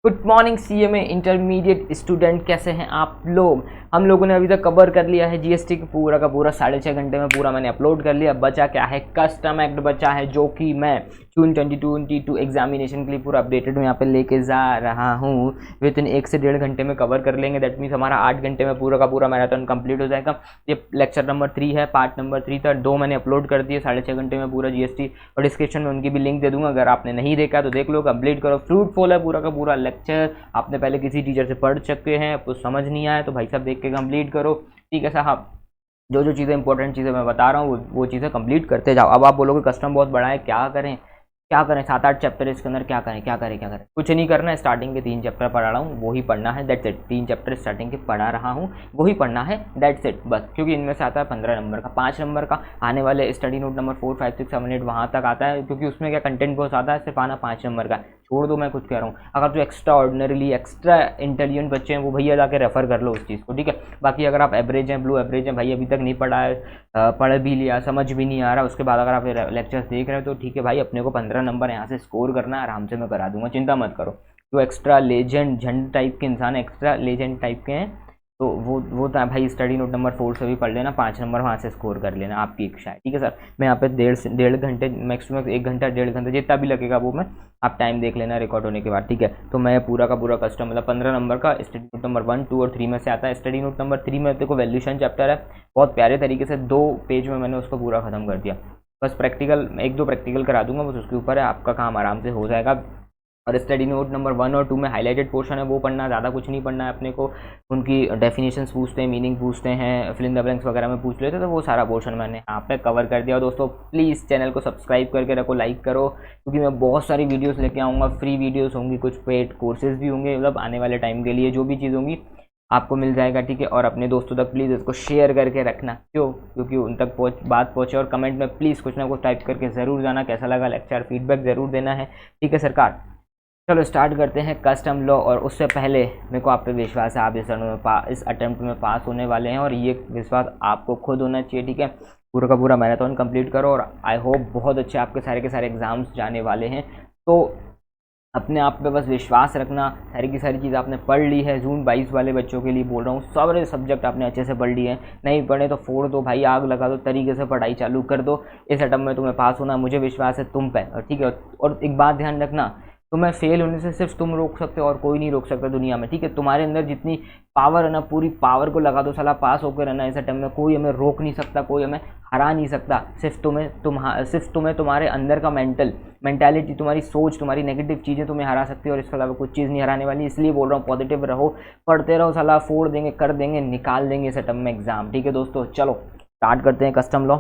Good morning CMA intermediate student, कैसे हैं आप लोग। हम लोगों ने अभी तक कवर कर लिया है जीएसटी का पूरा 6.5 घंटे में पूरा मैंने अपलोड कर लिया। बचा क्या है, कस्टम एक्ट बचा है, जो कि मैं जून 2022 एग्जामिनेशन के लिए पूरा अपडेटेड में यहाँ पे लेके जा रहा हूँ। विद इन 1 से 1.5 घंटे में कवर कर लेंगे। दैट मीन्स हमारा 8 घंटे में पूरा का पूरा मैराथन कंप्लीट हो जाएगा। ये लेक्चर नंबर 3 है, पार्ट नंबर 3 था। 2 मैंने अपलोड कर दिए 6.5 घंटे में पूरा जीएसटी, और डिस्क्रिप्शन में उनकी भी लिंक दे दूंगा। अगर आपने नहीं देखा तो देख लो, कंप्लीट करो। फ्रूटफुल है पूरा का पूरा लेक्चर। आपने पहले किसी टीचर से पढ़ चुके हैं, आपको समझ नहीं आया तो भाई साहब देख के कंप्लीट करो। ठीक है साहब, जो जो चीज़ें इंपॉर्टेंट चीज़ें मैं बता रहा हूँ वो चीज़ें कंप्लीट करते जाओ। अब आप बोलोगे कस्टम बहुत बड़ा है, क्या करें 7-8 चैप्टर इसके अंदर, क्या करें। कुछ नहीं करना है। स्टार्टिंग के 3 चैप्टर पढ़ा रहा हूँ, वो ही पढ़ना है। That's it. 3 चैप्टर स्टार्टिंग के पढ़ा रहा हूँ, वो ही पढ़ना है। दैट्स इट बस। क्योंकि इनमें से आता है 15 नंबर का, 5 नंबर का आने वाले स्टडी नोट नंबर 4, 5, 6, 7, 8 वहाँ तक आता है। क्योंकि उसमें क्या कंटेंट बहुत ज़्यादा है, सिर्फ आना 5 नंबर का। छोड़ दो, मैं कुछ कह रहा हूँ। अगर जो एक्स्ट्रा ऑर्डिनरीली एक्स्ट्रा इंटेलिजेंट बच्चे हैं वो भैया जाके रेफर कर लो उस चीज़ को। ठीक है। बाकी अगर आप एवरेज हैं, ब्लू एवरेज हैं, भाई अभी तक नहीं पढ़ा है, पढ़ भी लिया, समझ भी नहीं आ रहा, उसके बाद अगर आप लेक्चर्स देख रहे हो तो ठीक है भाई, अपने को 15 नंबर यहाँ से स्कोर करना है, आराम से मैं करा दूंगा, चिंता मत करो। जो एक्स्ट्रा लेजेंड झंड टाइप के इंसान, एक्स्ट्रा लेजेंड टाइप के हैं, तो वो तो भाई स्टडी नोट नंबर 4 से भी पढ़ लेना, 5 नंबर वहाँ से स्कोर कर लेना, आपकी इच्छा है। ठीक है सर। मैं यहाँ पे 1.5 घंटे मैक्सिमम 1 घंटा 1.5 घंटे जितना भी लगेगा वो मैं, आप टाइम देख लेना रिकॉर्ड होने के बाद। ठीक है। तो मैं पूरा का पूरा कस्टम मतलब 15 नंबर का स्टडी नोट नंबर 1, 2 और 3 में से आता है। स्टडी नोट नंबर 3 में देखो वैल्यूशन चैप्टर है, बहुत प्यारे तरीके से 2 पेज में मैंने उसको पूरा खत्म कर दिया। बस प्रैक्टिकल 1-2 प्रैक्टिकल करा दूंगा, बस उसके ऊपर है, आपका काम आराम से हो जाएगा। और स्टडी नोट नंबर 1 और 2 में हाईलाइटेड पोर्शन है, वो पढ़ना, ज़्यादा कुछ नहीं पढ़ना है अपने को। उनकी डेफिनेशंस पूछते हैं, मीनिंग पूछते हैं, फिल इन द ब्लैंक्स वगैरह में पूछ लेते, तो वो सारा पोर्शन मैंने यहाँ पे कवर कर दिया। और दोस्तों प्लीज़ चैनल को सब्सक्राइब करके रखो, लाइक करो, क्योंकि मैं बहुत सारी वीडियोस लेके आऊँगा। फ्री वीडियोस होंगी, कुछ पेड कोर्सेज भी होंगे, मतलब आने वाले टाइम के लिए जो भी चीज़ होंगी आपको मिल जाएगा। ठीक है। और अपने दोस्तों तक प्लीज़ इसको शेयर करके रखना, क्योंकि उन तक बात पहुँचे। और कमेंट में प्लीज़ कुछ ना कुछ टाइप करके ज़रूर जाना, कैसा लगा लेक्चर, फीडबैक ज़रूर देना है। ठीक है सरकार। चलो स्टार्ट करते हैं कस्टम लॉ। और उससे पहले मेरे को आप पे विश्वास है, आप इस अटेम्प्ट में पास होने वाले हैं, और ये विश्वास आपको खुद होना चाहिए। ठीक है। पूरा का पूरा मैराथन कंप्लीट करो, और आई होप बहुत अच्छे आपके सारे के सारे एग्जाम्स जाने वाले हैं। तो अपने आप पे बस विश्वास रखना। सारी की सारी चीज़ आपने पढ़ ली है। जून 22 वाले बच्चों के लिए बोल रहा हूँ, सारे सब्जेक्ट आपने अच्छे से पढ़ लिए हैं। नहीं पढ़े तो फोड़ दो भाई, आग लगा दो, तरीके से पढ़ाई चालू कर दो। इस अटेम्प्ट में तुम्हें पास होना, मुझे विश्वास है तुम पे। और ठीक है। और एक बात ध्यान रखना, तुम्हें फेल होने से सिर्फ तुम रोक सकते हो और कोई नहीं रोक सकता दुनिया में। ठीक है। तुम्हारे अंदर जितनी पावर है ना, पूरी पावर को लगा दो, साला पास होकर रहना इस अटेम्प्ट में। कोई हमें रोक नहीं सकता, कोई हमें हरा नहीं सकता। सिर्फ तुम्हें तुम्हारे अंदर का मेंटालिटी, तुम्हारी सोच, तुम्हारी नेगेटिव चीज़ें तुम्हें हरा सकती है, और इसके अलावा कुछ चीज़ नहीं हराने वाली। इसलिए बोल रहा हूँ पॉजिटिव रहो, पढ़ते रहो, साला फोड़ देंगे, कर देंगे, निकाल देंगे इस अटेम्प्ट में एग्जाम। ठीक है दोस्तों, चलो स्टार्ट करते हैं कस्टम लॉ।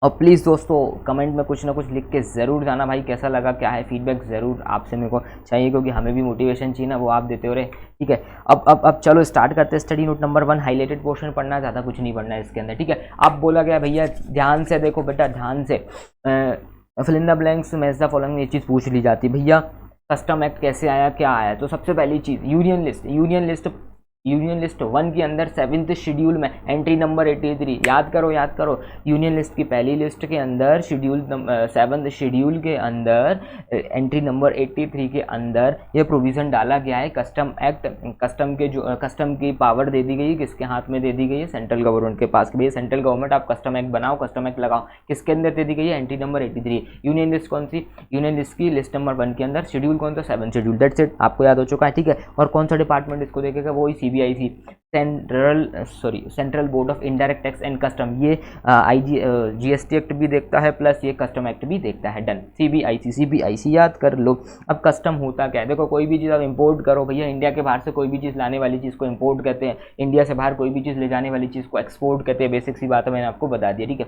और प्लीज़ दोस्तों कमेंट में कुछ ना कुछ लिख के ज़रूर जाना भाई, कैसा लगा, क्या है फीडबैक, ज़रूर आपसे मेरे को चाहिए, क्योंकि हमें भी मोटिवेशन चाहिए ना, वो आप देते हो रहे। ठीक है। अब चलो स्टार्ट करते हैं। Study note number 1 highlighted portion पढ़ना, ज़्यादा कुछ नहीं पढ़ना है इसके अंदर। ठीक है। अब बोला गया भैया ध्यान से देखो बेटा, ध्यान से, fill in the blanks, match the following, ये चीज़ पूछ ली जाती है भैया। कस्टम एक्ट कैसे आया, क्या आया। तो सबसे पहली चीज़ यूनियन लिस्ट 1 के अंदर 7th शेड्यूल में एंट्री नंबर 83, याद करो। यूनियन लिस्ट की पहली लिस्ट के अंदर 7th शेड्यूल के अंदर एंट्री नंबर 83 के अंदर ये प्रोविज़न डाला गया है। कस्टम एक्ट, कस्टम की पावर दे दी गई है, किसके हाथ में दे दी गई है, सेंट्रल गवर्नमेंट के पास। भैया सेंट्रल गवर्नमेंट आप कस्टम एक्ट बनाओ, कस्टम एक्ट लगाओ, किसके अंदर दे दी गई है, एंट्री नंबर 83। यूनियन लिस्ट कौन सी, यूनियन लिस्ट की लिस्ट नंबर 1 के अंदर शेड्यूल कौन सा, 7th शेड्यूल। दैट्स इट, आपको याद हो चुका है। ठीक है। और कौन सा डिपार्टमेंट इसको देखेगा, वो CBIC, central board of indirect tax and custom. ये जीएसटी एक्ट भी देखता है, प्लस ये कस्टम एक्ट भी देखता है। डन, सीबीआईसी याद कर लो। अब कस्टम होता क्या है, देखो कोई भी चीज़ आप इंपोर्ट करो भैया, इंडिया के बाहर से कोई भी चीज़ लाने वाली चीज़ को इंपोर्ट कहते हैं, इंडिया से बाहर कोई भी चीज़ ले जाने वाली चीज़ को एक्सपोर्ट कहते हैं। बेसिक सी बात है, मैंने आपको बता दिया। ठीक है।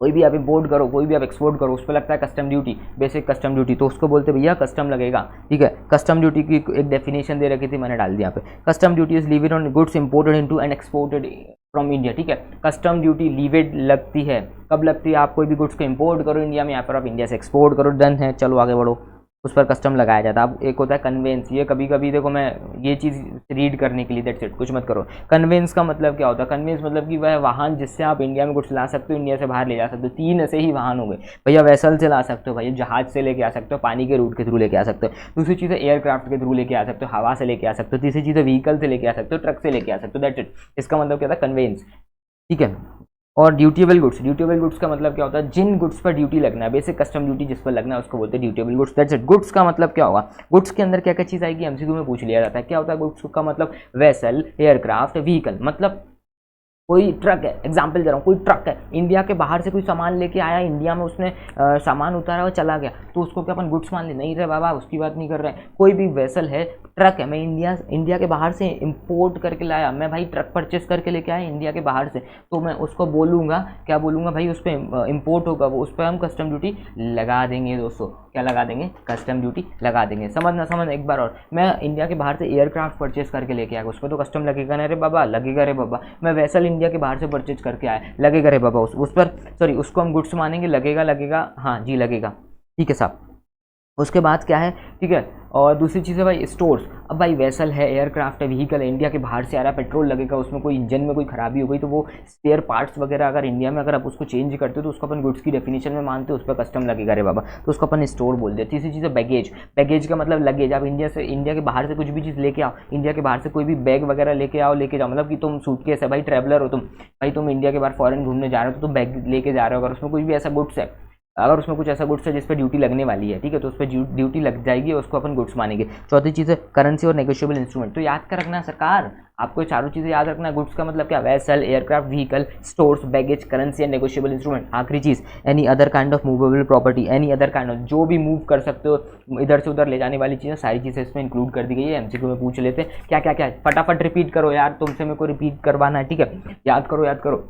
कोई भी आप इंपोर्ट करो, कोई भी आप एक्सपोर्ट करो, उस पर लगता है custom duty, basic custom duty, तो उसको बोलते भैया कस्टम लगेगा। ठीक है। कस्टम ड्यूटी की एक डेफिनेशन दे रखी थी, मैंने डाल दिया यहाँ पे। Custom duty is levied on goods imported into and exported from India. ठीक है। कस्टम ड्यूटी लीविड लगती है, कब लगती है, आप कोई भी गुड्स को इंपोर्ट करो इंडिया में, यहाँ पर आप इंडिया से एक्सपोर्ट करो। डन है, चलो आगे बढ़ो। उस पर कस्टम लगाया जाता है। अब एक होता है कन्वेंस, ये कभी कभी देखो मैं ये चीज़ रीड करने के लिए, दैट्स इट, कुछ मत करो। कन्वेंस का मतलब क्या होता है? कन्वेंस मतलब कि वह वाहन जिससे आप इंडिया में गुड्स ला सकते हो, इंडिया से बाहर ले जा सकते हो। 3 ऐसे ही वाहन हो गए भैया, वेसल से ला सकते हो भैया, जहाज से लेके आ सकते हो, पानी के रूट के थ्रू लेके आ सकते हो। दूसरी चीज़ है एयरक्राफ्ट के थ्रू लेके आ सकते हो, हवा से लेके आ सकते हो। तीसरी चीज़ है व्हीकल से लेके आ सकते हो, ट्रक से लेके आ सकते हो, दैट्स इट। इसका मतलब क्या था? कन्वेंस, ठीक है। और ड्यूटेबल गुड्स, ड्यूटेबल गुड्स का मतलब क्या होता है? जिन गुड्स पर ड्यूटी लगना है, बेसिक कस्टम ड्यूटी जिस पर लगना है उसको बोलते हैं dutiable goods, that's it. Goods का मतलब क्या होगा? गुड्स के अंदर क्या क्या चीज़ आएगी? एमसीक्यू में पूछ लिया जाता है। क्या होता है गुड्स का मतलब? Vessel, aircraft, vehicle. मतलब कोई ट्रक है, एग्जाम्पल दे रहा हूँ, कोई ट्रक है, इंडिया के बाहर से कोई सामान लेके आया, इंडिया में उसने सामान उतारा और चला गया, तो उसको क्या अपन गुड्स मान ले? नहीं रे बाबा, उसकी बात नहीं कर रहे हैं। कोई भी वेसल है, ट्रक है, मैं इंडिया के बाहर से इंपोर्ट करके लाया, मैं भाई ट्रक परचेस करके लेके आया इंडिया के बाहर से, तो मैं उसको बोलूँगा, क्या बोलूँगा भाई? उस पर इम्पोर्ट होगा वो, उस पर हम कस्टम ड्यूटी लगा देंगे दोस्तों। क्या लगा देंगे? कस्टम ड्यूटी लगा देंगे। समझ ना समझ एक बार और, मैं इंडिया के बाहर से एयरक्राफ्ट परचेस करके लेके आया, उस पर तो कस्टम लगेगा ना रे बाबा? लगेगा रे बाबा। मैं वेसल इंडिया के बाहर से परचेज करके आया, लगेगा रे बाबा? उस पर सॉरी, उसको हम गुड्स मानेंगे? लगेगा, हाँ जी लगेगा, ठीक है साहब। उसके बाद क्या है, ठीक है। और दूसरी चीज़ है भाई स्टोर्स। अब भाई वेसल है, एयरक्राफ्ट है, व्हीकल है, इंडिया के बाहर से आ रहा है, पेट्रोल लगेगा उसमें, कोई इंजन में कोई खराबी हो गई तो वो स्पेयर पार्ट्स वगैरह अगर इंडिया में अगर आप उसको चेंज करते हो तो उसको अपन गुड्स की डेफिनेशन में मानते हो, उस पर कस्टम लगेगा रे बाबा, तो उसको अपन स्टोर बोलते हैं। तीसरी चीज़ है बैगेज। बैगेज का मतलब लगेज। आप इंडिया के बाहर से कुछ भी चीज़ लेके आओ, इंडिया के बाहर से कोई भी बैग वगैरह लेके जाओ, मतलब कि तुम सूटकेस है भाई, ट्रैवलर हो तुम भाई, तुम इंडिया के बाहर फॉरेन घूमने जा रहे हो तो तुम बैग लेके जा रहे हो, अगर उसमें कुछ भी ऐसा गुड्स है, अगर उसमें कुछ ऐसा गुड्स है जिस पर ड्यूटी लगने वाली है, ठीक है, तो उस पर ड्यूटी लग जाएगी, उसको अपन गुड्स मानेंगे। चौथी चीज़ है करेंसी और नेगोशिएबल इंस्ट्रूमेंट। तो याद कर रखना है सरकार, आपको चारों चीज़ें याद रखना है। गुड्स का मतलब क्या? Vessel, aircraft, vehicle, stores, baggage, currency and negotiable instrument. आखिरी चीज़ any other kind of movable property. Any other kind of, जो भी मूव कर सकते हो, इधर से उधर ले जाने वाली चीज़ें, सारी चीज़ें इसमें इंक्लूड कर दी गई है। एमसीक्यू में पूछ लेते हैं क्या क्या क्या। फटाफट रिपीट करो यार, तुमसे मेरे को रिपीट करवाना है, ठीक है। याद करो।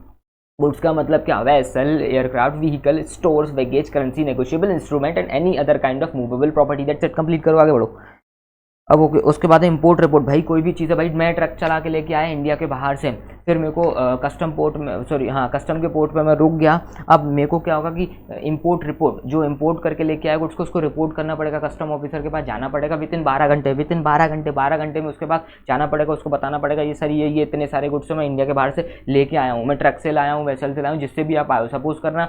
गुड्स का मतलब क्या? Vessel, aircraft, vehicle, stores, baggage, currency, negotiable instrument and any other kind of movable property. That's it, complete करो, आगे बढ़ो। अब ओके, उसके बाद इंपोर्ट रिपोर्ट। भाई कोई भी चीज़ है भाई, मैं ट्रक चला के लेके आया इंडिया के बाहर से, फिर मेरे को कस्टम पोर्ट में, सॉरी हाँ, कस्टम के पोर्ट पे मैं रुक गया। अब मेरे को क्या होगा कि इंपोर्ट रिपोर्ट, जो इंपोर्ट करके लेके आएगा उसको रिपोर्ट करना पड़ेगा, कस्टम ऑफिसर के पास जाना पड़ेगा वितिन 12 घंटे, 12 घंटे में उसके पास जाना पड़ेगा, उसको बताना पड़ेगा ये सर ये इतने सारे गुड्स मैं इंडिया के बाहर से लेके आया हूँ, मैं ट्रक से लाया हूँ, वेसल से लाया हूँ, जिससे भी आप आए हो। सपोज करना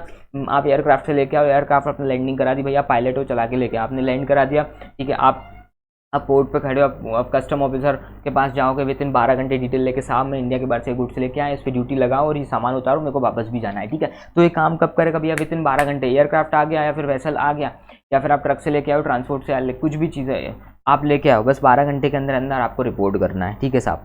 आप एयरक्राफ्ट से लेके आओ, एयरक्राफ्ट आपने लैंडिंग करा दी, भैया पायलट हो, चला के लेके आपने लैंड करा दिया, ठीक है। आप पोर्ट पे खड़े हो, आप कस्टम ऑफिसर के पास जाओगे, वितिन 12 घंटे डिटेल लेके साहब मैं इंडिया के बाहर से गुड्स लेके आए, इस पर ड्यूटी लगाओ और ये सामान उतारो, मेरे को वापस भी जाना है, ठीक है। तो ये काम कब करेगा भैया? वितिन 12 घंटे। एयरक्राफ्ट आ गया या फिर वेसल आ गया या फिर आप ट्रक से लेके आओ, ट्रांसपोर्ट से कुछ भी चीज़ें आप लेके आओ, बस 12 घंटे के अंदर अंदर आपको रिपोर्ट करना है, ठीक है साहब।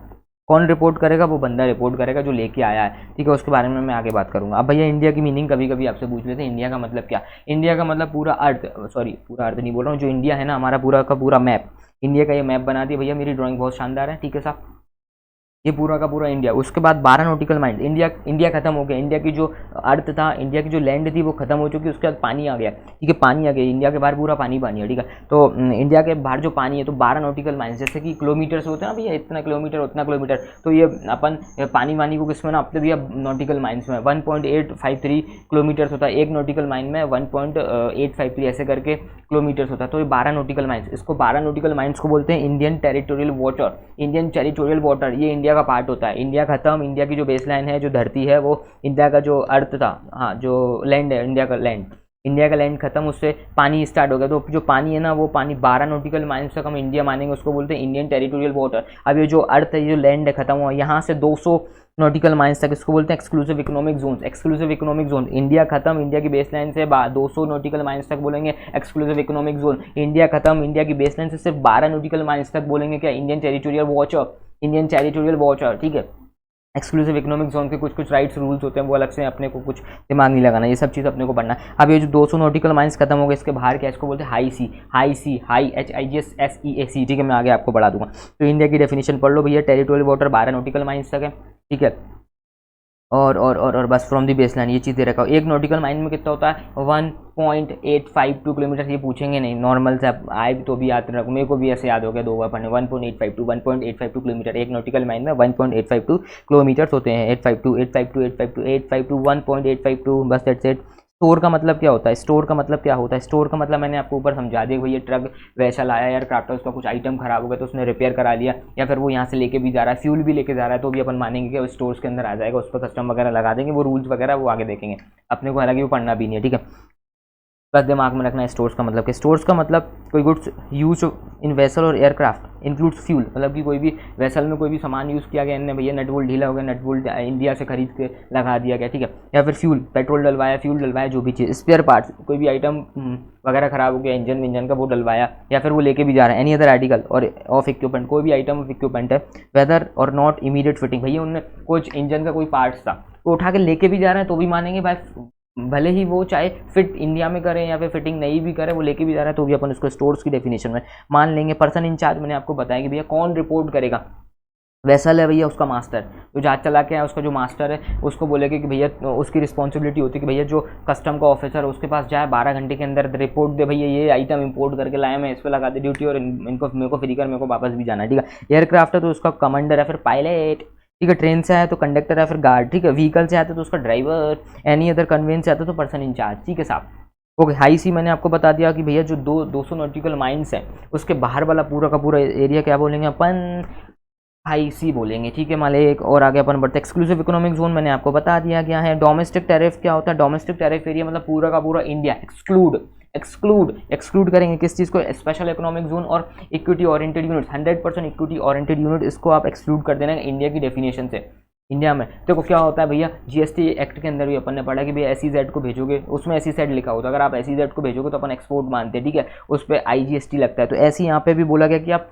कौन रिपोर्ट करेगा? वो बंदा रिपोर्ट करेगा जो लेके आया है, ठीक है। उसके बारे में मैं आगे बात करूंगा। अब भैया इंडिया की मीनिंग कभी कभी आपसे पूछ लेते हैं, इंडिया का मतलब क्या? इंडिया का मतलब पूरा अर्थ, सॉरी पूरा अर्थ नहीं बोल रहा हूँ, जो इंडिया है ना हमारा पूरा का पूरा मैप, इंडिया का ये मैप बना दिया भैया। मेरी ड्राइंग बहुत शानदार है, ठीक है साहब। ये पूरा का पूरा इंडिया। उसके बाद 12 नॉटिकल माइल। इंडिया खत्म हो गया, इंडिया की जो अर्थ था, इंडिया की जो लैंड थी वो खत्म हो चुकी, उसके बाद पानी आ गया, ठीक है, पानी आ गया, इंडिया के बाहर पूरा पानी है, ठीक है। तो इंडिया के बाहर जो पानी है तो 12 नॉटिकल माइल्स, जैसे कि किलोमीटर से होते हैं ना भैया, इतना किलोमीटर उतना किलोमीटर, तो ये अपन पानी वानी को किसमें ना अपने दिया? नॉटिकल माइल्स में। 1.853 किलोमीटर्स होता है एक नॉटिकल माइल में, 1.853 ऐसे करके किलोमीटर्स होता है, तो ये 12 नॉटिकल माइल्स। इसको 12 नॉटिकल माइल्स को बोलते हैं Indian territorial water. Indian territorial water ये इंडिया का पार्ट होता है। इंडिया खत्म, इंडिया की जो बेसलाइन है, जो धरती है, वो इंडिया का जो अर्थ था, हाँ जो लैंड है, इंडिया का लैंड खत्म, उससे पानी स्टार्ट हो गया, तो जो पानी है ना वो पानी 12 नॉटिकल माइल्स तक हम इंडिया मानेंगे, उसको बोलते हैं इंडियन टेरिटोरियल वाटर। अब ये जो अर्थ है, ये जो लैंड है खत्म हुआ, यहाँ से 200 नॉटिकल माइल्स तक, इसको बोलते हैं exclusive economic zone. Exclusive economic zone, India खत्म, इंडिया की बेसलाइन से 200 नॉटिकल माइल्स तक बोलेंगे एक्सक्लूसिव इकोनॉमिक जोन। इंडिया खत्म, इंडिया की बेसलाइन से सिर्फ 12 नॉटिकल माइल्स तक बोलेंगे क्या? इंडियन टेरिटोरियल वाटर, ठीक है। एक्सक्लूसिव इकोनॉमिक जोन के कुछ राइट्स रूल्स होते हैं, वो अलग से, अपने को कुछ दिमाग नहीं लगाना, ये सब चीज़ अपने को पढ़ना है। अब ये जो 200 नॉटिकल माइल्स खत्म हो गए, इसके बाहर क्या, इसको बोलते हैं हाई सी, HIGSSEAC, ठीक है, मैं आगे आपको बढ़ा दूंगा। तो इंडिया की डेफिनेशन पढ़ लो भैया, टेरिटोरियल वाटर 12 नॉटिकल माइल्स तक है, ठीक है। और बस फ्रॉम दी बेसलाइन ये चीज़ दे रखा हो। एक नॉटिकल माइल में कितना होता है? 1.852 किलोमीटर। ये पूछेंगे नहीं, नॉर्मल से आए तो भी याद रखो, मेरे को भी ऐसे याद हो गया 2 बार पढ़ने। 1.852 किलोमीटर, एक नॉटिकल माइल में 1.852 किलोमीटर्स होते हैं। 852 1.852, बस दैट्स इट। स्टोर का मतलब क्या होता है, स्टोर का मतलब क्या होता है, स्टोर का मतलब मैंने आपको ऊपर समझा दिया। भैया ट्रक वैसा लाया एयरक्राफ्ट है, उसका कुछ आइटम खराब हो गया तो उसने रिपेयर करा लिया, या फिर वो यहाँ से लेके भी जा रहा है, फ्यूल भी लेके जा रहा है, तो भी अपन मानेंगे कि वो स्टोर्स के अंदर आ जाएगा, उस पर कस्टम वगैरह लगा देंगे, वो रूल्स वगैरह वो आगे देखेंगे अपने को, हालांकि वो पढ़ना भी नहीं है, ठीक है। बस दिमाग में रखना है स्टोर्स का मतलब कि स्टोर्स का मतलब कोई गुड्स यूज इन वेसल और एयरक्राफ्ट इंक्लूड्स फ्यूल, मतलब कि कोई भी वेसल में कोई भी सामान यूज़ किया गया, इनने भैया नट बोल्ट ढीला हो गया, नट बोल्ट इंडिया से खरीद के लगा दिया गया, ठीक है। या फिर फ्यूल, पेट्रोल डलवाया, फ्यूल डलवाया, जो भी चीज़, स्पेयर पार्ट्स, कोई भी आइटम वगैरह खराब हो गया इंजन विंजन का, वो डलवाया, या फिर वो लेके भी जा रहा है। एनी अदर आर्टिकल और ऑफ इक्विपमेंट, कोई भी आइटम ऑफ इक्विपमेंट है, वेदर और नॉट इमीडिएट फिटिंग, भैया उनने कुछ इंजन का कोई पार्ट्स था वो उठा के लेके भी जा रहे हैं तो भी मानेंगे भाई, भले ही वो चाहे फिट इंडिया में करें या फिर फिटिंग नहीं भी करे, वो लेके भी जा रहा है तो भी अपन उसको स्टोर्स की डेफिनेशन में मान लेंगे। पर्सन इंचार्ज मैंने आपको बताया कि भैया कौन रिपोर्ट करेगा, वेसल है भैया उसका मास्टर, जो जहाज चला के है उसका जो मास्टर है उसको बोलेगा कि भैया, उसकी रिस्पॉन्सिबिलिटी होती है कि भैया जो कस्टम का ऑफिसर है उसके पास जाए, 12 घंटे के अंदर रिपोर्ट दे, भैया ये आइटम इंपोर्ट करके लाया, मैं इस पर लगा दे ड्यूटी और इनको मेरे को फ्री कर, मेरे को वापस भी जाना है, ठीक है। एयरक्राफ्ट है तो उसका कमांडर है, फिर पायलट, ठीक है। ट्रेन से आया तो कंडक्टर है, फिर गार्ड, ठीक है। व्हीकल से आता तो उसका ड्राइवर, एनी अदर कन्वेंस से आता तो पर्सन इंचार्ज, ठीक है साहब। ओके, हाई सी मैंने आपको बता दिया कि भैया जो 200 नॉटिकल माइल्स है उसके बाहर वाला पूरा का पूरा एरिया क्या बोलेंगे अपन, हाई सी बोलेंगे, ठीक है। मान लीजिए एक और आगे अपन बढ़ते, एक्सक्लूसिव इकोनॉमिक जोन मैंने आपको बता दिया गया है। डोमेस्टिक टैरिफ क्या होता है, डोमेस्टिक टैरिफ एरिया मतलब पूरा का पूरा इंडिया, एक्सक्लूड करेंगे किस चीज़ को, स्पेशल इकोनॉमिक जोन और equity oriented units, 100% equity oriented unit, इसको आप एक्सक्लूड कर देना इंडिया की डेफिनेशन से। इंडिया में देखो क्या होता है भैया, जीएसटी एक्ट के अंदर भी अपन ने पढ़ा कि भैया SEZ को भेजोगे, उसमें SEZ लिखा होता है, अगर आप SEZ को भेजोगे तो अपन एक्सपोर्ट मानते हैं, ठीक है, उस पर IGST लगता है। तो ऐसे यहाँ पे भी बोला गया कि आप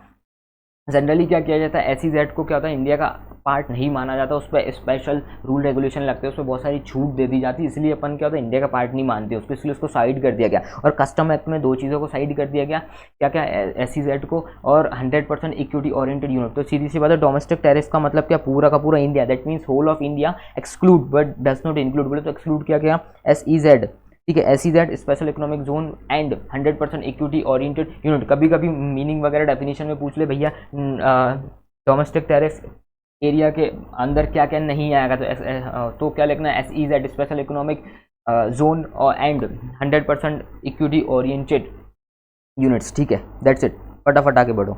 जनरली क्या किया जाता है, SEZ को क्या होता है इंडिया का पार्ट नहीं माना जाता, उस पर स्पेशल रूल रेगुलेशन लगते हैं, उस पर बहुत सारी छूट दे दी जाती है, इसलिए अपन क्या होता है इंडिया का पार्ट नहीं मानते उसको, इसलिए उसको साइड कर दिया गया। और कस्टम एक्ट में 2 चीज़ों को साइड कर दिया गया, क्या क्या, SEZ को और 100% इक्विटी ओरिएंटेड यूनिट। तो सीधी सी बात है, डोमेस्टिक टैरिफ का मतलब क्या, पूरा का पूरा India, that means whole of India exclude but does not include, बोले तो एक्सक्लूड किया गया SEZ, ठीक है। SEZ special economic zone and 100% equity oriented unit. कभी कभी मीनिंग वगैरह डेफिनेशन में पूछ ले भैया, डोमेस्टिक टैरिफ एरिया के अंदर क्या क्या नहीं आएगा, तो क्या लिखना है, SEZ स्पेशल इकोनॉमिक जोन और एंड 100% इक्विटी ओरिएंटेड यूनिट्स, ठीक है। दैट्स इट, फटाफट आगे बढ़ो।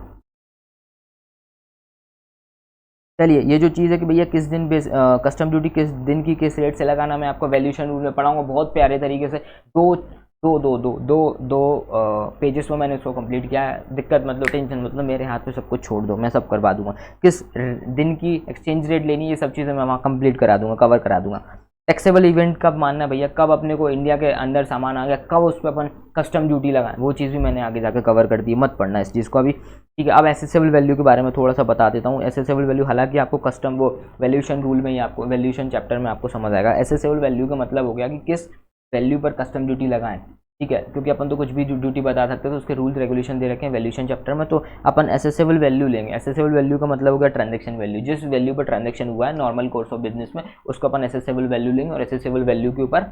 चलिए, ये जो चीज़ है कि भैया किस दिन कस्टम ड्यूटी किस दिन की किस रेट से लगाना, मैं आपको वैल्यूएशन रूल में पढ़ाऊंगा बहुत प्यारे तरीके से। दो पेजेस में मैंने इसको कंप्लीट किया है। दिक्कत मतलब, टेंशन मतलब, मेरे हाथ में सब कुछ छोड़ दो, मैं सब करवा दूंगा। किस दिन की एक्सचेंज रेट लेनी, ये सब चीज़ें मैं वहाँ कंप्लीट करा दूंगा, कवर करा दूंगा। टैक्सेबल इवेंट कब मानना है भैया, कब अपने को इंडिया के अंदर सामान आ गया, कब उस पर अपन कस्टम ड्यूटी लगाएं, वो चीज़ भी मैंने आगे जाकर कवर कर दी, मत पढ़ना इस चीज़ को अभी, ठीक है। अब एसेसेबल वैल्यू के बारे में थोड़ा सा बता देता हूँ। एसेसेबल वैल्यू हालांकि आपको कस्टम वो वैल्यूएशन रूल में ही आपको, वैल्यूएशन चैप्टर में आपको समझ आएगा। एसेसेबल वैल्यू का मतलब हो गया कि किस वैल्यू पर कस्टम ड्यूटी लगाएं, ठीक है, क्योंकि अपन तो कुछ भी ड्यूटी बता सकते हैं, तो उसके रूल्स रेगुलेशन दे रखे हैं वैल्यूएशन चैप्टर में। तो अपन एसेसेबल वैल्यू लेंगे। एसेसेबल वैल्यू का मतलब होगा ट्रांजैक्शन वैल्यू, जिस वैल्यू पर ट्रांजैक्शन हुआ है नॉर्मल कोर्स ऑफ बिजनेस में, उसको अपन एसेसेबल वैल्यू लेंगे। और एसेसेबल वैल्यू के ऊपर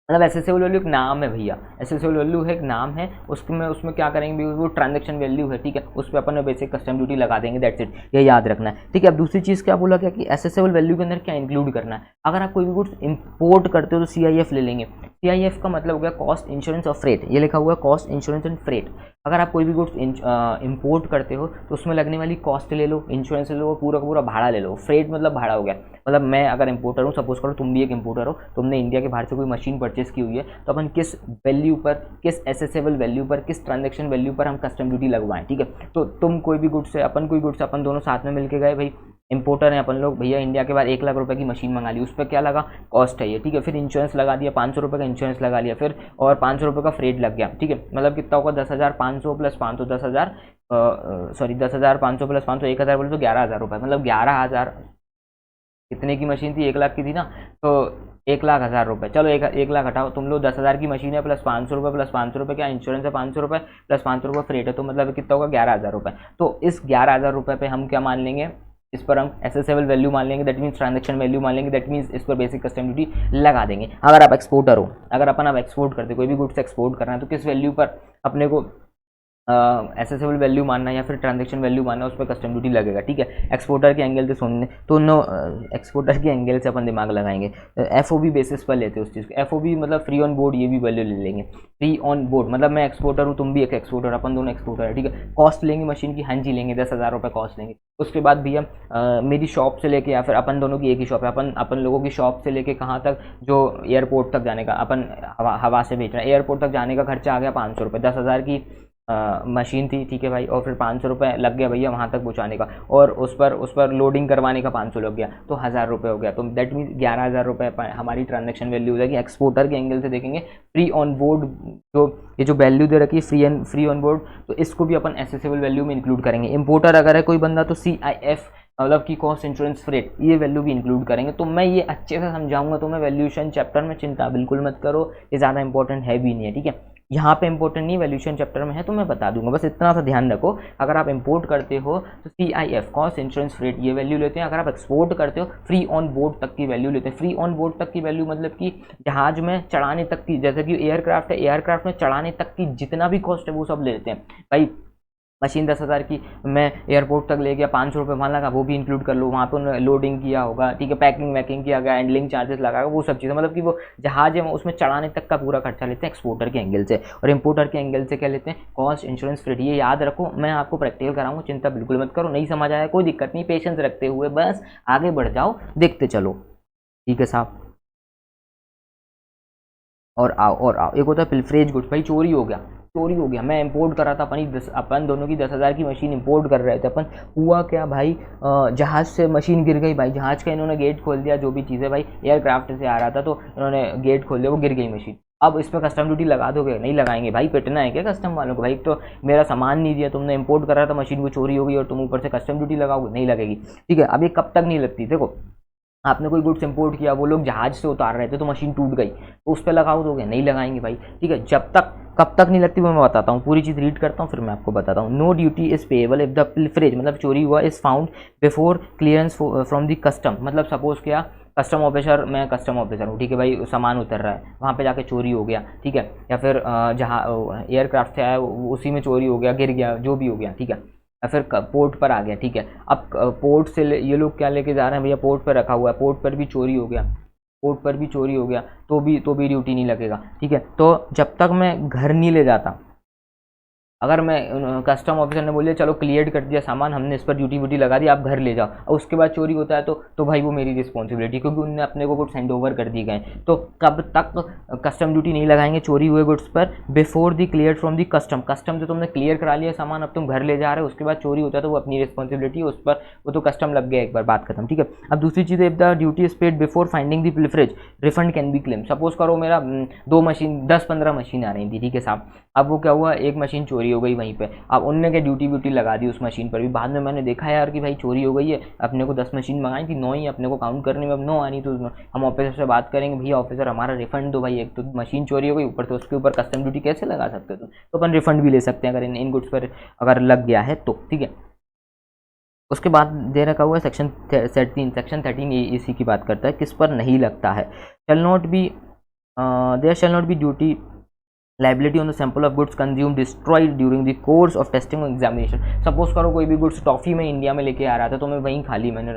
मतलब एसेसेबल वैल्यू एक नाम है भैया, एसेसेबल वैल्यू है एक नाम है, उसमें क्या करेंगे, वो ट्रांजैक्शन वैल्यू है, ठीक है, उस पर अपन बेसिक कस्टम ड्यूटी लगा देंगे, दैट्स इट, ये याद रखना है, ठीक है। अब दूसरी चीज़ क्या बोला गया कि एसेसेबल वैल्यू के अंदर क्या इंक्लूड करना है। अगर आप कोई भी गुड्स इंपोर्ट करते हो तो CIF ले लेंगे। CIF का मतलब हो गया कॉस्ट इंश्योरेंस और फ्रेट, ये लिखा हुआ है कॉस्ट इंश्योरेंस एंड फ्रेट। अगर आप कोई भी गुड्स इंपोर्ट करते हो तो उसमें लगने वाली कॉस्ट ले लो, इंश्योरेंस ले लो, पूरा का पूरा भाड़ा ले लो। फ्रेट मतलब भाड़ा हो गया, मतलब मैं अगर इंपोर्टर हूँ, सपोज करो तुम भी एक इंपोर्टर हो, तुमने इंडिया के बाहर से कोई मशीन परचेस की हुई है, तो अपन किस वैल्यू पर, किस एसेसेबल वैल्यू पर, किस ट्रांजैक्शन वैल्यू पर हम कस्टम ड्यूटी लगवाएं, ठीक है। तो तुम कोई भी गुड्स से, अपन दोनों साथ में मिलके गए, भाई इंपोर्टर हैं अपन लोग, भैया इंडिया के बाद 1 लाख रुपए की मशीन मंगा ली, उस पर क्या लगा, कॉस्ट है ये, ठीक है। फिर इंश्योरेंस लगा दिया, 500 रुपये का इंश्योरेंस लगा लिया, फिर और 500 रुपये का फ्रेट लग गया, ठीक है। मतलब कितना होगा, 10,500 प्लस 500, 10,000 10,500 प्लस 500, 1,000 बोले तो 11,000 रुपये, मतलब 11,000। कितने की मशीन थी, 1 लाख की थी ना, तो 1,00,000 रुपये, चलो 1 लाख हटाओ, तुम लोग 10,000 की मशीन है, प्लस 500 रुपये, प्लस 500 रुपये क्या इंश्योरेंस है, 500 रुपये प्लस 500 रुपये फ्रेट है, तो मतलब कितना होगा, 11,000 रुपये। तो इस 11,000 रुपये पे हम क्या मान लेंगे, इस पर हम एसेसेबल वैल्यू मान लेंगे, दैट मीन्स ट्रांजैक्शन वैल्यू मान लेंगे, दैट मीन्स इस पर बेसिक कस्टम ड्यूटी लगा देंगे। अगर आप एक्सपोर्टर हो, अगर अपन आप एक्सपोर्ट करते, कोई भी गुड्स एक्सपोर्ट करना है, तो किस वैल्यू पर अपने को एसेसेबल वैल्यू मानना या फिर ट्रांजेक्शन वैल्यू मानना, उस पर कस्टम ड्यूटी लगेगा। ठीक है, एक्सपोर्टर के एंगल से सुनने तो नो, एक्सपोर्टर के एंगल से अपन दिमाग लगाएंगे, एफओबी बेसिस पर लेते हैं उस चीज़ को। एफओबी मतलब फ्री ऑन बोर्ड, ये भी वैल्यू ले लेंगे। फ्री ऑन बोर्ड मतलब मैं एक्सपोर्टर हूँ, तुम भी एक एक्सपोर्टर, अपन दोनों एक्सपोर्टर है। ठीक है, कॉस्ट लेंगे मशीन की, हाँ जी लेंगे, 10,000 रुपये कॉस्ट लेंगे। उसके बाद भैया मेरी शॉप से लेके, या फिर अपन दोनों की एक ही शॉप है, अपन लोगों की शॉप से लेके कहाँ तक, जो एयरपोर्ट तक जाने का, अपन हवा से बेच रहे हैं, एयरपोर्ट तक जाने का खर्चा आ गया 500 रुपये। 10,000 की मशीन थी, ठीक है भाई, और फिर 500 रुपये लग गया भैया वहाँ तक पहुँचाने का, और उस पर लोडिंग करवाने का 500 लग गया, तो 1000 रुपये हो गया। तो दैट मीन्स 11,000 रुपये हमारी ट्रांजेक्शन वैल्यू हो जाएगी। एक्सपोर्टर के एंगल से देखेंगे, फ्री ऑन बोर्ड जो ये जो वैल्यू दे रखी है फ्री ऑन बोर्ड, तो इसको भी अपन एसेसेबल वैल्यू में इंक्लूड करेंगे। इंपोर्टर अगर है कोई बंदा तो CIF मतलब कि कॉस्ट इंश्योरेंस फ्रेट, ये वैल्यू भी इंक्लूड करेंगे। तो मैं ये अच्छे से समझाऊंगा तो मैं वैल्यूएशन चैप्टर में, चिंता बिल्कुल मत करो, ये ज़्यादा इंपॉर्टेंट है भी नहीं है। ठीक है, यहाँ पे इंपॉर्टेंट नहीं, वैल्यूएशन चैप्टर में है तो मैं बता दूंगा, बस इतना सा ध्यान रखो। अगर आप इंपोर्ट करते हो तो CIF कॉस्ट इंश्योरेंस फ्रेट ये वैल्यू लेते हैं। अगर आप एक्सपोर्ट करते हो फ्री ऑन बोर्ड तक की वैल्यू लेते हैं। फ्री ऑन बोर्ड तक की वैल्यू मतलब कि जहाज में चढ़ाने तक की, जैसे कि एयरक्राफ्ट है, एयरक्राफ्ट में चढ़ाने तक की जितना भी कॉस्ट है वो सब लेते हैं भाई। मशीन 10,000 की मैं एयरपोर्ट तक ले गया, 500 रुपये वहाँ लगा, वो भी इंक्लूड कर लो, वहाँ पे उन्होंने लोडिंग किया होगा, ठीक है, पैकिंग वैकिंग किया गया, हैंडलिंग चार्जेस लगाएगा, वो सब चीज़ें, मतलब कि वो जहाज है उसमें चढ़ाने तक का पूरा खर्चा लेते हैं एक्सपोर्टर के एंगल से। और इंपोर्टर के एंगल से क्या लेते हैं, कॉस्ट इंश्योरेंस फ्रेट। ये याद रखो, मैं आपको प्रैक्टिकल कराऊंगा, चिंता बिल्कुल मत करो। नहीं समझ आया कोई दिक्कत नहीं, पेशेंस रखते हुए बस आगे बढ़ जाओ, देखते चलो। ठीक है साहब, और आओ एक होता है पिलफ्रेज गुड्स, भाई चोरी हो गया, चोरी हो गया। मैं इंपोर्ट कर रहा था, अपन दोनों की 10,000 की मशीन इंपोर्ट कर रहे थे अपन। हुआ क्या भाई, जहाज़ से मशीन गिर गई भाई, जहाज़ का इन्होंने गेट खोल दिया, जो भी चीज़ें भाई एयरक्राफ्ट से आ रहा था तो इन्होंने गेट खोल दिया, वो गिर गई मशीन। अब इस पर कस्टम ड्यूटी लगा दोगे? नहीं लगाएंगे भाई, पिटना है क्या कस्टम वालों को? भाई तो मेरा सामान नहीं दिया तुमने, इंपोर्ट कर रहा था, मशीन को चोरी हो गई और तुम ऊपर से कस्टम ड्यूटी लगाओगे? नहीं लगेगी। ठीक है, अब ये कब तक नहीं लगती, देखो आपने कोई गुड्स इंपोर्ट किया, वो लोग जहाज से उतार रहे थे तो मशीन टूट गई, तो उस पर लगाओ दोगे? नहीं लगाएंगे भाई। ठीक है, जब तक, कब तक नहीं लगती वो मैं बताता हूँ, पूरी चीज़ रीड करता हूँ फिर मैं आपको बताता हूँ। No duty is payable if the pilferage मतलब चोरी हुआ is found before clearance from the custom. मतलब सपोज क्या, कस्टम ऑफिसर, मैं कस्टम ऑफिसर हूँ, ठीक है भाई, सामान उतर रहा है, वहाँ पे जाके चोरी हो गया, ठीक है, या फिर जहाँ एयरक्राफ्ट से आया उसी में चोरी हो गया, गिर गया, जो भी हो गया, ठीक है, या फिर पोर्ट पर आ गया, ठीक है। अब पोर्ट से ये लोग क्या लेके जा रहे हैं भैया, पोर्ट पर रखा हुआ है, पोर्ट पर भी चोरी हो गया, पोर्ट पर भी चोरी हो गया, तो भी ड्यूटी नहीं लगेगा। ठीक है, तो जब तक मैं घर नहीं ले जाता, अगर मैं कस्टम ऑफिसर ने बोलिए चलो क्लियर कर दिया सामान, हमने इस पर ड्यूटी व्यूटी लगा दी, आप घर ले जाओ, और उसके बाद चोरी होता है तो भाई वो मेरी रिस्पॉन्सिबिलिटी, क्योंकि उनने अपने को गुड्स हैंड ओवर कर दिए गए। तो कब तक कस्टम ड्यूटी नहीं लगाएंगे चोरी हुए गुड्स पर? Before the clear from the custom. Custom से तुमने क्लियर करा लिया सामान, अब तुम घर ले जा रहे हो, उसके बाद चोरी होता है तो वो अपनी रिस्पॉन्सिबिलिटी है, उस पर वो तो कस्टम लग गया, एक बार बात खत्म। ठीक है, अब दूसरी चीज़ है, if the duty is paid before finding the pilferage refund can be claim. Suppose करो मेरा 2 मशीन 10-15 मशीन आ रही थी, ठीक है साहब, अब वो क्या हुआ, एक मशीन चोरी हो गई वहीं पे, अब उनने क्या ड्यूटी व्यूटी लगा दी उस मशीन पर भी, बाद में मैंने देखा यार कि भाई चोरी हो गई है, अपने को 10 मशीन मंगाई थी, 9 ही अपने को काउंट करने में, अब 9 आनी, तो हम ऑफिसर से बात करेंगे, भैया ऑफिसर हमारा रिफंड दो भाई, एक तो मशीन चोरी हो गई, ऊपर से उसके ऊपर कस्टम ड्यूटी कैसे लगा सकते हो? तो अपन रिफंड भी ले सकते हैं अगर इन गुड्स पर अगर लग गया है तो। ठीक है, उसके बाद दे रखा हुआ है सेक्शन 13 इसी की बात करता है, किस पर नहीं लगता है। Shall not be there shall not be duty liability on the sample of goods consume destroyed during the course of testing और एग्जामिनेशन। सपोज करो कोई भी गुड्स टॉफ़ी में इंडिया में लेके आ रहा था, तो मैं वहीं खा ली, मैंने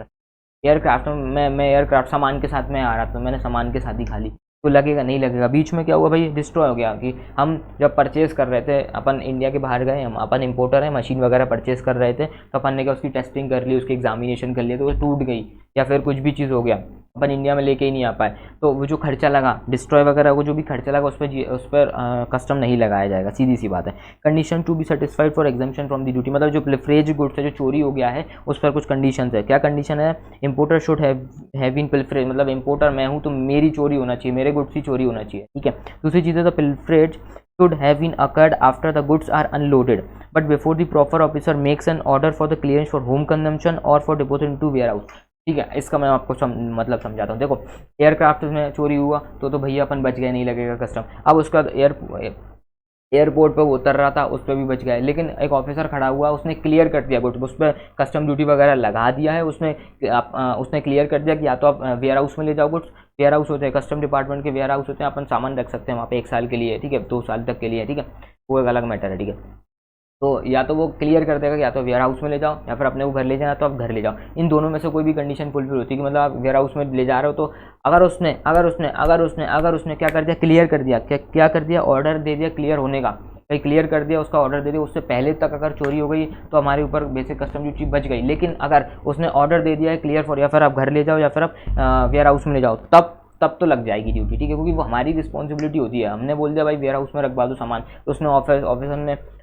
एयरक्राफ्ट में, मैं एयरक्राफ्ट सामान के साथ में आ रहा था, मैंने सामान के साथ ही खा ली, तो लगेगा? नहीं लगेगा। बीच में क्या हुआ भाई, डिस्ट्रॉय हो गया, कि हम जब परचेज़ कर रहे थे, अपन इंडिया के बाहर गए, हम अपन इंपोर्टर हैं, मशीन वगैरह परचेज़ कर रहे थे, तो अपन ने क्या उसकी टेस्टिंग कर ली, उसकी एग्जामिनेशन कर लिया, तो वो टूट गई या फिर कुछ भी चीज़ हो गया, अपन इंडिया में लेके ही नहीं आ पाए, तो वो जो खर्चा लगा डिस्ट्रॉय वगैरह को, जो भी खर्चा लगा उस पर कस्टम नहीं लगाया जाएगा, सीधी सी बात है। Condition to be satisfied for exemption from the duty, मतलब जो पिलफरेज गुड्स है, जो चोरी हो गया है, उस पर कुछ कंडीशन है। क्या कंडीशन है? Importer should have been pilferage, मतलब इंपोर्टर मैं हूँ तो मेरी चोरी होना चाहिए, मेरे गुड्स की चोरी होना चाहिए। ठीक है, दूसरी चीज़ है the pilferage should have been occurred after the goods are unloaded but before the proper officer makes an order for the clearance for home consumption or for deposit into warehouse। ठीक है, इसका मैं आपको मतलब समझाता हूँ। देखो एयरक्राफ्ट में चोरी हुआ तो भैया अपन बच गए, नहीं लगेगा कस्टम। अब उसका एयरपोर्ट पर वो उतर रहा था, उस पर भी बच गए, लेकिन एक ऑफिसर खड़ा हुआ, उसने क्लियर कर दिया गुड्स, उस पर कस्टम ड्यूटी वगैरह लगा दिया है, उसने क्लियर कर दिया कि या तो आप वेयर हाउस में ले जाओ गुड्स, वेयर हाउस होते हैं कस्टम डिपार्टमेंट के, वेयर हाउस होते हैं, अपन सामान रख सकते हैं वहाँ पे 1 साल के लिए, ठीक है, 2 साल तक के लिए, ठीक है, वो एक अलग मैटर है। ठीक है, तो या तो वो क्लियर कर देगा कि या तो वेयर हाउस में ले जाओ या फिर अपने को घर ले जाना तो आप घर ले जाओ। इन दोनों में से कोई भी कंडीशन फुलफिल होती है कि मतलब आप वेयर हाउस में ले जा रहे हो तो अगर उसने क्या कर दिया, क्लियर कर दिया, क्या कर दिया, ऑर्डर दे दिया क्लियर होने का, भाई क्लियर कर दिया, उसका ऑर्डर दे दिया, उससे पहले तक अगर चोरी हो गई तो हमारे ऊपर बेसिक कस्टम ड्यूटी बच गई। लेकिन अगर उसने ऑर्डर दे दिया है क्लियर फॉर, या फिर आप घर ले जाओ या फिर आप वेयर हाउस में ले जाओ, तब तो लग जाएगी ड्यूटी, ठीक है, क्योंकि वो हमारी रिस्पॉन्सिबिलिटी होती है। हमने बोल दिया भाई वेयर हाउस में रखवा दो सामान, तो उसने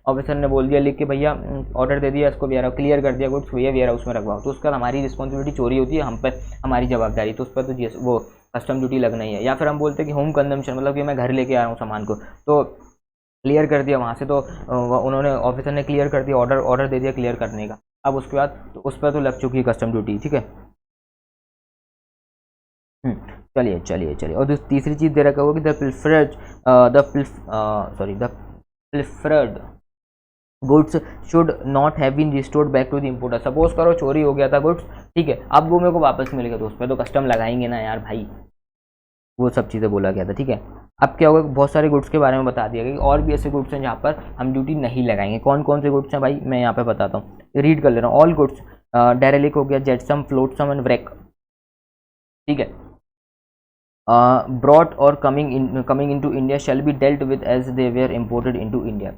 ऑफिसर ने बोल दिया लिख के भैया ऑर्डर दे दिया, इसको वेयर हाउस क्लियर कर दिया गुड्स, भैया वेयर हाउस में रखवाओ, तो उसका हमारी रिस्पॉन्सिबिलिटी चोरी होती है, हम पे हमारी जवाबदारी, तो उस पर तो वो कस्टम ड्यूटी लगना ही है। या फिर हम बोलते हैं कि होम कंजम्पशन, मतलब कि मैं घर लेके आ रहा हूँ सामान को, तो क्लियर कर दिया वहाँ से, तो उन्होंने ऑफिसर ने क्लियर कर दिया, ऑर्डर दे दिया क्लियर करने का, अब उसके बाद तो उस पर तो लग चुकी है कस्टम ड्यूटी, ठीक है। चलिए और तीसरी चीज़ दे रखा होगा कि the goods should not have been restored back to the importer. Suppose करो चोरी हो गया था गुड्स, ठीक है, अब वो मेरे को वापस मिल गया, तो उस पर तो कस्टम लगाएंगे ना यार भाई, वो सब चीज़ें बोला गया था, ठीक है। अब क्या होगा, बहुत सारे गुड्स के बारे में बता दिया गया कि और भी ऐसे गुड्स हैं जहाँ पर हम ड्यूटी नहीं लगाएंगे। कौन कौन से गुड्स हैं भाई, मैं यहाँ पे बताता हूँ, रीड कर ले रहा हूँ। ऑल गुड्स, डेरेलिक हो गया, जेटसम, फ्लोटसम एंड व्रेक, ठीक है, ब्रॉट और coming into India shall be dealt with as they were imported into India.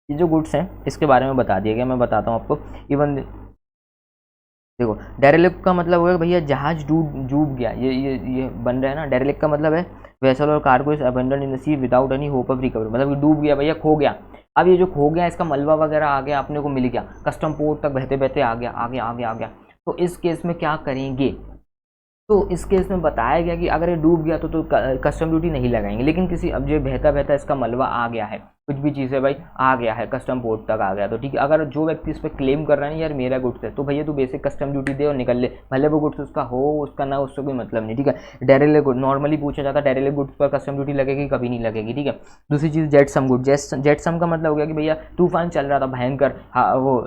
ये जो गुड्स हैं इसके बारे में बता दिया गया, मैं बताता हूँ आपको। इवन देखो, डेरेलिक का मतलब होगा भैया जहाज डूब गया, ये बन रहा है ना, डेरेलिक का मतलब है वेसल और cargo is abandon in the sea without any hope of recovery, मतलब डूब गया भैया, खो गया। अब ये जो खो गया इसका मलबा वगैरह आ गया, अपने को मिल गया, कस्टम पोर्ट तक बहते बहते आ गया, तो इस केस में क्या करेंगे, तो इस केस में बताया गया कि अगर ये डूब गया तो कस्टम ड्यूटी नहीं लगाएंगे। लेकिन किसी, अब जो बहता बहता इसका मलबा आ गया है, कुछ भी चीज़ है भाई आ गया है, कस्टम पोर्ट तक आ गया, तो ठीक है, अगर जो व्यक्ति इस पर क्लेम कर रहा है यार मेरा गुड्स है, तो भैया तू बेसिक कस्टम ड्यूटी दे और निकल ले, भले वो गुड्स उसका हो उसका ना, उससे कोई मतलब नहीं, ठीक है। डेरेलिक गुड नॉर्मली पूछा जाता है, डेरेलिक गुड्स पर कस्टम ड्यूटी लगेगी, कभी नहीं लगेगी, ठीक है। दूसरी चीज़ जेटसम गुड, जेटसम का मतलब हो गया कि भैया तूफान चल रहा था भयंकर, हाँ वो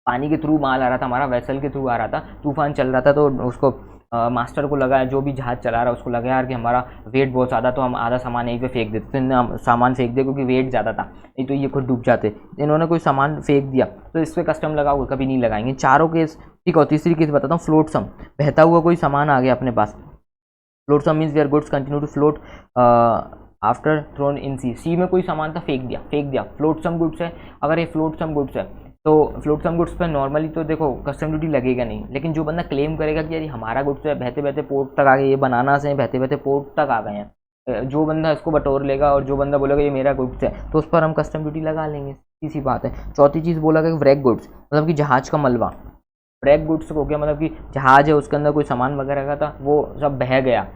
पानी के थ्रू माल आ रहा था, हमारा वेसल के थ्रू आ रहा था, तूफान चल रहा था, तो उसको मास्टर को लगा, जो भी जहाज चला रहा है उसको लगा यार कि हमारा वेट बहुत ज़्यादा, तो हम आधा सामान यहीं पे फेंक देते, तो इन्होंने सामान फेंक दिया क्योंकि वेट ज़्यादा था, नहीं तो ये खुद डूब जाते, इन्होंने कोई सामान फेंक दिया, तो इस पर कस्टम लगा हुआ, कभी नहीं लगाएंगे। चारों केस, ठीक है। तीसरी केस बताता हूँ, फ्लोटसम, बहता हुआ कोई सामान आ गया अपने पास, flotsam means their goods continue to float after thrown in sea में कोई सामान था फेंक दिया, फ्लोटसम गुड्स है। अगर ये फ्लोटसम गुड्स है तो फ्लोटसम गुड्स पर नॉर्मली तो देखो कस्टम ड्यूटी लगेगा नहीं, लेकिन जो बंदा क्लेम करेगा कि यार हमारा गुड्स है बहते बहते पोर्ट तक आ गए, ये बनाना से बहते बहते पोर्ट तक आ गए हैं, जो बंदा इसको बटोर लेगा और जो बंदा बोलेगा ये मेरा गुड्स है, तो उस पर हम कस्टम ड्यूटी लगा लेंगे, इसी बात है। चौथी चीज़ बोला गया व्रैक गुड्स, मतलब कि जहाज का मलबा, व्रैक गुड्स हो गया मतलब कि जहाज है उसके अंदर कोई सामान वगैरह का था, वो सब बह गया,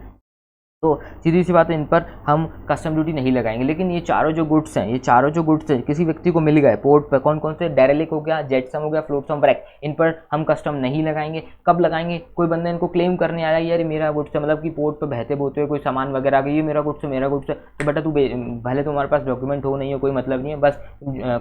तो सीधी सी बात है इन पर हम कस्टम ड्यूटी नहीं लगाएंगे। लेकिन ये चारों जो गुड्स हैं किसी व्यक्ति को मिल गए पोर्ट पर, कौन कौन से, डेरेलिक हो गया, जेटसम हो गया, फ्लोटसम, व्रैक, इन पर हम कस्टम नहीं लगाएंगे। कब लगाएंगे, कोई बंदा इनको क्लेम करने आया यार मेरा गुड्स है, मतलब कि पोर्ट पर बहते बोते हुए कोई सामान वगैरह आ गई, ये मेरा गुड्स है, तो बेटा तू भले तुम्हारे पास डॉक्यूमेंट हो नहीं हो कोई मतलब नहीं है, बस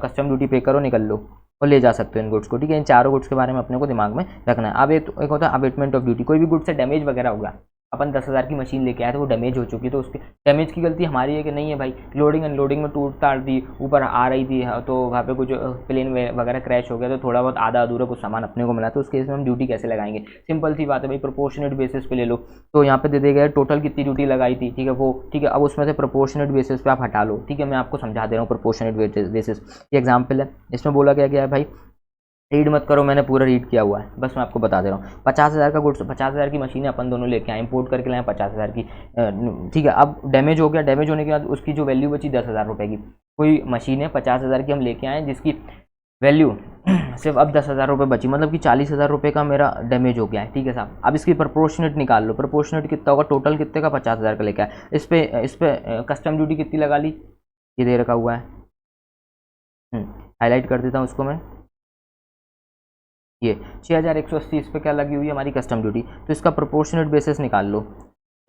कस्टम ड्यूटी पे करो, निकल लो और ले जा सकते हो इन गुड्स को, ठीक है। इन चारों गुड्स के बारे में अपने को दिमाग में रखना है। अब एक होता है अबेटमेंट ऑफ ड्यूटी, कोई भी गुड्स से डैमेज वगैरह होगा, अपन 10,000 की मशीन लेके आए तो वो डैमेज हो चुकी है, तो उसके डैमेज की गलती हमारी है कि नहीं है भाई, लोडिंग अनलोडिंग में टूट ताड़ दी, ऊपर आ रही थी तो वहाँ पे कुछ प्लेन वगैरह क्रैश हो गया, तो थोड़ा बहुत आधा अधूरा कुछ सामान अपने को मिला, तो उस केस में हम ड्यूटी कैसे लगाएंगे, सिंपल सी बात है भाई, प्रोपोर्शनेट बेसिस पे ले लो। तो यहाँ पे दे दिया गया टोटल कितनी ड्यूटी लगाई थी, ठीक है वो, ठीक है। अब उसमें से प्रोपोर्शनेट बेसिस पे आप हटा लो, ठीक है, मैं आपको समझा दे रहा हूँ प्रोपोर्शनेट बेसिस। ये एग्जाम्पल है, इसमें बोला गया है भाई रीड मत करो, मैंने पूरा रीड किया हुआ है, बस मैं आपको बता दे रहा हूँ। 50,000 का गुड्स, 50,000 की मशीनें अपन दोनों लेके आए, इंपोर्ट करके लाए 50,000 की, ठीक है। अब डैमेज हो गया, डैमेज होने के बाद उसकी जो वैल्यू बची 10,000 रुपये की, कोई मशीन है 50,000 की हम लेके आए जिसकी वैल्यू सिर्फ अब 10,000 रुपये बची, मतलब कि 40,000 रुपये का मेरा डैमेज हो गया है, ठीक है साहब। अब इसकी प्रोपोर्शनेट निकाल लो, प्रोपोर्शनेट कितना होगा, टोटल कितने का, 50,000 का लेके आए, इस पर कस्टम ड्यूटी कितनी लगा ली, ये दे रखा हुआ है, हाईलाइट कर देता हूँ उसको मैं, ये 6,180 इस पर क्या लगी हुई है हमारी कस्टम ड्यूटी, तो इसका प्रोपोर्शनेट बेसिस निकाल लो,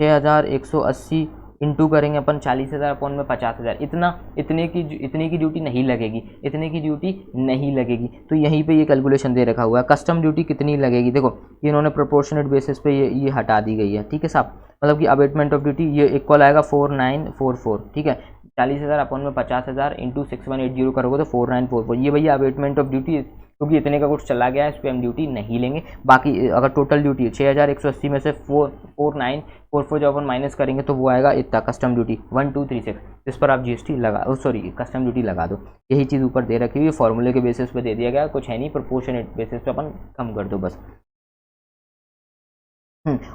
6,180 इंटू करेंगे अपन 40,000 अपॉन में 50,000, इतने की ड्यूटी नहीं लगेगी, इतने की ड्यूटी नहीं लगेगी। तो यहीं पे ये कैलकुलेशन दे रखा हुआ है, कस्टम ड्यूटी कितनी लगेगी, देखो इन्होंने प्रोपोर्शनेट बेसिस पे ये हटा दी गई है, ठीक है साहब, मतलब कि अबेटमेंट ऑफ ड्यूटी ये इक्वल आएगा 4944, ठीक है। 40,000 अपन में 50,000 इंटू 6180 करोगे तो 4944। ये भैया अवेटमेंट ऑफ ड्यूटी, क्योंकि इतने का गुड्स चला गया है इस पर हम ड्यूटी नहीं लेंगे। बाकी अगर टोटल ड्यूटी है 6180 में से 4944 जब अपन माइनस करेंगे तो वो आएगा इतना कस्टम ड्यूटी 1236, इस पर आप जीएसटी लगा, सॉरी कस्टम ड्यूटी लगा दो। यही चीज़ ऊपर दे रखी हुई है, फॉर्मूले के बेसिस पे दे दिया गया, कुछ है नहीं, प्रोपोर्शनेट बेसिस पे अपन कम कर दो बस।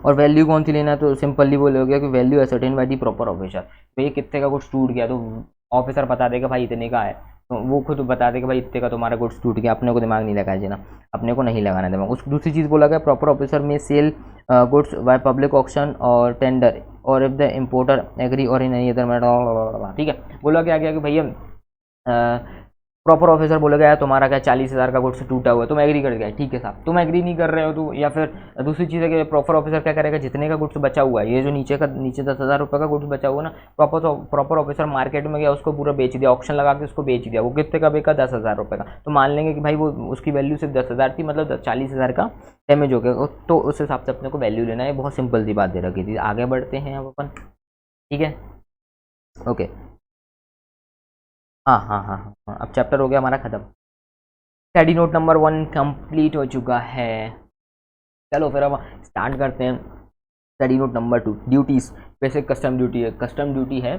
और वैल्यू कौन सी लेना है, तो सिंपली बोले हो गया कि value ascertain by the proper officer. भैया कितने का गुड्स टूट गया तो ऑफिसर बता देगा भाई इतने का है, तो वो खुद बता देगा भाई इतने का तुम्हारा गुड्स टूट गया, अपने को दिमाग नहीं लगाया देना, अपने को नहीं लगाना दिमाग। उस दूसरी चीज़ बोला गया प्रॉपर ऑफिसर में sell goods by public auction और टेंडर और इफ द इम्पोर्टर एग्री और इन एनी अदर मैटर। ठीक है, बोला क्या गया कि भैया प्रॉपर ऑफिसर बोला गया तुम्हारा क्या 40,000 का गुड्स टूटा हुआ है, तुम एग्री कर गए, ठीक है साहब, तुम एग्री नहीं कर रहे हो तो, या फिर दूसरी चीज़ है कि प्रॉपर ऑफिसर क्या करेगा, जितने का गुड्स बचा हुआ है, ये जो नीचे 10,000 रुपये का गुड्स बचा हुआ ना, प्रॉपर ऑफिसर मार्केट में गया उसको पूरा बेच दिया, ऑक्शन लगा के उसको बेच दिया, वो कितने का बेचा 10,000 रुपये का, तो मान लेंगे कि भाई वो उसकी वैल्यू सिर्फ 10,000 थी, मतलब 40,000 का डैमेज हो गया, तो उस हिसाब से अपने को वैल्यू लेना है। बहुत सिंपल सी बात दे रखी थी। आगे बढ़ते हैं अब अपन, ठीक है, ओके, हाँ, अब चैप्टर हो गया हमारा खत्म। स्टडी नोट नंबर 1 कंप्लीट हो चुका है। चलो फिर अब स्टार्ट करते हैं study note number 2, duties. Basic custom duty है, कस्टम ड्यूटी है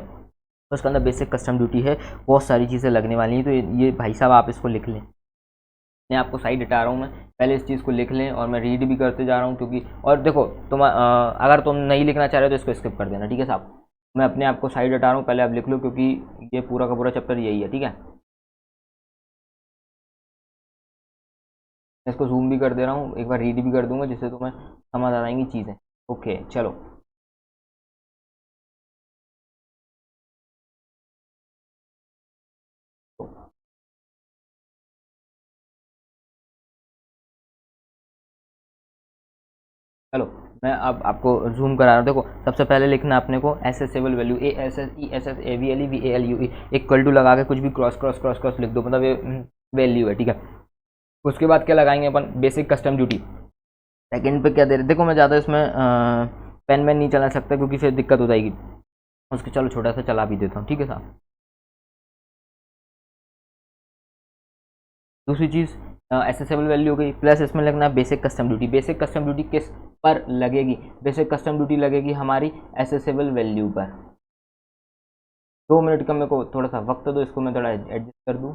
उसके अंदर बेसिक कस्टम ड्यूटी है, बहुत सारी चीज़ें लगने वाली हैं, तो ये भाई साहब आप इसको लिख लें, मैं आपको साइड हटा रहा हूँ, मैं पहले इस चीज़ को लिख लें और मैं रीड भी करते जा रहा हूँ, क्योंकि और देखो तुम अगर तुम नहीं लिखना चाह रहे हो तो इसको स्किप कर देना, ठीक है साहब। मैं अपने आप को साइड हटा रहा हूँ, पहले आप लिख लो, क्योंकि ये पूरा का पूरा चैप्टर यही है, ठीक है। मैं इसको जूम भी कर दे रहा हूँ, एक बार रीड भी कर दूंगा जिससे तुम्हें समझ आ जाएंगी चीज़ें। ओके चलो, चलो मैं अब आपको जूम करा रहा हूँ। देखो सबसे पहले लिखना अपने को assessable value, ASSESSAVLEVALUE equal to लगा के कुछ भी क्रॉस क्रॉस क्रॉस क्रॉस लिख दो, मतलब ये वैल्यू है, ठीक है। उसके बाद क्या लगाएंगे अपन, बेसिक कस्टम ड्यूटी। सेकंड पे क्या दे रहे, देखो मैं ज़्यादा इसमें पेन नहीं चला सकता क्योंकि फिर दिक्कत हो जाएगी, उसके चलो छोटा सा चला भी देता हूँ, ठीक है साहब। दूसरी चीज़ एसेसेबल वैल्यू हो गई, प्लस इसमें लगना है basic custom duty. Basic custom duty किस पर लगेगी, बेसिक कस्टम ड्यूटी लगेगी हमारी एसेसेबल वैल्यू पर। 2 मिनट का मेरे को थोड़ा सा वक्त दो, इसको मैं थोड़ा एडजस्ट कर दूँ।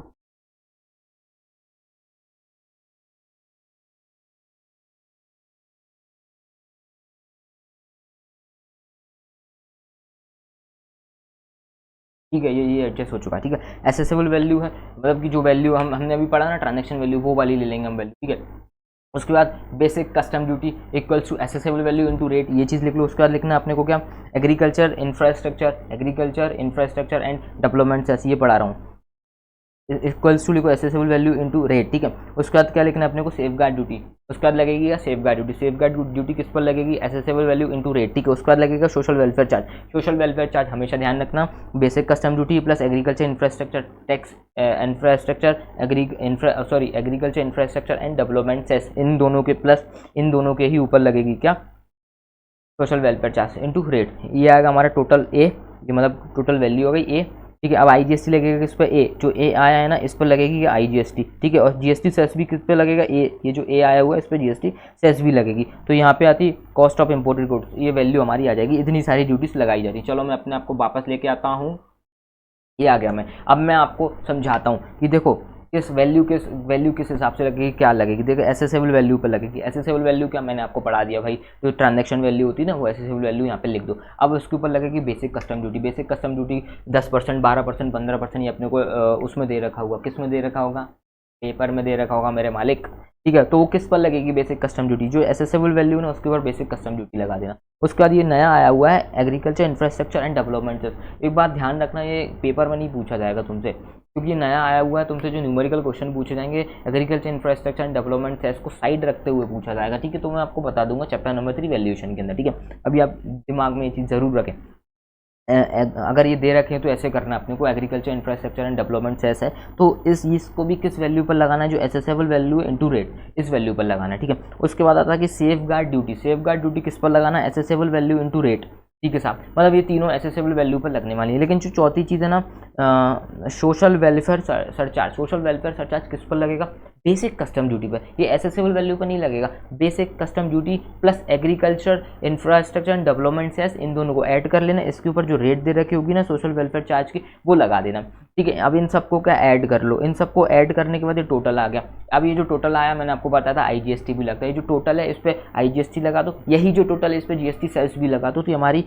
ठीक है, ये एडजस्ट हो चुका है, ठीक है। एसेसेबल वैल्यू है, मतलब कि जो वैल्यू हमने अभी पढ़ा ना ट्रांजेक्शन वैल्यू, वो वाली ले लेंगे हम वैल्यू, ठीक है। उसके बाद basic custom duty equals to assessable value into rate, ये चीज़ लिख लो। उसके बाद लिखना है अपने को क्या, एग्रीकल्चर इंफ्रास्ट्रक्चर एंड डेवलपमेंट, ऐसे ये पढ़ा रहा हूँ, इक्वल्स टू लिखो एसेसेबल वैल्यू इनटू रेट, ठीक है। उसके बाद क्या लिखना है अपने को, सेफ गार्ड ड्यूटी। उसके बाद लगेगी या safe guard duty, safe guard duty किस पर लगेगी, एसेसेबल वैल्यू इनटू रेट, ठीक है। उसके बाद लगेगा social welfare charge. Social welfare charge हमेशा ध्यान रखना, basic custom duty plus agriculture infrastructure tax, agriculture infrastructure and development cess, इन दोनों के प्लस इन दोनों के ही ऊपर लगेगी क्या, social welfare charge into rate. ये आएगा हमारा टोटल ए, ये मतलब टोटल वैल्यू हो गई ए, ठीक है। अब IGST लगेगा किस पे, ए, जो ए आया है ना इस पर लगेगी IGST, ठीक है। और GST सेस भी किस पे लगेगा, ए, ये जो ए आया हुआ है इस पर GST सेस भी लगेगी। तो यहाँ पे आती कॉस्ट ऑफ इम्पोर्टेड गुड्स, ये वैल्यू हमारी आ जाएगी। इतनी सारी ड्यूटीज लगाई जाती है। चलो मैं अपने आप को वापस लेके आता हूँ, ये आ गया मैं। अब मैं आपको समझाता हूँ कि देखो किस वैल्यू किस हिसाब से लगेगी, क्या लगेगी। देखो एसेसेबल वैल्यू पर लगेगी। एसेसेबल वैल्यू क्या, मैंने आपको पढ़ा दिया भाई, जो ट्रांजैक्शन वैल्यू होती है ना वो एसेसेबल वैल्यू यहाँ पे लिख दो। अब उसके ऊपर लगेगी basic custom duty. Basic custom duty 10%, 12%, 15% ये अपने को उसमें दे रखा होगा। किस में दे रखा होगा, पेपर में दे रखा होगा मेरे मालिक, ठीक है। तो वो किस पर लगेगी, बेसिक कस्टम ड्यूटी। जो एसेसेबल वैल्यू ना उसके ऊपर बेसिक कस्टम ड्यूटी लगा देना। उसके बाद ये नया आया हुआ है एग्रीकल्चर इंफ्रास्ट्रक्चर एंड डेवलपमेंट। एक बात ध्यान रखना, ये पेपर में नहीं पूछा जाएगा तुमसे, क्योंकि ये नया आया हुआ है। तुमसे जो न्यूमेरिकल क्वेश्चन पूछे जाएंगे agriculture infrastructure and development cess को साइड रखते हुए पूछा जाएगा, ठीक है। तो मैं आपको बता दूंगा चैप्टर नंबर 3 वैल्यूएशन के अंदर, ठीक है। अभी आप दिमाग में ये चीज़ जरूर रखें। अगर ये दे रखे हैं तो ऐसे करना अपने को, agriculture infrastructure and development cess है तो इसको भी किस वैल्यू पर लगाना है, जो एसेसेबल वैल्यू इनटू रेट, इस वैल्यू पर लगाना है, ठीक है। उसके बाद आता है कि safe guard duty. Safe guard duty किस पर लगाना है, एसेसेबल वैल्यू इनटू रेट, ठीक है साहब, मतलब ये तीनों एसेसेबल वैल्यू पर लगने वाली है। लेकिन जो चौथी चीज़ है ना, social welfare surcharge, social welfare surcharge किस पर लगेगा? बेसिक कस्टम ड्यूटी पर। ये एसेसेबल वैल्यू पर नहीं लगेगा, basic custom duty plus agriculture infrastructure and development cess, इन दोनों को ऐड कर लेना। इसके ऊपर जो रेट दे रखी होगी ना सोशल वेलफेयर चार्ज की, वो लगा देना। ठीक है, अब इन सबको क्या ऐड कर लो, इन सबको ऐड करने के बाद ये टोटल आ गया। अब ये जो टोटल आया, मैंने आपको बताया था आईजीएसटी भी लगता है, ये जो टोटल है इस पर आईजीएसटी लगा दो, यही जो टोटल है इस पर जीएसटी सेस भी लगा दो, तो हमारी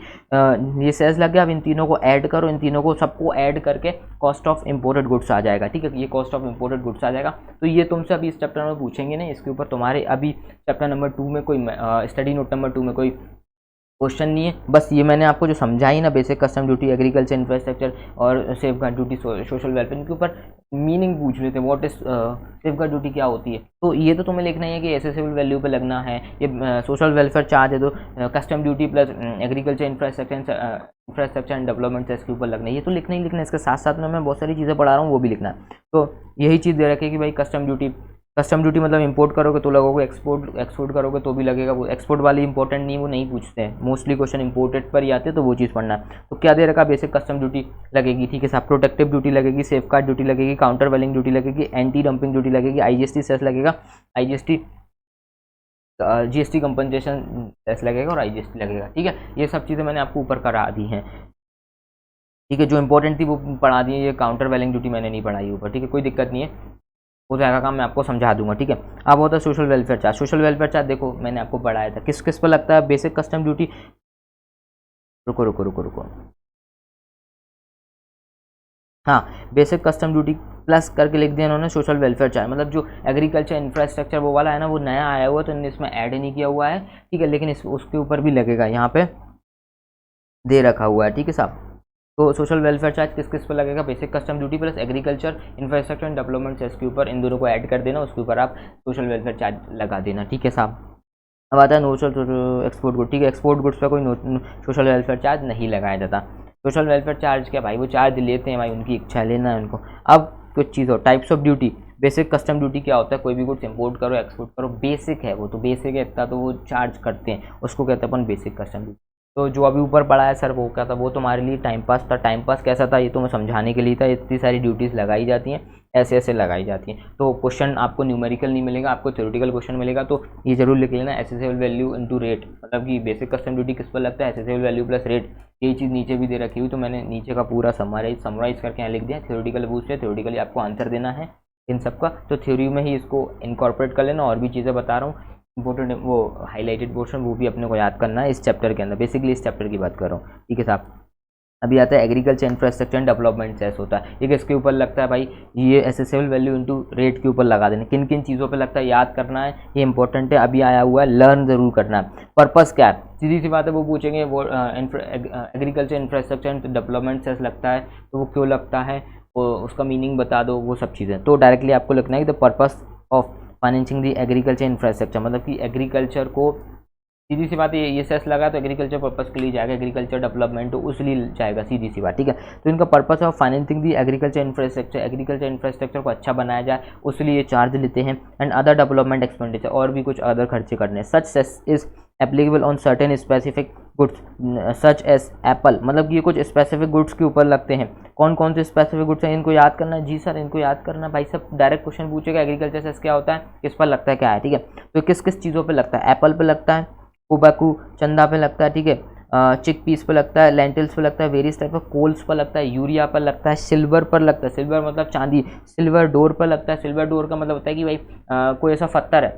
ये सेस लग गया। अब इन तीनों को ऐड करो, इन तीनों को सबको ऐड करके कॉस्ट ऑफ इंपोर्टेड गुड्स आ जाएगा। ठीक है, ये कॉस्ट ऑफ इंपोर्टेड गुड्स आ जाएगा। तो ये तुमसे अभी इस चैप्टर में पूछेंगे नहीं, इसके ऊपर तुम्हारे अभी चैप्टर नंबर 2 में कोई स्टडी नोट नंबर 2 में कोई क्वेश्चन नहीं है। बस ये मैंने आपको जो समझाई ना, basic custom duty, agriculture infrastructure और सेफगार्ड ड्यूटी, सोशल वेलफेयर के ऊपर मीनिंग पूछ लेते हैं, व्हाट इज सेफगार्ड ड्यूटी क्या होती है। तो ये तो तुम्हें लिखना ही है कि एसेसेबल वैल्यू पे लगना है, ये सोशल वेलफेयर चार्ज है तो custom duty plus agriculture infrastructure and development cess के ऊपर लगना है। ये तो लिखना ही लिखना है, इसके साथ साथ में मैं बहुत सारी चीज़ें पढ़ा रहा हूँ वो भी लिखना है। तो यही चीज़ दे रखी है कि भाई कस्टम ड्यूटी मतलब इंपोर्ट करोगे तो लगोगे, एक्सपोर्ट करोगे तो भी लगेगा। वो एक्सपोर्ट वाली इंपॉर्टेंट नहीं, वो नहीं पूछते हैं, मोस्टली क्वेश्चन इंपोर्टेड पर ही आते हैं, तो वो चीज़ पढ़ना है। तो क्या दे रखा? बेसिक कस्टम ड्यूटी लगेगी, ठीक है साहब, प्रोटेक्टिव ड्यूटी लगेगी, सेफगार्ड ड्यूटी लगेगी, काउंटर वेलिंग ड्यूटी लगेगी, एंटी डंपिंग ड्यूटी लगेगी, आईजीएसटी सेस लगेगा, जीएसटी कंपनसेशन सेस लगेगा और आईजीएसटी लगेगा। ठीक है, ये सब चीज़ें मैंने आपको ऊपर करा दी हैं। ठीक है, जो इंपॉर्टेंट थी वो पढ़ा दी है, ये काउंटर वेलिंग ड्यूटी मैंने नहीं पढ़ाई ऊपर। ठीक है, कोई दिक्कत नहीं है, हो जाएगा काम, मैं आपको समझा दूंगा। ठीक है, अब होता है social welfare charge. Social welfare charge देखो मैंने आपको पढ़ाया था, किस किस पर लगता है? बेसिक कस्टम ड्यूटी, रुको रुको रुको रुको, हाँ, बेसिक कस्टम ड्यूटी प्लस करके लिख दिया इन्होंने सोशल वेलफेयर चार्ज। मतलब जो एग्रीकल्चर इंफ्रास्ट्रक्चर वो वाला है ना, वो नया आया हुआ तो इन्होंने इसमें ऐड नहीं किया हुआ है। ठीक है, लेकिन उसके ऊपर भी लगेगा, यहाँ पे दे रखा हुआ है। ठीक है साहब, तो सोशल वेलफेयर चार्ज किस किस पर लगेगा? Basic custom duty plus agriculture infrastructure and development cess के ऊपर, इन दोनों को ऐड कर देना, उसके ऊपर आप सोशल वेलफेयर चार्ज लगा देना। ठीक है साहब, अब आता है नोशल एक्सपोर्ट गुड। ठीक है, एक्सपोर्ट गुड्स पर कोई सोशल वेलफेयर चार्ज नहीं लगाया जाता। सोशल वेलफेयर चार्ज क्या भाई, वो चार्ज लेते हैं भाई, उनकी इच्छा लेना है उनको। अब कुछ चीज़ हो, types of duty. Basic custom duty क्या होता है? कोई भी गुड्स इंपोर्ट करो एक्सपोर्ट करो, बेसिक है वो, तो बेसिक है इतना तो वो चार्ज करते हैं, उसको कहते हैं अपन बेसिक कस्टम ड्यूटी। तो जो अभी ऊपर पढ़ा है सर वो क्या था? वो तुम्हारे लिए टाइम पास था। टाइम पास कैसा था? ये तो मैं समझाने के लिए था, इतनी सारी ड्यूटीज़ लगाई जाती हैं, ऐसे ऐसे लगाई जाती हैं। तो क्वेश्चन आपको न्यूमेरिकल नहीं मिलेगा, आपको थ्योरेटिकल क्वेश्चन मिलेगा। तो ये जरूर लिख लेना, एसेसेबल वैल्यू इनटू रेट, मतलब कि बेसिक कस्टम ड्यूटी किस पर लगता है? Assessable value plus rate. यही चीज़ नीचे भी दे रखी हुई, तो मैंने नीचे का पूरा समराइज करके यहाँ लिख दिया। थ्योरेटिकल पूछते हैं, थ्योरेटिकली आपको आंसर देना है इन सब का, तो थ्योरी में ही इसको इनकॉर्पोरेट कर लेना। और भी चीज़ें बता रहा हूँ इंपॉर्टेंट, वो हाईलाइटेड पोर्शन वो भी अपने को याद करना है इस चैप्टर के अंदर, बेसिकली इस चैप्टर की बात कर रहा हूँ। ठीक है साहब, अभी आता है agriculture infrastructure and development cess होता है। ये किसके ऊपर लगता है भाई? ये एसेसेबल वैल्यू इनटू रेट के ऊपर लगा देना। किन किन चीज़ों पे लगता है याद करना है, ये इंपॉर्टेंट है, अभी आया हुआ है, लर्न जरूर करना है। पर्पस क्या है? सीधी सी बात है, वो पूछेंगे वो agriculture infrastructure and development cess लगता है तो वो क्यों लगता है, वो उसका मीनिंग बता दो, वो सब चीज़ें। तो डायरेक्टली आपको लिखना है the purpose of financing the agriculture infrastructure, मतलब कि एग्रीकल्चर को, सीधी सी बात है, ये सेस लगा तो एग्रीकल्चर पर्पस के लिए जाएगा, एग्रीकल्चर डेवलपमेंट तो उसलिए जाएगा, सीधी सी बात। ठीक है, तो इनका purpose of financing the agriculture infrastructure को अच्छा बनाया जाए, उसलिए ये चार्ज लेते हैं। एंड अदर डेवलपमेंट एक्सपेंडिचर, और भी कुछ अदर खर्चे करने। Such cess is applicable on certain specific goods such as apple, मतलब कि ये कुछ स्पेसिफिक गुड्स के ऊपर लगते हैं। कौन कौन से स्पेसिफिक गुड्स हैं, इनको याद करना है। जी सर, इनको याद करना भाई, सब डायरेक्ट क्वेश्चन पूछेगा, एग्रीकल्चर सेस क्या होता है, किस पर लगता है, क्या है। ठीक है, तो किस किस चीज़ों पर लगता है? एप्पल पर लगता है, टोबैको चंदा पे लगता है, ठीक है, चिक पीस पर लगता है, लेंटिल्स पर लगता है, वेरियस टाइप ऑफ कोल्स पर लगता है, यूरिया पर लगता है, सिल्वर पर लगता है, सिल्वर मतलब चांदी, सिल्वर डोर पर लगता है। सिल्वर डोर का मतलब होता है कि भाई कोई ऐसा पत्थर है,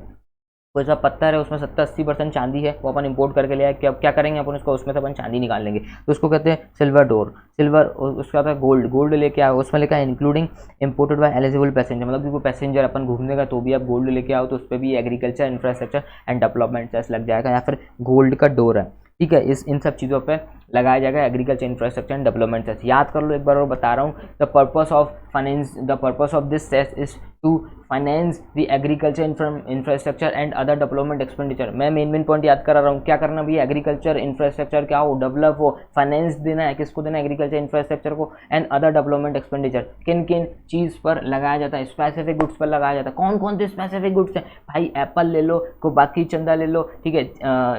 कोई सा पत्थर है, उसमें 70-80% चांदी है, वो अपन इंपोर्ट करके ले आए, क्या करेंगे अपन उसको, उसमें से अपन चांदी निकाल लेंगे, तो उसको कहते हैं सिल्वर डोर। सिल्वर, उसका आता है गोल्ड, गोल्ड लेके आओ, उसमें लिखा है including imported by eligible passenger, मतलब कि कोई पैसेंजर अपन घूमने का तो भी आप गोल्ड लेके आओ, तो उस पर भी agriculture infrastructure and development cess लग जाएगा, या फिर गोल्ड का डोर है। ठीक है, इन सब चीज़ों पे लगाया जाएगा agriculture infrastructure and development cess. याद कर लो एक बार और बता रहा हूँ, the purpose of this cess is to finance the agriculture infrastructure and other development expenditure. मैं मेन पॉइंट याद करा रहा हूँ, क्या करना भैया, एग्रीकल्चर इंफ्रास्ट्रक्चर क्या हो, डेवलप हो, फाइनेंस देना है, किसको देना है, एग्रीकल्चर इंफ्रास्ट्रक्चर को, एंड अदर डेवलपमेंट एक्सपेंडिचर। किन किन चीज़ पर लगाया जाता है? स्पेसिफिक गुड्स पर लगाया जाता है। कौन कौन से स्पेसिफिक गुड्स हैं भाई? एप्पल ले लो, को बाकी चंदा ले लो, ठीक है,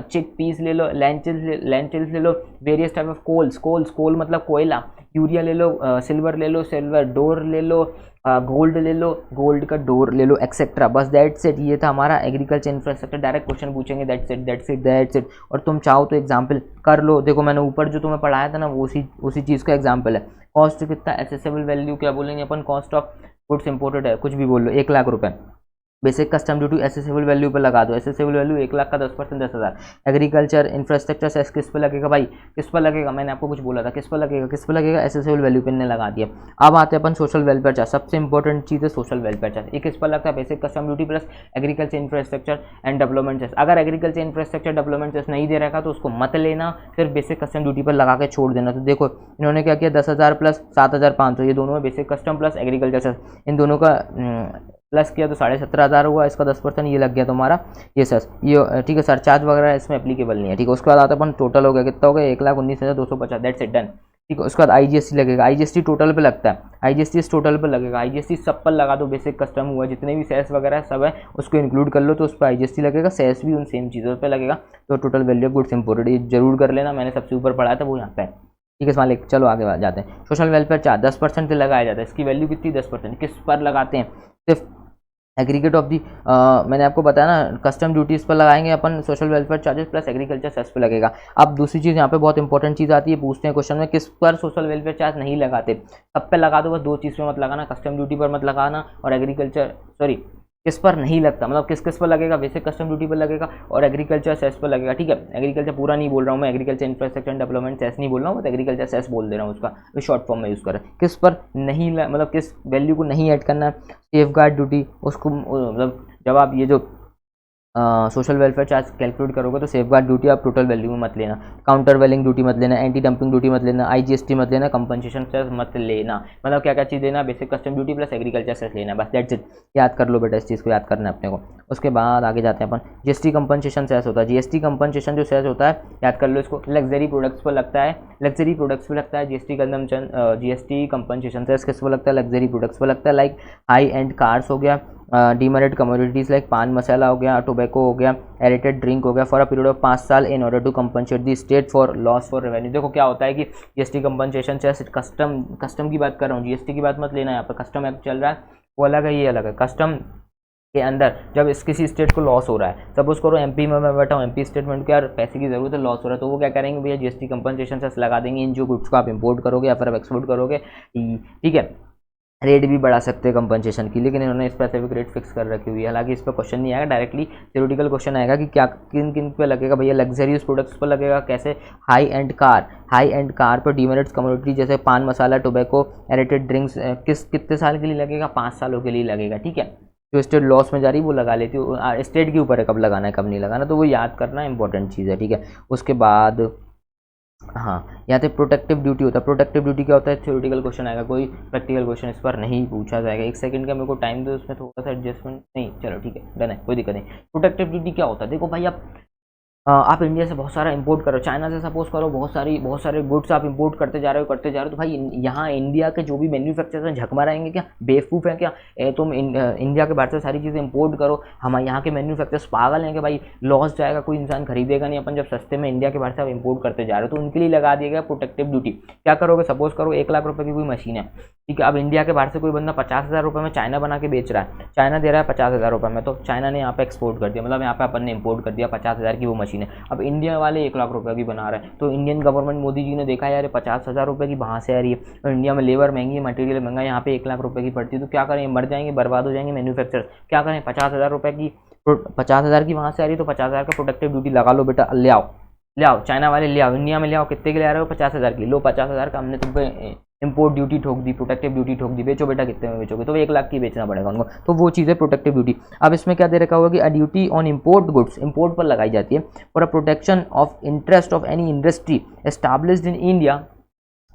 चिक पीस ले लो, लेंटिल्स ले लो, various various type of coal मतलब कोयला, यूरिया ले लो, सिल्वर ले लो, सिल्वर डोर ले लो, गोल्ड ले लो, गोल्ड का डोर ले लो, एक्सेट्रा। बस दैट्स इट, ये था हमारा एग्रीकल्चर इंफ्रास्ट्रक्चर। डायरेक्ट क्वेश्चन पूछेंगे, दैट्स इट। और तुम चाहो तो एग्जाम्पल कर लो। देखो मैंने ऊपर जो तुम्हें पढ़ाया था ना, वो उसी चीज़ का एग्जाम्पल है। कॉस्ट कितना, एसेसेबल वैल्यू क्या बोलेंगे अपन, कॉस्ट ऑफ गुड्स इंपोर्टेड है, कुछ भी बोल लो, 1,00,000 रुपये। Basic custom duty assessable value पर लगा दो, एसेसेबल वैल्यू 1,00,000 का 10% 10,000। एग्रीकल्चर इंफ्रास्ट्रक्चर सेस किस पे लगेगा भाई, किस पर लगेगा, मैंने आपको कुछ बोला था, किस पर लगेगा, एसेसेबल वैल्यू पे ने लगा दिया। अब आते हैं अपन सोशल वेलफेयर चार्ज। सबसे इंपॉर्टेंट चीज़ है सोशल वेलफेयर चार्ज। ये किस पर लगता है, basic custom duty plus agriculture infrastructure and development cess. अगर एग्रीकल्चर इंफ्रास्ट्रक्चर डेवलपमेंट सेस नहीं दे रखा तो उसको मत लेना, सिर्फ बेसिक कस्टम ड्यूटी पर लगा के छोड़ देना। तो देखो इन्होंने क्या किया, 10,000 प्लस 7,500, ये दोनों है basic custom plus agriculture cess, इन दोनों का प्लस किया तो 17,500 हुआ। इसका 10% ये लग गया तुम्हारा ये सेस, ये ठीक है। सरचार्ज वगैरह इसमें एप्लीकेबल नहीं है, ठीक है। उसके बाद आता अपन टोटल हो गया, कितना हो गया, 1,19,250, दैट्स इट, डन, ठीक है। उसके बाद IGST लगेगा, IGST टोटल पे लगता है, IGST इस टोटल पे लगेगा। IGST सब पर लगा दो, बेसिक कस्टम हुआ, जितने भी सेस वगैरह सब है उसको इंक्लूड कर लो, तो उस पर IGST लगेगा, सेस भी उन सेम चीज़ों पे लगेगा। तो total value of goods imported ये जरूर कर लेना, मैंने सबसे ऊपर पढ़ा था वो यहाँ पे है, ठीक है मालिक। चलो आगे जाते हैं। सोशल वेलफेयर चार्ज 10% से लगाया जाता है, इसकी वैल्यू कितनी, 10%। किस पर लगाते हैं, सिर्फ एग्रीगेट ऑफ दी, मैंने आपको बताया ना, कस्टम ड्यूटीज़ पर लगाएंगे अपन social welfare charges plus agriculture cess पे लगेगा। अब दूसरी चीज़ यहाँ पे बहुत इंपॉर्टेंट चीज़ आती है, पूछते हैं क्वेश्चन में, किस पर सोशल वेलफेयर चार्ज नहीं लगाते, सब पे लगा दो, बस दो चीज़ पे मत लगाना, कस्टम ड्यूटी पर मत लगाना और एग्रीकल्चर, सॉरी किस पर नहीं लगता, मतलब किस किस पर लगेगा, बेसिक कस्टम ड्यूटी पर लगेगा और एग्रीकल्चर सेस पर लगेगा, ठीक है। एग्रीकल्चर पूरा नहीं बोल रहा हूँ मैं, एग्रीकल्चर इंफ्रास्ट्रक्चर डेवलपमेंट सेस नहीं बोल रहा हूँ, बस एग्रीकल्चर सेस बोल दे रहा हूँ, उसका शॉर्ट फॉर्म में यूज़ करें। किस पर नहीं मतलब किस वैल्यू को नहीं ऐड करना है, सेफ गार्ड ड्यूटी, उसको मतलब जब आप ये जो सोशल वेलफेयर चार्ज कैलकुलेट करोगे तो सेफ गार्ड ड्यूटी आप टोटल वैल्यू में मत लेना, काउंटर वेलिंग ड्यूटी मत लेना, एंटी डंपिंग ड्यूटी मत लेना, IGST मत लेना, कंपनसेशन सेस मत लेना। मतलब क्या क्या चीज़ लेना, basic custom duty plus agriculture cess लेना, बस दैट्स इट। याद कर लो बेटा, इस चीज़ को याद करना है अपने को। उसके बाद आगे जाते हैं अपन, GST कंपनसेशन सेस होता है। GST कंपनसेशन जो सेस होता है, याद कर लो इसको, लग्जरी प्रोडक्ट्स पर लगता है, लग्जरी प्रोडक्ट्स पर लगता है GST consumption, GST compensation cess किस पर लगता है, लग्जरी प्रोडक्ट्स पर लगता है, लाइक हाई एंड कार्स हो गया, डीमेरिट कमोडिटीज़ लाइक पान मसाला हो गया, टोबैको हो गया, एरेटेड ड्रिंक हो गया, फॉर अ पीरियड ऑफ 5 साल in order to compensate the state for loss for revenue. देखो क्या होता है कि GST कंपनसेशन से कस्टम की बात कर रहा हूँ, GST की बात मत लेना, यहाँ पर कस्टम एक्ट चल रहा है, वो अलग है, ये अलग है। कस्टम के अंदर जब इस किसी स्टेट को लॉस हो रहा है, सपोज करो MP में मैं बैठा हूँ, MP स्टेटमेंट को यार पैसे की जरूरत है, लॉस हो रहा है, तो वो क्या करेंगे भैया, GST कंपनसेशन सेस लगा देंगे इन जो गुड्स को आप इंपोर्ट करोगे या फिर आप एक्सपोर्ट करोगे, ठीक है। रेट भी बढ़ा सकते हैं कंपनसेशन की, लेकिन इन्होंने स्पेसिफिक रेट फिक्स कर रखी हुई है। हालांकि इस पर क्वेश्चन नहीं आएगा, डायरेक्टली थ्योरेटिकल क्वेश्चन आएगा कि क्या किन किन पे लगेगा भैया, लग्जरियस प्रोडक्ट्स पर लगेगा, कैसे, हाई एंड कार पर, डीमेरिट्स कमोडिटी जैसे पान मसाला, टोबैको, एरेटेड ड्रिंक्स कितने साल के लिए लगेगा, 5 सालों के लिए लगेगा, ठीक है। जो स्टेट लॉस में जा रही है वो लगा लेती है, स्टेट के ऊपर है कब लगाना है कब नहीं लगाना, तो वो याद करना इंपॉर्टेंट चीज़ है, ठीक है। उसके बाद हाँ, यहाँ पे प्रोटेक्टिव ड्यूटी होता है। प्रोटेक्टिव ड्यूटी क्या होता है, थ्योरेटिकल क्वेश्चन आएगा, कोई प्रैक्टिकल क्वेश्चन इस पर नहीं पूछा जाएगा। एक सेकंड का मेरे को टाइम दो, उसमें थोड़ा सा एडजस्टमेंट, नहीं चलो ठीक है, डन है, कोई दिक्कत नहीं। प्रोटेक्टिव ड्यूटी क्या होता है, देखो भाई आप इंडिया से बहुत सारा इंपोर्ट करो, चाइना से सपोज करो बहुत सारे गुड्स आप इंपोर्ट करते जा रहे हो, तो भाई यहाँ इंडिया के जो भी मैन्युफैक्चरर्स हैं झक मारेंगे क्या, बेवकूफ़ है क्या, तुम इंडिया के बाहर से सारी चीज़ें इंपोर्ट करो, हम यहाँ के मैन्युफैक्चरर्स पागल हैं कि भाई लॉस जाएगा, कोई इंसान खरीदेगा नहीं, अपन जब सस्ते में इंडिया के बाहर से आप इंपोर्ट करते जा रहे हो, तो उनके लिए लगा दिया गया प्रोटेक्टिव ड्यूटी। क्या करोगे, सपोज करो 1,00,000 रुपये की कोई मशीन है, ठीक है, अब इंडिया के बाहर से कोई बंदा 50,000 रुपये में चाइना बना के बेच रहा है, चाइना दे रहा है 50,000 रुपये में, तो चाइना ने यहाँ पे एक्सपोर्ट कर दिया, मतलब यहाँ पे अपन ने इंपोर्ट कर दिया 50,000 की वो मशीन है। अब इंडिया वाले 1,00,000 रुपये की बना रहे हैं, तो इंडियन गवर्नमेंट मोदी जी ने देखा यार 50,000 रुपये की वहाँ से आ रही है, और इंडिया में लेबर महंगी है, मटेरियल महंगा, यहाँ पे 1,00,000 रुपये की पड़ती है, तो क्या करें, मर जाएंगे, बर्बाद हो जाएंगे मैन्युफैक्चर। क्या करें, 50,000 रुपये की 50,000 की वहाँ से आ रही है, तो 50,000 का प्रोटेक्टिव ड्यूटी लगा लो बेटा, ले आओ चाइना वाले, ले आओ इंडिया में, ले आओ, कितने के ले आ रहे हो, 50,000 की, लो 50,000 का हमने तुम पे इंपोर्ट ड्यूटी ठोक दी, प्रोटेक्टिव ड्यूटी ठोक दी, बेचो बेटा, कितने में बेचोगे, तो 1,00,000 की बेचना पड़ेगा उनको, तो वो चीज़ है प्रोटेक्टिव ड्यूटी। अब इसमें क्या दे रखा होगा कि a duty on import goods, import पर लगाई जाती है, for a protection of interest of any industry established in India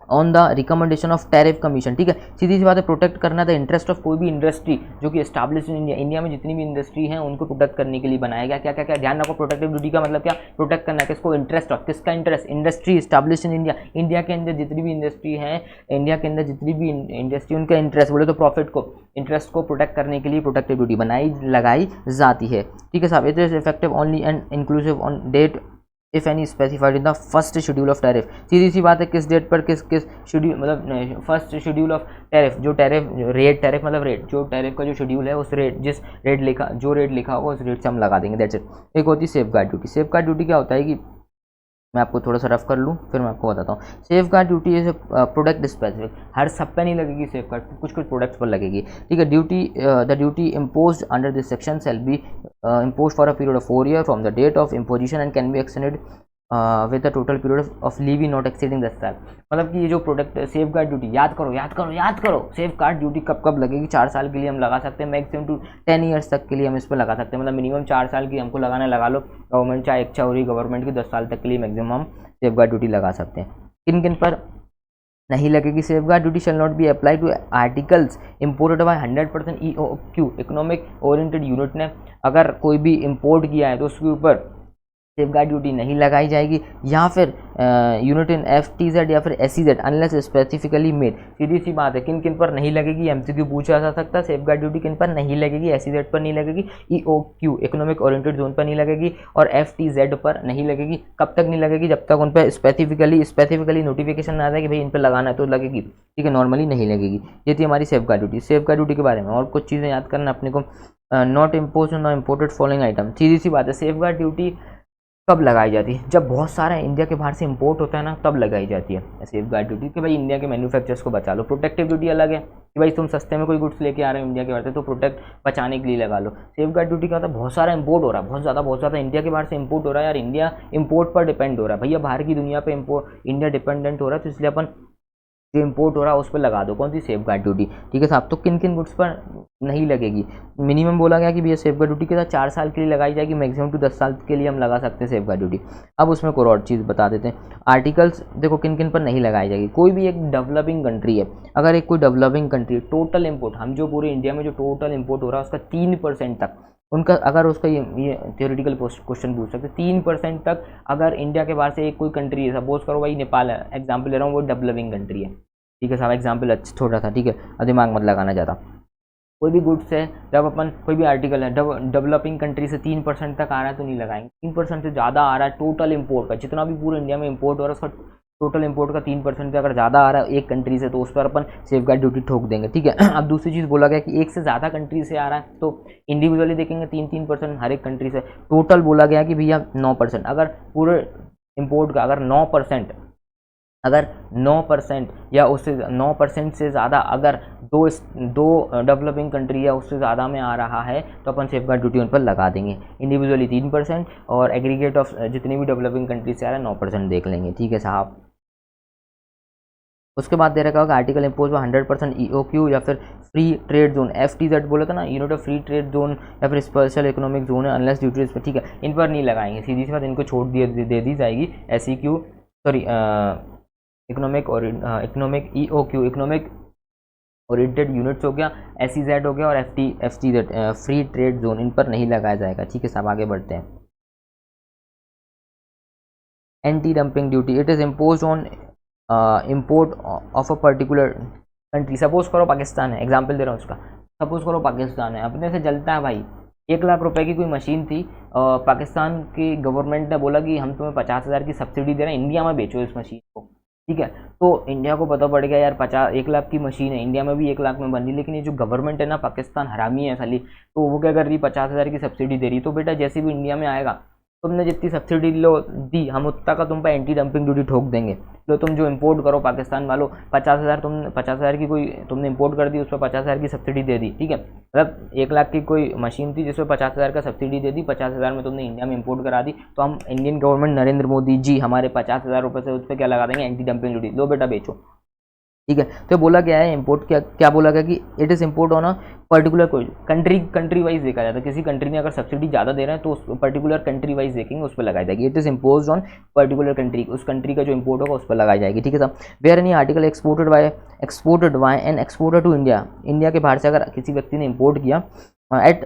on the recommendation of tariff commission, ठीक है, सीधी सी बात है, प्रोटेक्ट करना द इंटरेस्ट ऑफ कोई भी इंडस्ट्री जो कि एस्टैब्लिश इन इंडिया, इंडिया में जितनी भी इंडस्ट्री है उनको प्रोटेक्ट करने के लिए बनाया गया। क्या क्या क्या ध्यान रखो, प्रोटेक्टिव ड्यूटी का मतलब क्या, प्रोटेक्ट करना है किसको, इंटरेस्ट ऑफ, किसका interest, industry establish in India, India के अंदर जितनी भी इंडस्ट्री है, इंडिया के अंदर जितनी भी इंडस्ट्री, उनका इंटरेस्ट बोले तो प्रॉफिट को, इंटरेस्ट को प्रोटेक्ट करने के लिए प्रोटेक्टिव ड्यूटी लगाई जाती है, ठीक है साहब। It is effective only and inclusive on date if any specified in the first schedule of tariff. सीधी सी बात है, किस डेट पर किस किस शेड्यूल, मतलब फर्स्ट शेड्यूल ऑफ टैरिफ, जो टैरिफ रेट, टैरिफ मतलब रेट, जो टैरिफ का जो शेड्यूल है उस रेट, जिस रेट लिखा, जो रेट लिखा होगा उस रेट से हम लगा देंगे, दैट्स इट। एक होती है safe guard duty. Safe guard duty क्या होता है कि मैं आपको थोड़ा सा रफ कर लूँ फिर मैं आपको बताता हूँ। Safeguard duty is product specific, हर सब पे नहीं लगेगी सेफ गार्ड, कुछ कुछ प्रोडक्ट्स पर लगेगी, ठीक है। Duty, the duty impose under this section shall be impose for a period of 4 years from the date of imposition and can be extended with the total period of leave not exceeding 10 साल। मतलब कि ये जो product safe guard duty, याद करो याद करो याद करो, सेफ गार्ड ड्यूटी कब कब लगेगी, 4 साल के लिए हम लगा सकते हैं, मैक्सिमम टू 10 years तक के लिए हम इस पर लगा सकते हैं, मतलब मिनिमम 4 साल की हमको लगाना, लगा लो। गवर्नमेंट चाहे इच्छा हो रही गवर्नमेंट की 10 साल तक के लिए मैक्सिमम हम सेफ गार्ड ड्यूटी लगा सकते हैं। किन किन पर नहीं लगेगी safeguard duty? Shall not be apply to articles imported by 100% EOQ economic oriented unit ने अगर कोई भी इम्पोर्ट किया है तो उसके ऊपर सेफ गार्ड ड्यूटी नहीं लगाई जाएगी, या फिर यूनिट इन FTZ या फिर SEZ अनलेस स्पेसिफिकली मेड। सीधी सी बात है, किन किन पर नहीं लगेगी, MCQ पूछा जा सकता है। सेफ गार्ड ड्यूटी किन पर नहीं लगेगी? SEZ पर नहीं लगेगी, EOQ इकोनॉमिक ओरिएंटेड जोन पर नहीं लगेगी, और FTZ पर नहीं लगेगी। कब तक नहीं लगेगी? जब तक उन पर स्पेसिफिकली नोटिफिकेशन ना आ जाए कि भाई इन पर लगाना है तो लगेगी, ठीक है, नॉर्मली नहीं लगेगी। ये थी हमारी safe guard duty. Safe guard duty के बारे में और कुछ चीज़ें याद करना अपने को। Not impose on imported following item. सीधी सी बात है, सेफ गार्ड ड्यूटी कब लगाई जाती है? जब बहुत सारा इंडिया के बाहर से इंपोर्ट होता है ना, तब लगाई जाती है सेफ गार्ड ड्यूटी, कि भाई इंडिया के मैन्युफैक्चरर्स को बचा लो। प्रोटेक्टिव ड्यूटी अलग है कि भाई तुम सस्ते में कोई गुड्स लेके आ रहे हो इंडिया के बाहर से, तो प्रोटेक्ट बचाने के लिए लगा लो। सेफ गार्ड ड्यूटी क्या होता है? बहुत सारा इंपोर्ट हो रहा है, बहुत ज़्यादा इंडिया के बाहर से इंपोर्ट हो रहा है यार, इंडिया इंपोर्ट पर डिपेंड हो रहा है भैया, बाहर की दुनिया पे इंडिया डिपेंडेंट हो रहा है, तो इसलिए अपन जो इंपोर्ट हो रहा है उस पर लगा दो कौन सी? सेफ गार्ड ड्यूटी, ठीक है साहब। तो किन किन गुड्स पर नहीं लगेगी? मिनिमम बोला गया कि भैया सेफ गार्ड ड्यूटी के साथ 4 साल के लिए लगाई जाएगी, मैक्सिमम टू 10 साल के लिए हम लगा सकते हैं सेफ गार्ड ड्यूटी। अब उसमें कोई और चीज़ बता देते हैं। आर्टिकल्स देखो किन किन पर नहीं लगाई जाएगी। कोई भी एक डेवलपिंग कंट्री है, अगर एक कोई डेवलपिंग कंट्री टोटल इम्पोर्ट, हम जो पूरे इंडिया में जो टोटल इम्पोर्ट हो रहा है उसका 3% तक उनका, अगर उसका ये थियोरेटिकल क्वेश्चन पूछ सकते, 3% तक अगर इंडिया के बाहर से एक कोई कंट्री है, सपोज करो भाई नेपाल है, एग्जाम्पल ले रहा हूँ, वो डेवलपिंग कंट्री है, ठीक है साहब, एग्जाम्पल अच्छा छोटा था, ठीक है, अब दिमाग मत लगाना ज़्यादा। कोई भी गुड्स है, जब अपन कोई भी आर्टिकल है डेवलपिंग कंट्री से 3% तक आ रहा है तो नहीं लगाएंगे। 3% से ज़्यादा आ रहा है टोटल इम्पोर्ट का, जितना भी पूरे इंडिया में इम्पोर्ट हो रहा है उसका टोटल इम्पोर्ट का 3% से अगर ज़्यादा आ रहा है एक कंट्री से, तो उस पर अपन सेफ गार्ड ड्यूटी ठोक देंगे, ठीक है। अब दूसरी चीज़ बोला गया कि एक से ज़्यादा कंट्री से आ रहा है तो इंडिविजुअली देखेंगे 3% हर एक कंट्री से। टोटल बोला गया कि भैया 9%, अगर पूरे इम्पोर्ट का अगर 9% या उससे 9% से ज़्यादा अगर दो डेवलपिंग कंट्री या उससे ज़्यादा में आ रहा है तो अपन सेफ गार्ड ड्यूटी उन पर लगा देंगे। इंडिविजुअली 3% और एग्रीगेट ऑफ जितनी भी डेवलपिंग कंट्री से आ रहा है 9% देख लेंगे, ठीक है साहब। उसके बाद दे रखा होगा आर्टिकल इम्पोज 100% EOQ या फिर फ्री ट्रेड जोन, FTZ बोला था ना, unit of free trade zone या फिर स्पेशल इकोनॉमिक जोन है, अनलेस ड्यूटीज पर, ठीक है, इन पर नहीं लगाएंगे। सीधी सी बात, इनको छोड़ दे दी जाएगी। SEQ सॉरी इकोनॉमिक और economic EOQ economic oriented units हो गया, SEZ हो गया, और FTZ फ्री ट्रेड जोन, इन पर नहीं लगाया जाएगा, ठीक है साहब। आगे बढ़ते हैं। Anti dumping duty, it is impose on import of a particular country. Suppose करो पाकिस्तान है, एग्जाम्पल दे रहा हूँ उसका, सपोज करो पाकिस्तान है, अपने से जलता है भाई, 1 लाख रुपए की कोई मशीन थी, पाकिस्तान की गवर्नमेंट ने बोला कि हम तुम्हें 50,000 की सब्सिडी दे रहे हैं, इंडिया में बेचो इस मशीन को, ठीक है। तो इंडिया को पता पड़ गया यार 1 लाख की मशीन है, इंडिया में भी 1 लाख में बन रही, लेकिन ये जो गवर्नमेंट है ना पाकिस्तान हरामी है साली, तो वो क्या कर रही, 50,000 की सब्सिडी दे रही। तो बेटा जैसे भी इंडिया में आएगा, तुमने जितनी सब्सिडी दी हम उतना का तुम पर एंटी डंपिंग ड्यूटी ठोक देंगे। तो तुम जो इंपोर्ट करो पाकिस्तान वालों, 50,000 की कोई तुमने इंपोर्ट कर दी, उस पर 50,000 की सब्सिडी दे दी, ठीक है, मतलब 1 लाख की कोई मशीन थी जिसमें 50,000 का सब्सिडी दे दी, 50,000 में तुमने इंडिया में इंपोर्ट करा दी, तो हम इंडियन गवर्नमेंट नरेंद्र मोदी जी हमारे 50,000 रुपये से उस पर क्या लगा देंगे, एंटी डंपिंग ड्यूटी, लो बेटा बेचो, ठीक है। तो बोला गया है इम्पोर्ट, क्या बोला गया कि it is import on a particular कोई कंट्री वाइज देखा जाता है। किसी कंट्री ने अगर सब्सिडी ज़्यादा दे रहे हैं तो उस पर्टिकुलर कंट्री वाइज देखेंगे, उस पर लगाई जाएगी। It is impose on particular country, उस कंट्री का जो इम्पोर्ट होगा उस पर लगाई जाएगी, ठीक है साहब। Where any article exported by an exporter to India, India के बाहर से अगर किसी व्यक्ति ने इम्पोर्ट किया at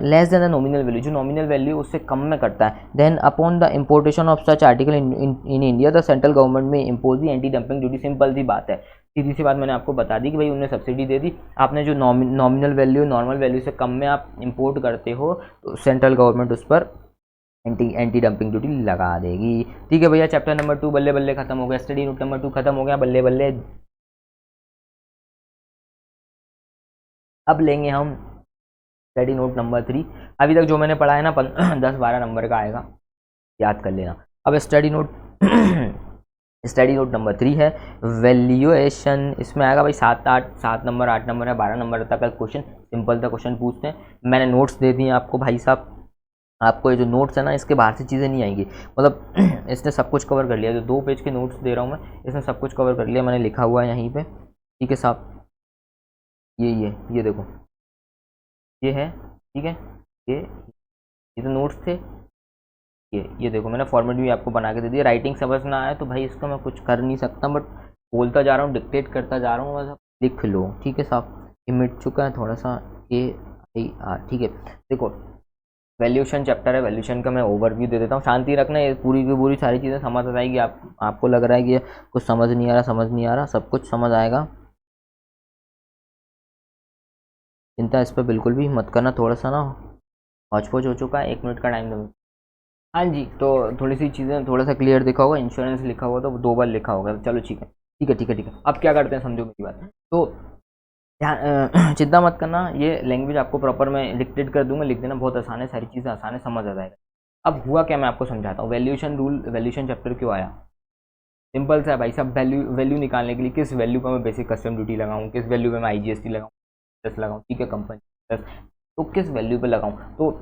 less than the nominal value, जो नॉमिनल वैल्यू उससे कम में करता है, then upon the importation of such article in India the central government may impose the anti dumping duty. Simple सी बात है, सीधी सी बात मैंने आपको बता दी कि भाई उन्होंने सब्सिडी दे दी, आपने जो नॉमिनल वैल्यू नॉर्मल वैल्यू से कम में आप इंपोर्ट करते हो तो सेंट्रल गवर्नमेंट उस पर एंटी एंटी डंपिंग ड्यूटी लगा देगी। ठीक है भैया, चैप्टर नंबर 2 बल्ले बल्ले खत्म हो गया, स्टडी नोट नंबर 2 खत्म हो गया बल्ले बल्ले। अब लेंगे हम स्टडी नोट नंबर 3। अभी तक जो मैंने पढ़ा है ना 10-12 नंबर का आएगा, याद कर लेना। अब study note study note number 3 है वैल्यूएशन। इसमें आएगा भाई 7 नंबर 8 नंबर है 12 नंबर तक का क्वेश्चन, सिंपल सा क्वेश्चन पूछते हैं। मैंने नोट्स दे दिए आपको भाई साहब, आपको ये जो नोट्स है ना इसके बाहर से चीज़ें नहीं आएंगी, मतलब इसने सब कुछ कवर कर लिया। जो 2 पेज के नोट्स दे रहा हूँ मैं, इसने सब कुछ कवर कर लिया, मैंने लिखा हुआ है यहीं पे। ठीक है साहब, ये देखो, ये है, ठीक है, ये तो नोट्स थे। ये देखो मैंने फॉर्मेट भी आपको बना के दे दिया। राइटिंग समझना आया तो भाई इसका मैं कुछ कर नहीं सकता, बट बोलता जा रहा हूँ, डिक्टेट करता जा रहा हूँ, बस लिख लो। ठीक है साहब, ये मिट चुका है थोड़ा सा AIR। ठीक है, देखो वैल्यूएशन चैप्टर है, वैल्यूएशन का मैं ओवरव्यू दे देता हूँ। शांति रखना, ये पूरी की पूरी सारी चीज़ें समझ आ जाएगी। आपको लग रहा है कि कुछ समझ नहीं आ रहा, सब कुछ समझ आएगा, चिंता इस पर बिल्कुल भी मत करना। थोड़ा सा ना हौच पौच हो चुका है, 1 मिनट का टाइम दो। हाँ जी, तो थोड़ी सी चीज़ें थोड़ा सा क्लियर दिखा होगा, इंश्योरेंस लिखा हुआ तो 2 बार लिखा होगा, चलो ठीक है ठीक है ठीक है ठीक है। अब क्या करते हैं, समझो मेरी बात। तो ध्यान चिंता मत करना, ये लैंग्वेज आपको प्रॉपर मैं डिक्टेट कर दूंगा, लिख देना, बहुत आसान है, सारी चीज़ें आसान है, समझ आ जाएगा। अब हुआ क्या, मैं आपको समझाता हूँ। वैल्यूएशन रूल, वैल्यूएशन चैप्टर क्यों आया, सिंपल सा है भाई साहब। वैल्यू निकालने के लिए किस वैल्यू पर मैं बेसिक कस्टम ड्यूटी लगाऊँ, किस वैल्यू पर मैं IGST लगाऊँ, लगाऊँ, ठीक है, कंपनी तो किस वैल्यू पे लगाऊँ, तो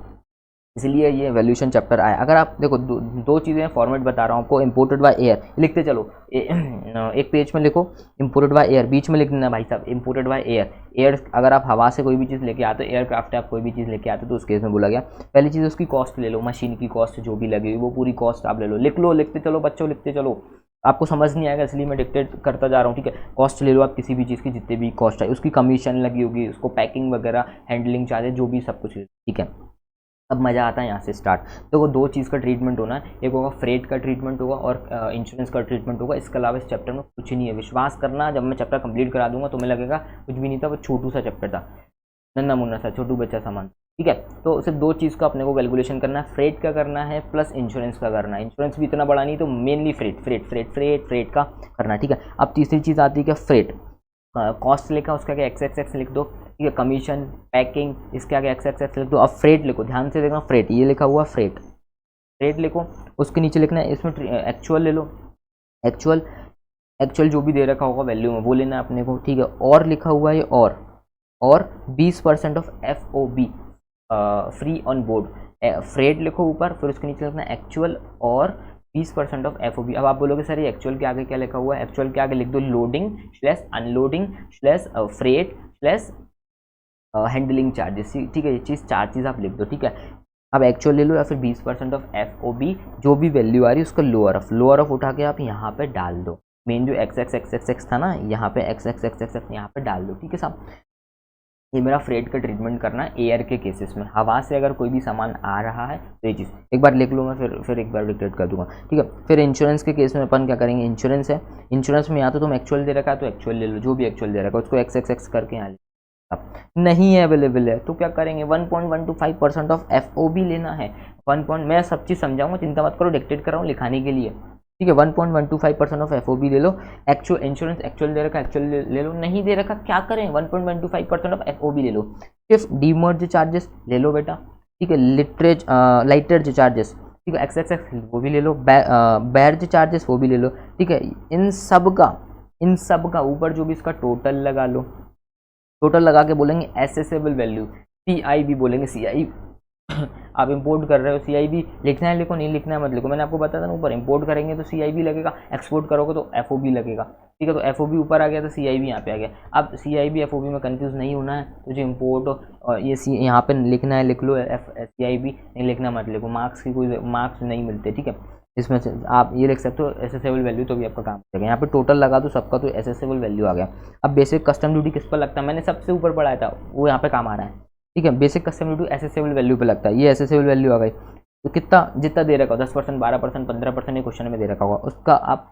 इसलिए ये वैल्यूएशन चैप्टर आया। अगर आप देखो दो चीज़ें फॉर्मेट बता रहा हूँ आपको, इम्पोर्टेड बाय एयर लिखते चलो, एक पेज में लिखो इम्पोर्टेड बाय एयर, बीच में लिख देना भाई साहब इम्पोर्टेड बाय एयर। एयर अगर आप हवा से कोई भी चीज़ लेके आते हो, एयरक्राफ्ट है, आप कोई भी चीज़ लेके आते हो तो उस केस में बोला गया। पहली चीज़ उसकी कॉस्ट ले लो, मशीन की कॉस्ट जो भी लगी वो पूरी कॉस्ट आप ले लो, लिख लो, लिखते चलो बच्चों, लिखते चलो। आपको समझ नहीं आएगा इसलिए मैं डिक्टेट करता जा रहा हूँ, ठीक है। कॉस्ट ले लो आप किसी भी चीज़ की, जितने भी कॉस्ट है, उसकी कमीशन लगी होगी, उसको पैकिंग वगैरह, हैंडलिंग चार्जेस, जो भी सब कुछ, ठीक है। अब मज़ा आता है यहाँ से स्टार्ट। देखो 2 चीज़ का ट्रीटमेंट होना है, एक होगा फ्रेट का ट्रीटमेंट होगा और इंश्योरेंस का ट्रीटमेंट होगा। इसके अलावा इस चैप्टर में कुछ नहीं है, विश्वास करना। जब मैं चैप्टर कंप्लीट करा दूंगा तुम्हें लगेगा कुछ भी नहीं था, वो छोटू सा चैप्टर था, नन्ना मुन्ना सा, छोटू बच्चा सामान, ठीक है। तो सिर्फ 2 चीज़ का अपने को कैलकुलेशन करना है, फ्रेट का करना है प्लस इंश्योरेंस का करना है। इंश्योरेंस भी इतना बड़ा नहीं, तो मेनली फ्रेट का करना है, ठीक है। अब तीसरी चीज़ आती है क्या, फ्रेट। कॉस्ट लिखा, उसका क्या XXX लिख दो, ठीक है। कमीशन, पैकिंग, इसके आगे XXX लिख दो। अब फ्रेट लिखो, ध्यान से देखना, फ्रेट ये लिखा हुआ फ्रेट, फ्रेट लिखो। उसके नीचे लिखना है इसमें एक्चुअल ले लो, एक्चुअल जो भी दे रखा होगा वैल्यू में वो लेना है अपने को, ठीक है। और लिखा हुआ है और 20% of FOB free on board, freight लिखो ऊपर, फिर उसके नीचे लिखना एक्चुअल और 20% ऑफ FOB। अब आप बोलोगे सर ये एक्चुअल के आगे क्या लिखा हुआ है, एक्चुअल के आगे लिख दो loading / unloading / freight / handling charges, ठीक है। ये चीज़ 4 चीज़ आप लिख दो, ठीक है। अब एक्चुअल ले लो या फिर 20% ऑफ FOB, जो भी वैल्यू आ रही है उसका लोअर ऑफ उठा के आप यहाँ पे डाल दो। मेन जो XXX था ना, यहाँ पे XXX यहाँ पे डाल दो, ठीक है साहब। ये मेरा फ्रेट का ट्रीटमेंट करना है एयर के केसेस में। हवा से अगर कोई भी सामान आ रहा है तो ये चीज़ एक बार लिख लो, मैं फिर एक बार डिक्टेट कर दूंगा, ठीक है। फिर इंश्योरेंस के केस में अपन क्या करेंगे, इंश्योरेंस है, इंश्योरेंस में या तो तुम एक्चुअल दे रखा है तो एक्चुअल ले लो, जो भी एक्चुअल दे रखा है उसको XXX करके यहाँ नहीं है अवेलेबल है तो क्या करेंगे, 1.125% ऑफ FOB लेना है। मैं सब चीज़ समझाऊंगा, चिंता मत करो, डिक्टेट कर रहा हूँ लिखाने के लिए, ठीक है। 1.125% ऑफ FOB ले लो। एक्चुअल इंश्योरेंस एक्चुअल दे रखा, एक्चुअल ले लो, नहीं दे रखा क्या करें, 1.125% ऑफ FOB ले लो। सिर्फ डीमर्ज चार्जेस ले लो बेटा, ठीक है। लाइटरेज चार्जेस, ठीक है, XXX वो भी ले लो, बैर्ज चार्जेस वो भी ले लो, ठीक है। इन सब का ऊपर जो भी इसका टोटल लगा लो, टोटल लगा के बोलेंगे एसेसेबल वैल्यू, CIB बोलेंगे, CI आप इंपोर्ट कर रहे हो, CIB लिखना है लिखो, नहीं लिखना है मत लिखो। मैंने आपको बताया था ना ऊपर, इंपोर्ट करेंगे तो CIB लगेगा, एक्सपोर्ट करोगे तो FOB लगेगा, ठीक है। तो FOB ऊपर आ गया तो CIB यहाँ पे आ गया। अब CIB FOB में कंफ्यूज नहीं होना है, तो जो इंपोर्ट और ये यहाँ पे लिखना है लिख लो, CIB नहीं लिखना मत लिखो, मार्क्स नहीं मिलते, ठीक है। इसमें से आप ये लिख सकते हो एसेसेबल वैल्यू, तो भी आपका काम हो जाएगा। यहाँ पे टोटल लगा दो सबका, तो एसेसेबल वैल्यू आ गया। अब बेसिक कस्टम ड्यूटी किस पर लगता है, मैंने सबसे ऊपर पढ़ाया था, वो यहाँ पे काम आ रहा है, ठीक है। Basic custom duty assessable value पे लगता है, ये एसेसेबल वैल्यू आ गई। तो कितना जितना दे रखा हो 10%, 12%, 15% ये क्वेश्चन में दे रखा होगा, उसका आप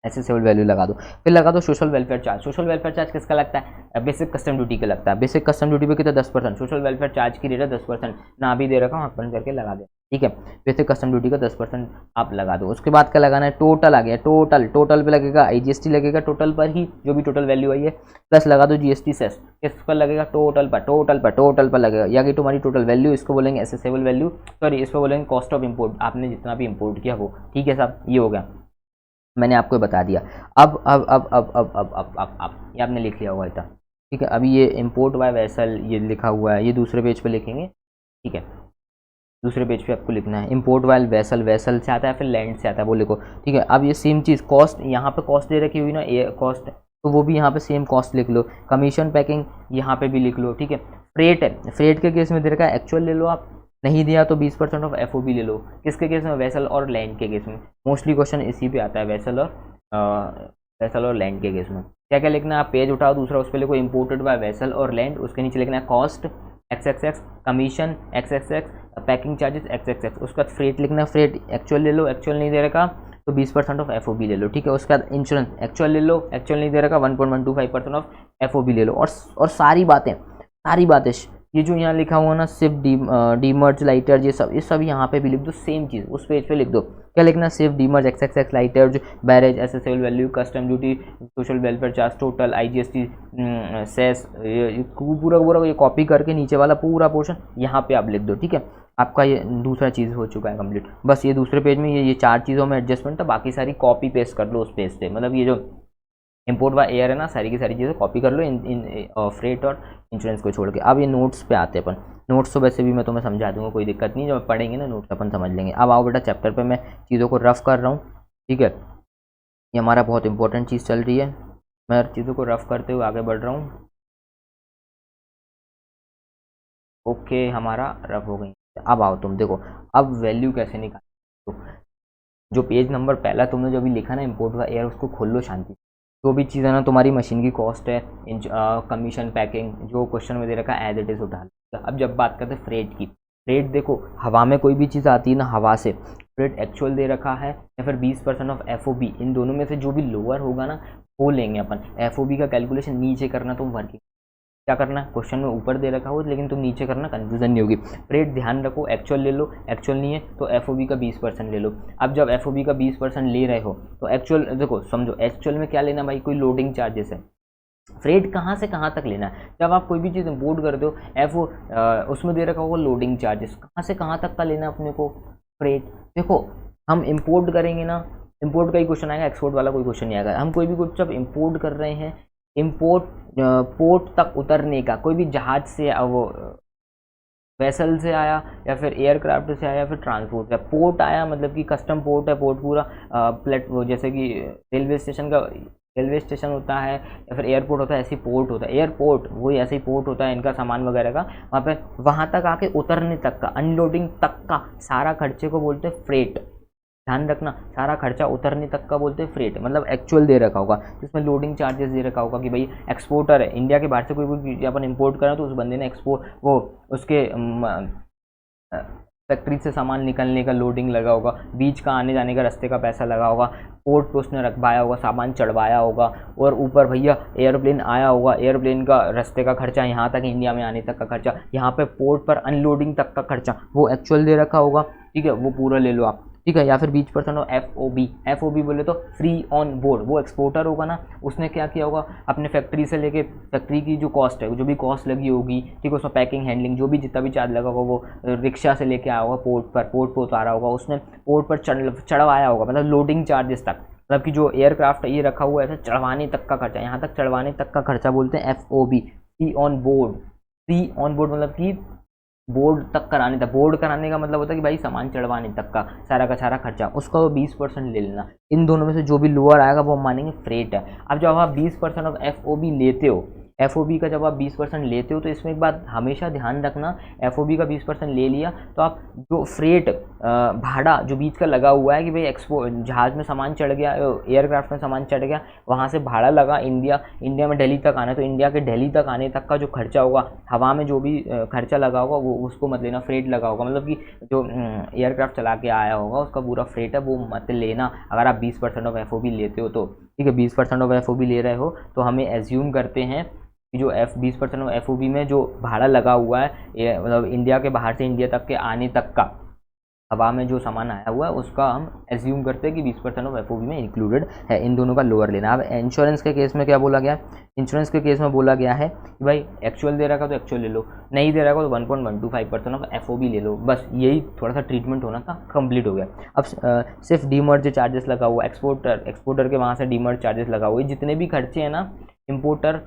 एसेसेबल वैल्यू लगा दो। फिर लगा दो social welfare charge. Social welfare charge किसका लगता है, बेसिक कस्टम ड्यूटी का लगता है। बेसिक कस्टम ड्यूटी पे कितना 10%, सोशल वेलफेयर चार्ज की रेट है 10%, ना भी दे रखा हूँ अपन करके लगा दे, ठीक है। वैसे कस्टम ड्यूटी का 10% आप लगा दो। उसके बाद क्या लगाना है, टोटल आ गया, टोटल पे लगेगा IGST लगेगा टोटल पर ही, जो भी टोटल वैल्यू आई है, प्लस लगा दो GST सेस, किस पर लगेगा, टोटल पर लगेगा, या कि तुम्हारी टोटल वैल्यू, इसको बोलेंगे एसेसेबल वैल्यू, सॉरी इस पर बोलेंगे कॉस्ट ऑफ इम्पोर्ट, आपने जितना भी इम्पोर्ट किया वो। ठीक है साहब, ये हो गया, मैंने आपको बता दिया। अब ये आपने लिख लिया होगा इतना। ठीक है, अभी ये इम्पोर्ट बाय वेसल ये लिखा हुआ है, ये दूसरे पेज पे लिखेंगे। ठीक है, दूसरे पेज पे आपको लिखना है इम्पोर्ट वाइल वेसल, वेसल से आता है फिर लैंड से आता है, वो लिखो। ठीक है, अब ये सेम चीज़ कॉस्ट, यहाँ पे कॉस्ट दे रखी हुई ना, ये कॉस्ट, तो वो भी यहाँ पे सेम कॉस्ट लिख लो। कमीशन पैकिंग यहाँ पे भी लिख लो। ठीक है, फ्रेट है, फ्रेट के केस में दे रखा है एक्चुअल ले लो आप, नहीं दिया तो 20% ऑफ FOB ले लो। किसके केस में, वेसल और लैंड के केस में। मोस्टली क्वेश्चन इसी पे आता है, वेसल और लैंड के केस में। क्या क्या लिखना है, आप पेज उठाओ दूसरा, उस पर लिखो इम्पोर्टेड बाय वेसल और लैंड, उसके नीचे लिखना है cost XXX, commission XXX, packing charges XXX, उसका फ्रेट लिखना है, फ्रेट एक्चुअल ले लो, एक्चुअल नहीं दे रखा तो 20% ऑफ FOB ले लो। ठीक है, उसके बाद इंश्योरेंस एक्चुअल ले लो, एक्चुअल नहीं दे रखा 1.125% ऑफ FOB ले लो। और सारी बातें ये जो यहाँ लिखा हुआ ना, सिर्फ डीमर्ज लाइटर, ये सब यहाँ पे भी लिख दो, सेम चीज़ उस पेज पे लिख दो। क्या लिखना, सिर्फ demurrage XXX lighter, barrage, assessable value, custom duty, social welfare charge, total IGST cess, पूरा ये कॉपी करके नीचे वाला पूरा पोर्शन यहाँ पे आप लिख दो। ठीक है, आपका ये दूसरा चीज़ हो चुका है कंप्लीट। बस ये दूसरे पेज में ये 4 चीज़ों में एडजस्टमेंट था, बाकी सारी कॉपी पेस्ट कर लो उस पेज से। मतलब ये जो इम्पोर्ट बाय एयर है ना, सारी की सारी चीज़ें कॉपी कर लो इन फ्रेट और इंश्योरेंस को छोड़ के। अब ये नोट्स पे आते हैं अपन। नोट्स तो वैसे भी मैं तुम्हें समझा दूंगा, कोई दिक्कत नहीं, जब पढ़ेंगे ना नोट्स अपन समझ लेंगे। अब आओ बेटा चैप्टर पे, मैं चीज़ों को रफ कर रहा हूँ। ठीक है, ये हमारा बहुत इंपॉर्टेंट चीज़ चल रही है, मैं चीज़ों को रफ करते हुए आगे बढ़ रहा हूँ। ओके, हमारा रफ हो गई। अब आओ तुम देखो, अब वैल्यू कैसे निकाल, जो पेज नंबर पहला तुमने जो अभी लिखा ना इम्पोर्ट बाय एयर, उसको खोल लो शांति। जो भी चीज़ है ना, तुम्हारी मशीन की कॉस्ट है, कमीशन, पैकिंग, जो क्वेश्चन में दे रखा है एज इट इज़ उठा लो। अब जब बात करते हैं फ्रेट की, फ्रेट देखो, हवा में कोई भी चीज़ आती है ना, हवा से फ्रेट एक्चुअल दे रखा है या फिर 20% ऑफ FOB, इन दोनों में से जो भी लोअर होगा ना वो लेंगे अपन। FOB का कैलकुलेशन नीचे करना, तुम वर्किंग क्या करना, क्वेश्चन में ऊपर दे रखा हो लेकिन तुम नीचे करना, कंफ्यूजन नहीं होगी। रेट ध्यान रखो, एक्चुअल ले लो, एक्चुअल नहीं है तो FOB का 20% ले लो। अब जब FOB का 20% ले रहे हो तो एक्चुअल देखो, समझो एक्चुअल में क्या लेना भाई, कोई लोडिंग चार्जेस है। फ्रेट कहाँ से कहाँ तक लेना है, जब आप कोई भी चीज़ इम्पोर्ट करते हो उसमें दे रखा होगा लोडिंग चार्जेस, कहाँ से कहाँ तक का लेना है अपने को फ्रेट। देखो हम इम्पोर्ट करेंगे ना, इम्पोर्ट का ही क्वेश्चन आएगा, एक्सपोर्ट वाला कोई क्वेश्चन नहीं आएगा। हम कोई भी कुछ जब इम्पोर्ट कर रहे हैं, इम्पोर्ट पोर्ट तक उतरने का, कोई भी जहाज से वो वेसल से आया या फिर एयरक्राफ्ट से आया या फिर ट्रांसपोर्ट से, पोर्ट आया मतलब कि कस्टम पोर्ट है, पोर्ट पूरा प्लेट वो जैसे कि रेलवे स्टेशन का रेलवे स्टेशन होता है या फिर एयरपोर्ट होता है, ऐसे पोर्ट होता है, एयरपोर्ट वही ऐसे ही पोर्ट होता है इनका सामान वगैरह का, वहाँ पे वहाँ तक आके उतरने तक का, अनलोडिंग तक का सारा खर्चे को बोलते हैं फ्रेट। ध्यान रखना, सारा खर्चा उतरने तक का बोलते हैं फ्रेट। मतलब एक्चुअल दे रखा होगा जिसमें लोडिंग चार्जेस दे रखा होगा कि भाई एक्सपोर्टर है, इंडिया के बाहर से कोई चीज़ अपन इंपोर्ट करें तो उस बंदे ने एक्सपोर्ट वो उसके फैक्ट्री से सामान निकलने का लोडिंग लगा होगा, बीच का आने जाने का रास्ते का पैसा लगा होगा, पोर्ट पे उसने रखवाया होगा, सामान चढ़वाया होगा, और ऊपर भैया एयरप्लेन आया होगा, एयरप्लेन का रास्ते का खर्चा, यहाँ तक इंडिया में आने तक का खर्चा, यहाँ पे पोर्ट पर अनलोडिंग तक का खर्चा, वो एक्चुअल दे रखा होगा। ठीक है, वो पूरा ले लो आप। ठीक है, या फिर 20% ऑफ FOB बोले तो फ्री ऑन बोर्ड, वो एक्सपोर्टर होगा ना, उसने क्या किया होगा, अपने फैक्ट्री से लेके फैक्ट्री की जो कॉस्ट है, जो भी कॉस्ट लगी होगी, ठीक है, उसमें पैकिंग, हैंडलिंग, जो भी जितना भी चार्ज लगा होगा, वो रिक्शा से लेके आया होगा पोर्ट पर उतारा होगा, उसने पोर्ट पर चढ़वाया होगा, मतलब लोडिंग चार्जेस तक, मतलब कि जो एयरक्राफ्ट ये रखा हुआ है ऐसे चढ़वाने तक का खर्चा, यहाँ तक चढ़वाने तक का खर्चा बोलते हैं FOB, free on board. Free on board मतलब कि बोर्ड तक कराने तक, बोर्ड कराने का मतलब होता है कि भाई सामान चढ़वाने तक का सारा खर्चा, उसका वो 20% ले लेना। इन दोनों में से जो भी लोअर आएगा वो हम मानेंगे फ्रेट है। अब जब आप 20% ऑफ FOB लेते हो, FOB का जब आप 20% लेते हो तो इसमें एक बात हमेशा ध्यान रखना, FOB का 20% ले लिया तो आप जो फ्रेट भाड़ा जो बीच का लगा हुआ है कि भाई जहाज में सामान चढ़ गया, एयरक्राफ्ट में सामान चढ़ गया, वहाँ से भाड़ा लगा इंडिया में दिल्ली तक आना है, तो इंडिया के दिल्ली तक आने तक का जो खर्चा होगा, हवा में जो भी खर्चा लगा होगा वो उसको मत लेना, फ्रेट लगा होगा, मतलब कि जो एयरक्राफ्ट चला के आया होगा उसका पूरा फ्रेट है वो मत लेना, अगर आप 20% ऑफ FOB लेते हो तो। ठीक है, 20% ऑफ FOB ले रहे हो तो हमें एज्यूम करते हैं कि जो 20% ऑफ FOB में जो भाड़ा लगा हुआ है, मतलब इंडिया के बाहर से इंडिया तक के आने तक का, हवा में जो सामान आया हुआ है उसका हम एज्यूम करते हैं कि 20% ऑफ एफओबी में इंक्लूडेड है। इन दोनों का लोअर लेना। अब इंश्योरेंस के केस में क्या बोला गया? इंश्योरेंस के केस में बोला गया है कि भाई एक्चुअल दे रखा तो एक्चुअल ले लो, नहीं दे रखा तो 1.125% ऑफ एफओबी ले लो। बस यही थोड़ा सा ट्रीटमेंट होना था, कंप्लीट हो गया। अब सिर्फ डीमर्ज चार्जेस लगा हुआ, एक्सपोर्टर के वहाँ से डीमर्ज चार्जेस लगा हुआ, जितने भी खर्चे हैं ना इम्पोर्टर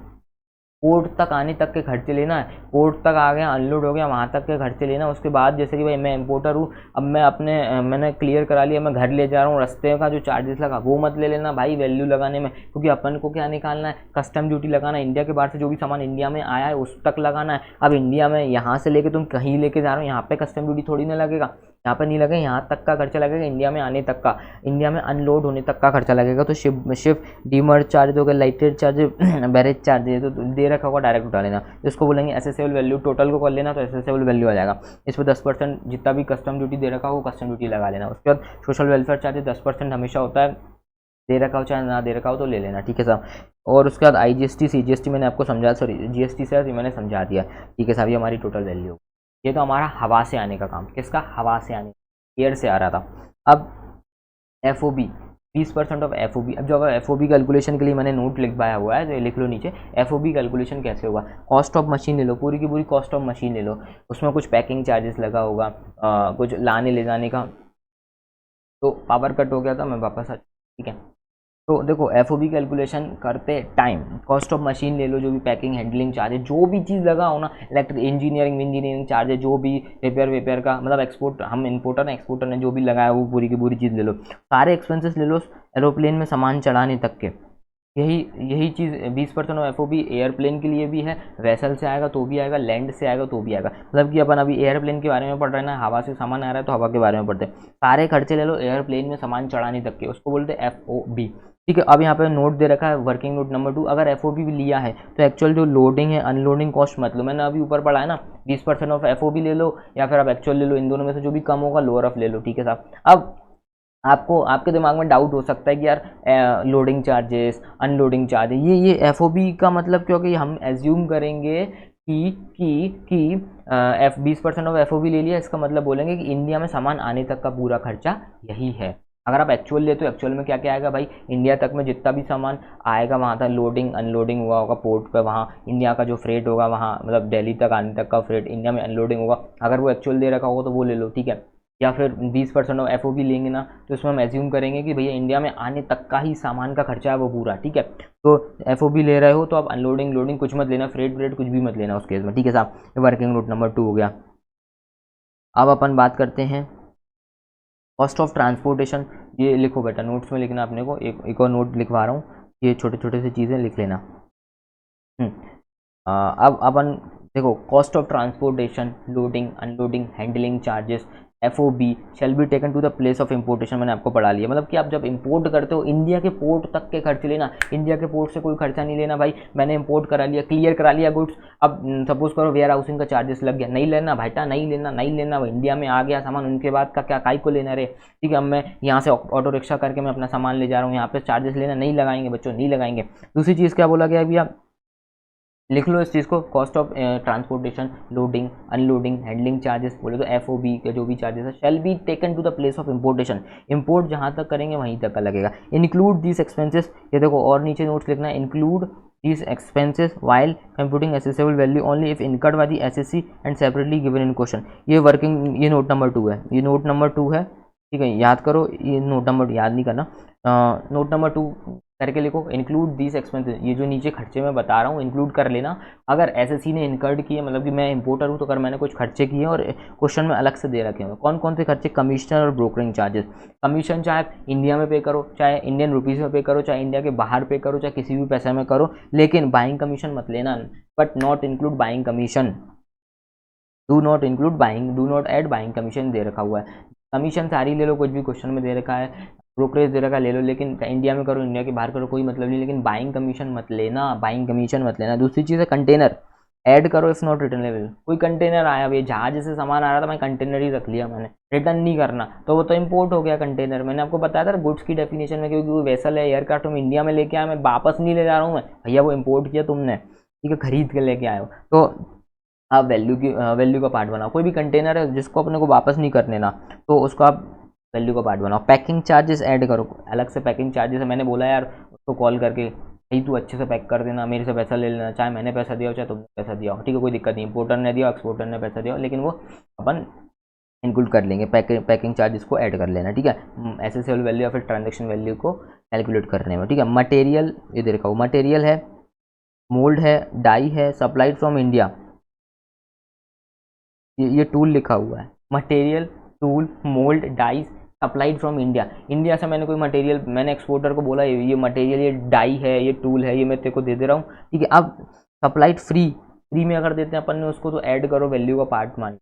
पोर्ट तक आने तक के खर्चे लेना है। पोर्ट तक आ गया, अनलोड हो गया, वहाँ तक के खर्चे लेना। उसके बाद जैसे कि भाई मैं इंपोर्टर हूँ, अब मैंने क्लियर करा लिया, मैं घर ले जा रहा हूँ, रास्ते का जो चार्जेस लगा वो मत ले लेना भाई वैल्यू लगाने में, क्योंकि अपन को क्या निकालना है? कस्टम ड्यूटी लगाना है। इंडिया के बाहर से जो भी सामान इंडिया में आया है उस तक लगाना है। अब इंडिया में यहाँ से लेके तुम कहीं लेके जा रहे हो, यहाँ पे कस्टम ड्यूटी थोड़ी ना लगेगा, यहाँ पर नहीं लगेगा, यहाँ तक का खर्चा लगेगा, इंडिया में आने तक का, इंडिया में अनलोड होने तक का खर्चा लगेगा। तो शिप डीमर्ज चार्ज हो गया, लाइटेड चार्ज, बैरेज चार्ज तो दे रखा होगा, डायरेक्ट उठा लेना। इसको बोलेंगे एसेसेबल वैल्यू, टोटल को कर लेना तो एसेसेबल वैल्यू आ जाएगा। इस पर 10% जितना भी कस्टम ड्यूटी दे रखा हो कस्टम ड्यूटी लगा लेना। उसके बाद सोशल वेलफेयर चार्ज 10% हमेशा होता है, दे रखा हो चाहे ना दे रखा हो तो ले लेना, ठीक है साहब। और उसके बाद IGST CGST मैंने आपको समझा, सॉरी GST से मैंने समझा दिया, ठीक है साहब। ये हमारी टोटल वैल्यू। ये तो हमारा हवा से आने का काम, किसका? हवा से आने, एयर से आ रहा था। अब FOB 20% ऑफ FOB। अब जो FOB कैलकुलेशन के लिए मैंने नोट लिखवाया हुआ है तो ये लिख लो नीचे। FOB कैलकुलेशन कैसे होगा? कॉस्ट ऑफ मशीन ले लो, पूरी की पूरी कॉस्ट ऑफ मशीन ले लो, उसमें कुछ पैकिंग चार्जेस लगा होगा, कुछ लाने ले जाने का। तो पावर कट हो गया था, मैं वापस आ, ठीक है। तो देखो FOB कैलकुलेशन करते टाइम कॉस्ट ऑफ मशीन ले लो, जो भी पैकिंग हैंडलिंग चार्जेस जो भी चीज़ लगा हो ना, इलेक्ट्रिक इंजीनियरिंग चार्जेस, जो भी रिपेयर का, मतलब एक्सपोर्ट, हम इंपोर्टर हैं, एक्सपोर्टर ने जो भी लगाया वो पूरी की पूरी चीज़ ले लो, सारे एक्सपेंसेस ले लो एरोप्लेन में सामान चढ़ाने तक के। यही चीज़ 20% ऑफ FOB एयरप्लेन के लिए भी है, वेसल से आएगा तो भी आएगा, लैंड से आएगा तो भी आएगा। मतलब कि अपन अभी एयरप्लेन के बारे में पढ़ रहे हैं ना, हवा से सामान आ रहा है तो हवा के बारे में पढ़ते हैं। सारे खर्चे ले लो एयरप्लेन में सामान चढ़ाने तक के, उसको बोलते हैं FOB, ठीक है। अब यहाँ पे नोट दे रखा है, वर्किंग नोट नंबर 2। अगर FOB भी लिया है तो एक्चुअल जो लोडिंग है अनलोडिंग कॉस्ट मत लो। मैंने अभी ऊपर पढ़ा है ना, 20% ऑफ FOB ले लो या फिर आप एक्चुअल ले लो, इन दोनों में से जो भी कम होगा लोअर ऑफ ले लो, ठीक है साहब। अब आपके दिमाग में डाउट हो सकता है कि यार लोडिंग चार्जेस, अनलोडिंग चार्जेस, ये FOB का मतलब, क्योंकि हम एज्यूम करेंगे कि 20% ऑफ FOB ले लिया, इसका मतलब बोलेंगे कि इंडिया में सामान आने तक का पूरा खर्चा यही है। अगर आप एक्चुअल ले तो एक्चुअल में क्या क्या आएगा भाई? इंडिया तक में जितना भी सामान आएगा वहाँ था लोडिंग अनलोडिंग हुआ होगा पोर्ट पे, वहाँ इंडिया का जो फ्रेट होगा, वहाँ मतलब दिल्ली तक आने तक का फ्रेट इंडिया में अनलोडिंग होगा। अगर वो एक्चुअल दे रखा होगा तो वो ले लो, ठीक है। या फिर 20% ऑफ FOB लेंगे ना तो इसमें हम एज्यूम करेंगे कि भैया इंडिया में आने तक का ही सामान का खर्चा है वो पूरा, ठीक है। तो FOB ले रहे हो तो आप अनलोडिंग लोडिंग कुछ मत लेना, फ्रेट कुछ भी मत लेना उस केस में, ठीक है साहब। ये वर्किंग नोट नंबर 2 हो गया। अब अपन बात करते हैं कॉस्ट ऑफ ट्रांसपोर्टेशन। ये लिखो बेटा, नोट्स में लिखना अपने को, एक और नोट लिखवा रहा हूँ, ये छोटे छोटे से चीज़ें लिख लेना। अब अपन देखो, cost of transportation, loading unloading handling charges, FOB shall be taken to the place of importation. मैंने आपको पढ़ा लिया, मतलब कि आप जब इंपोर्ट करते हो इंडिया के पोर्ट तक के खर्चे लेना, इंडिया के पोर्ट से कोई खर्चा नहीं लेना भाई। मैंने इंपोर्ट करा लिया, क्लियर करा लिया गुड्स, अब सपोज करो वेयर हाउसिंग का चार्जेस लग गया, नहीं लेना भाईटा, नहीं लेना। वो इंडिया में आ गया सामान, उनके बाद का क्या काई को लेना रे, ठीक है। अब मैं यहाँ से ऑटो रिक्शा करके मैं अपना सामान ले जा रहा हूँ, यहाँ पे चार्जेस लेना नहीं लगाएंगे बच्चों, नहीं लगाएंगे। दूसरी चीज़ क्या बोला गया भैया, लिख लो इस चीज़ को, cost of transportation, loading unloading handling charges बोले तो FOB के जो भी चार्जेस है shall be taken to the place of importation. Import जहाँ तक करेंगे वहीं तक का लगेगा। इंक्लूड दिस एक्सपेंसेस, ये देखो और नीचे नोट्स लिखना है, include this expenses while computing assessable value only if incurred by the SSC and separately given in question. ये नोट नंबर 2 है, ये नोट नंबर 2 है, ठीक है। याद करो, ये नोट नंबर याद नहीं करना, नोट नंबर 2 करके लिखो। इंक्लूड दिस एक्सपेंसेस, ये जो नीचे खर्चे मैं बता रहा हूँ इंक्लूड कर लेना। अगर SSC ने इनकर्ड किए, मतलब कि मैं इंपोर्टर हूँ तो अगर मैंने कुछ खर्चे किए और क्वेश्चन में अलग से दे रखे हैं, कौन कौन से खर्चे? कमीशन और ब्रोकरिंग चार्जेस। कमीशन चाहे इंडिया में पे करो, चाहे इंडियन रुपीज़ में पे करो, चाहे इंडिया के बाहर पे करो, चाहे किसी भी पैसे में करो, लेकिन बाइंग कमीशन मत लेना। But not include buying commission, do not include buying, do not add buying commission दे रखा हुआ है। कमीशन सारी ले लो, कुछ भी क्वेश्चन में दे रखा है, ब्रोकरेज दे रखा ले लो, लेकिन इंडिया में करो इंडिया के बाहर करो कोई मतलब नहीं, लेकिन बाइंग कमीशन मत लेना, बाइंग कमीशन मत लेना। दूसरी चीज़ है कंटेनर, ऐड करो इफ नॉट रिटर्न लेवल। कोई कंटेनर आया, ये जहाज से सामान आ रहा था, मैं कंटेनर ही रख लिया मैंने, रिटर्न नहीं करना, तो वो तो इंपोर्ट हो गया कंटेनर। मैंने आपको बताया था गुड्स की डेफिनेशन में, क्योंकि वो वेसल है एयरक्राफ्ट में इंडिया में लेके आया, मैं वापस नहीं ले जा रहा हूँ मैं, भैया वो इंपोर्ट किया तुमने, ठीक है, खरीद के लेके आए हो। तो आप वैल्यू का पार्ट बनाओ। कोई भी कंटेनर है जिसको अपने को वापस नहीं करने ना, तो उसको आप वैल्यू का पार्ट बनाओ। पैकिंग चार्जेस ऐड करो, अलग से पैकिंग चार्जेस है। मैंने बोला यार उसको कॉल करके, भाई तू अच्छे से पैक कर देना, मेरे से पैसा ले लेना, चाहे मैंने पैसा दिया हो चाहे तुमने पैसा दिया हो, ठीक है, कोई दिक्कत नहीं। इम्पोर्टर ने दिया, एक्सपोर्टर ने पैसा दिया हो, लेकिन वो अपन इंक्लूड कर लेंगे, पैकिंग चार्जेस को ऐड कर लेना, ठीक है, एसेसिबल वैल्यू या फिर ट्रांजेक्शन वैल्यू को कैलकुलेट करने में, ठीक है। मटेरियल ये दे रखा हो, मटेरियल है, मोल्ड है, डाई है, सप्लाइड फ्रॉम इंडिया, ये टूल लिखा हुआ है, material, tool, mould, dice, supplied from India. India से मैंने कोई मटेरियल, मैंने एक्सपोर्टर को बोला ये मटेरियल, ये डाई है, ये टूल है, ये मैं तेरे को दे रहा हूँ, ठीक है। अब सप्लाइड फ्री में अगर देते हैं अपन ने उसको, तो ऐड करो वैल्यू का पार्ट मान,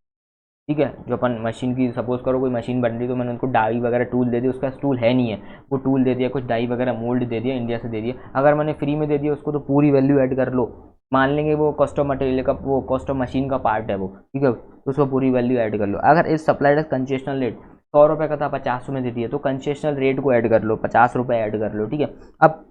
ठीक है। जो अपन मशीन की, सपोज करो कोई मशीन बन रही, तो मैंने उनको डाई वगैरह टूल दे दिया, उसका टूल है नहीं है, वो टूल दे दिया, कुछ डाई वगैरह मोल्ड दे दिया, इंडिया से दे दिया। अगर मैंने फ्री में दे दिया उसको, तो पूरी वैल्यू ऐड कर लो, मान लेंगे वो कॉस्ट ऑफ मटेरियल का, वो कॉस्ट ऑफ मशीन का पार्ट है वो, ठीक है, तो उसको पूरी वैल्यू ऐड कर लो। अगर इस सप्लाइड कंसेशनल रेट 100 रुपये का था, 50 में दे दिया, तो कंसेशनल रेट को ऐड कर लो, 50 रुपये ऐड कर लो, ठीक है। अब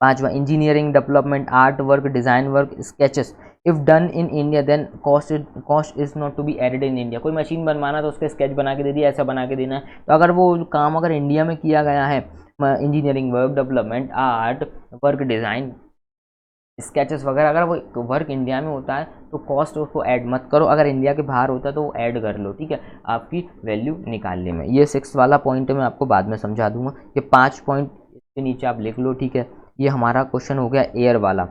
पांचवा, engineering, development, art work, design work, sketches if done in India then cost is not to be added in India. कोई मशीन बनवाना तो उसके स्केच बना के दे दिया, ऐसा बना के देना है, तो अगर वो काम अगर इंडिया में किया गया है, engineering work, development, art work, design, sketches वगैरह, अगर वो वर्क इंडिया में होता है तो कॉस्ट उसको ऐड मत करो, अगर इंडिया के बाहर होता है तो वो ऐड कर लो, ठीक है, आपकी वैल्यू निकालने में। ये 6 वाला पॉइंट है, मैं आपको बाद में समझा दूंगा। ये 5 पॉइंट इसके नीचे आप लिख लो, ठीक है। ये हमारा क्वेश्चन हो गया एयर वाला,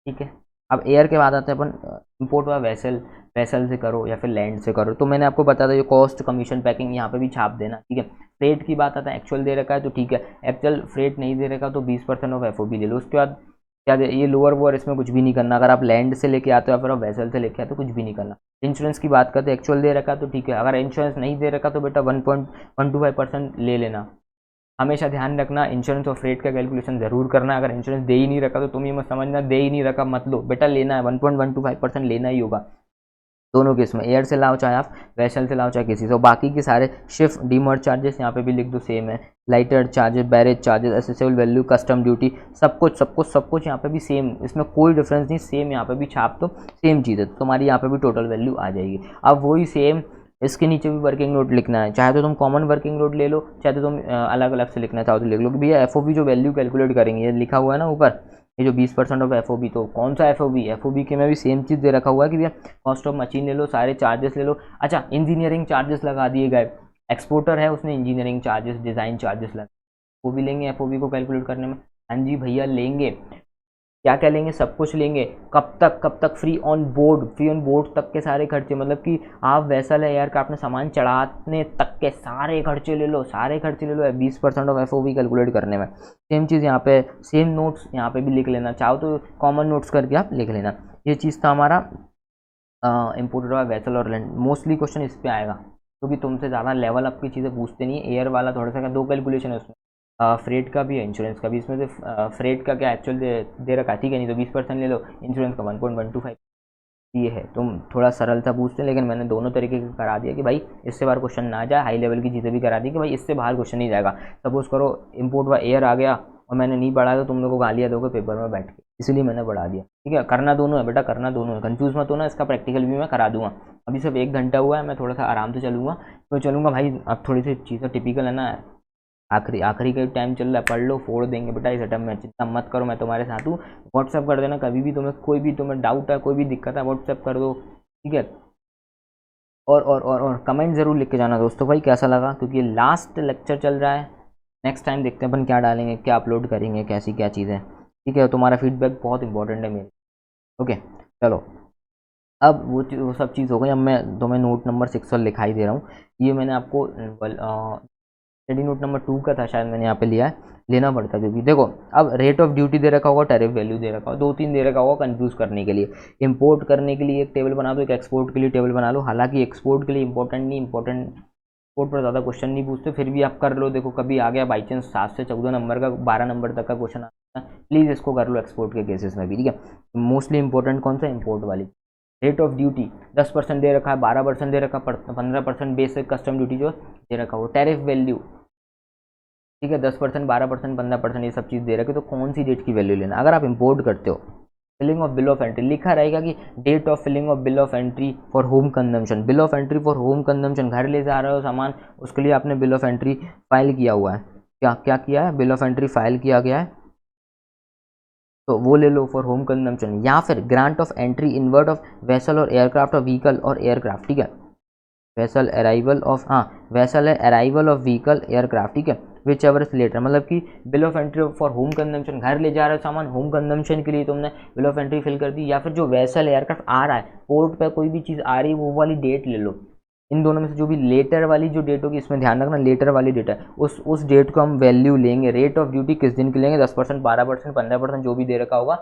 ठीक है। अब एयर के बाद आते हैं अपन इंपोर्ट व वेसल से करो या फिर लैंड से करो। तो मैंने आपको बता दिया कॉस्ट, कमीशन, पैकिंग यहाँ पे भी छाप देना, ठीक है। फ्रेट की बात आता है, एक्चुअल दे रखा है तो ठीक है, एक्चुअल फ्रेट नहीं दे रखा तो 20% ऑफ एफओबी ले लो। उसके बाद क्या ये लोअर वोअर, इसमें कुछ भी नहीं करना। अगर आप लैंड से लेके आते हो या फिर आप वेसल से लेके आते हो, कुछ भी नहीं करना। इंश्योरेंस की बात करते हैं, एक्चुअल दे रखा तो ठीक है, अगर इंश्योरेंस नहीं दे रखा तो बेटा 1.125% ले लेना। हमेशा ध्यान रखना, इंश्योरेंस और फ्रेट का कैलकुलेशन जरूर करना। अगर इंश्योरेंस दे ही नहीं रखा तो तुम ये मत समझना दे ही नहीं रखा मत लो, बेटा लेना है, 1.125% लेना ही होगा दोनों केस में। एयर से लाओ चाहे आप वेसल से लाओ चाहे किसी से। बाकी के सारे शिफ्ट, डीमर्ज चार्जेस यहाँ पे भी लिख दो, सेम है। Lighter charges, barrage charges, accessible value, custom duty, सब कुछ यहाँ पे भी सेम, इसमें कोई डिफरेंस नहीं, सेम यहाँ पे भी छाप दो, सेम चीज़ है, तो तुम्हारी यहाँ पे भी टोटल वैल्यू आ जाएगी। अब वही सेम इसके नीचे भी वर्किंग नोट लिखना है, चाहे तो तुम कॉमन वर्किंग नोट ले लो, चाहे तो तुम अलग अलग से लिखना चाहो तो लिख लो कि भैया एफओबी जो वैल्यू कैलकुलेट करेंगे, ये लिखा हुआ है ना ऊपर, ये जो 20% ऑफ एफओबी, तो कौन सा एफओबी के में भी सेम चीज़ दे रखा हुआ है कि भैया कॉस्ट ऑफ मशीन ले लो, सारे चार्जेस ले लो। अच्छा, इंजीनियरिंग चार्जेस लगा दिए गए, एक्सपोर्टर है उसने इंजीनियरिंग चार्जेस, डिज़ाइन चार्जेस लगा, वो भी लेंगे एफओबी को कैलकुलेट करने में। हाँ जी भैया लेंगे, क्या क्या लेंगे, सब कुछ लेंगे। कब तक फ्री ऑन बोर्ड तक के सारे खर्चे, मतलब कि आप वेसल है एयर का आपने सामान चढ़ाने तक के सारे खर्चे ले लो, 20% ऑफ एफओबी कैलकुलेट करने में। सेम चीज़ यहाँ पे, सेम नोट्स यहाँ पे भी लिख लेना, चाहो तो कॉमन नोट्स करके आप लिख लेना। ये चीज़ था हमारा इम्पोर्टेड हुआ वेसल और लैंड। मोस्टली क्वेश्चन इस पे आएगा क्योंकि तुमसे ज़्यादा लेवल अप की चीज़ें पूछते नहीं है। एयर वाला थोड़ा सा, दो कैलकुलेशन है उसमें, फ्रेट का भी है, इंश्योरेंस का भी। इसमें से फ्रेट का क्या एक्चुअल दे रखा है, ठीक है, नहीं तो 20% ले लो, इंश्योरेंस का 1.125 ये है। तुम थोड़ा सरल सा पूछते हैं, लेकिन मैंने दोनों तरीके का करा दिया कि भाई इससे बाहर क्वेश्चन ना जाए, हाई लेवल की चीज़ें भी करा दी कि भाई इससे बाहर क्वेश्चन नहीं जाएगा। सपोज करो इम्पोर्ट व एयर आ गया और मैंने नहीं पढ़ा तो तुम लोग को गालियाँ दोगे पेपर में बैठ के, इसलिए मैंने बढ़ा दिया, ठीक है। करना दोनों है बेटा, करना दोनों है, कंफ्यूज मत होना। इसका प्रैक्टिकल भी मैं करा दूंगा। अभी सिर्फ 1 घंटा हुआ है, मैं थोड़ा सा आराम से चलूँगा, तो चलूँगा भाई। अब थोड़ी सी चीज़ें टिपिकल है ना, आखिरी का टाइम चल रहा है, पढ़ लो, फोड़ देंगे बेटा इस अटैम्प में, चिंता मत करो, मैं तुम्हारे साथ हूँ। व्हाट्सअप कर देना कभी भी तुम्हें, कोई भी तुम्हें डाउट है, कोई भी दिक्कत है, व्हाट्सअप कर दो, ठीक है। और कमेंट ज़रूर लिख के जाना दोस्तों भाई कैसा लगा, क्योंकि लास्ट लेक्चर चल रहा है। नेक्स्ट टाइम देखते हैं अपन क्या डालेंगे, क्या अपलोड करेंगे, कैसी क्या चीज़ है, ठीक है। तुम्हारा फीडबैक बहुत इंपॉर्टेंट है मेरे। ओके चलो, अब वो सब चीज़ हो गई। अब मैं तुम्हें नोट नंबर 6 पर लिखाई दे रहा हूँ। ये मैंने आपको स्टडी नोट नंबर 2 का था शायद, मैंने यहाँ पे लिया है, लेना पड़ता है क्योंकि देखो अब रेट ऑफ ड्यूटी दे रखा होगा, टैरिफ वैल्यू दे रखा होगा, 2-3 दे रखा होगा कंफ्यूज करने के लिए। इंपोर्ट करने के लिए एक टेबल बना दो, एक एक्सपोर्ट के लिए टेबल बना लो। हालांकि एक्सपोर्ट के लिए इंपॉर्टेंट नहीं, एक्सपोर्ट पर ज़्यादा क्वेश्चन नहीं पूछते, फिर भी आप कर लो। देखो कभी आ गया बाई चांस 7 से 14 नंबर का, 12 नंबर तक का क्वेश्चन आता है, प्लीज़ इसको कर लो एक्सपोर्ट के केसेस में भी, ठीक है। मोस्टली इंपॉर्टेंट कौन सा, इंपोर्ट वाली। रेट ऑफ ड्यूटी 10% दे रखा है, 12% दे रखा, 15% बेसिक कस्टम ड्यूटी जो दे रखा हो। टैरिफ वैल्यू, ठीक है, 10%, 12%, 15% ये सब चीज़ दे रखे, तो कौन सी डेट की वैल्यू लेना। अगर आप इंपोर्ट करते हो filing of bill of entry लिखा रहेगा कि date of filing of bill of entry for home consumption, bill of entry for home consumption, घर ले जा रहे हो सामान, उसके लिए आपने बिल ऑफ एंट्री फाइल किया हुआ है, क्या क्या किया है, बिल ऑफ एंट्री फाइल किया गया है, तो वो ले लो फॉर होम कंजम्पशन। या फिर grant of entry inward of vessel और एयरक्राफ्ट ऑफ व्हीकल और एयरक्राफ्ट, ठीक है, वेसल अराइवल ऑफ, हाँ वेसल है अराइवल ऑफ व्हीकल एयरक्राफ्ट, ठीक है, विच एवर लेटर, मतलब कि bill of entry for home consumption, घर ले जा रहे हो सामान होम कंजम्पशन के लिए तुमने बिल ऑफ एंट्री फिल कर दी, या फिर जो वेसल एयरक्राफ्ट आ रहा है पोर्ट पे कोई भी चीज़ आ रही है वो वाली डेट ले लो। इन दोनों में से जो भी लेटर वाली जो डेट होगी, इसमें ध्यान रखना लेटर वाली डेट है, उस डेट को हम वैल्यू लेंगे। रेट ऑफ ड्यूटी किस दिन की लेंगे, 10%, 12%, 15%, जो भी दे रखा होगा।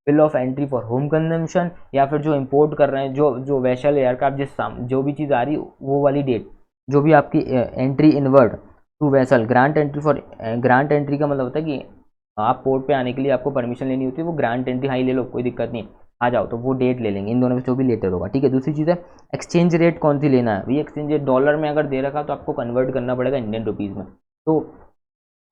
Bill of entry for home consumption, या फिर जो इंपोर्ट कर रहे हैं, जो वेसल एयरक्राफ्ट जो भी चीज़ आ रही वो वाली डेट, जो भी आपकी entry inward to vessel. Grant entry for, grant entry का मतलब होता है कि आप पोर्ट पे आने के लिए आपको परमिशन लेनी होती है, वो ग्रांट एंट्री, हाँ ले लो कोई दिक्कत नहीं, आ जाओ, तो वो डेट ले लेंगे। इन दोनों में जो भी लेटर होगा, ठीक है। दूसरी चीज़ है एक्सचेंज रेट कौन सी लेना है, ये एक्सचेंज रेट डॉलर में अगर दे रखा तो आपको कन्वर्ट करना पड़ेगा इंडियन रुपीज़ में, तो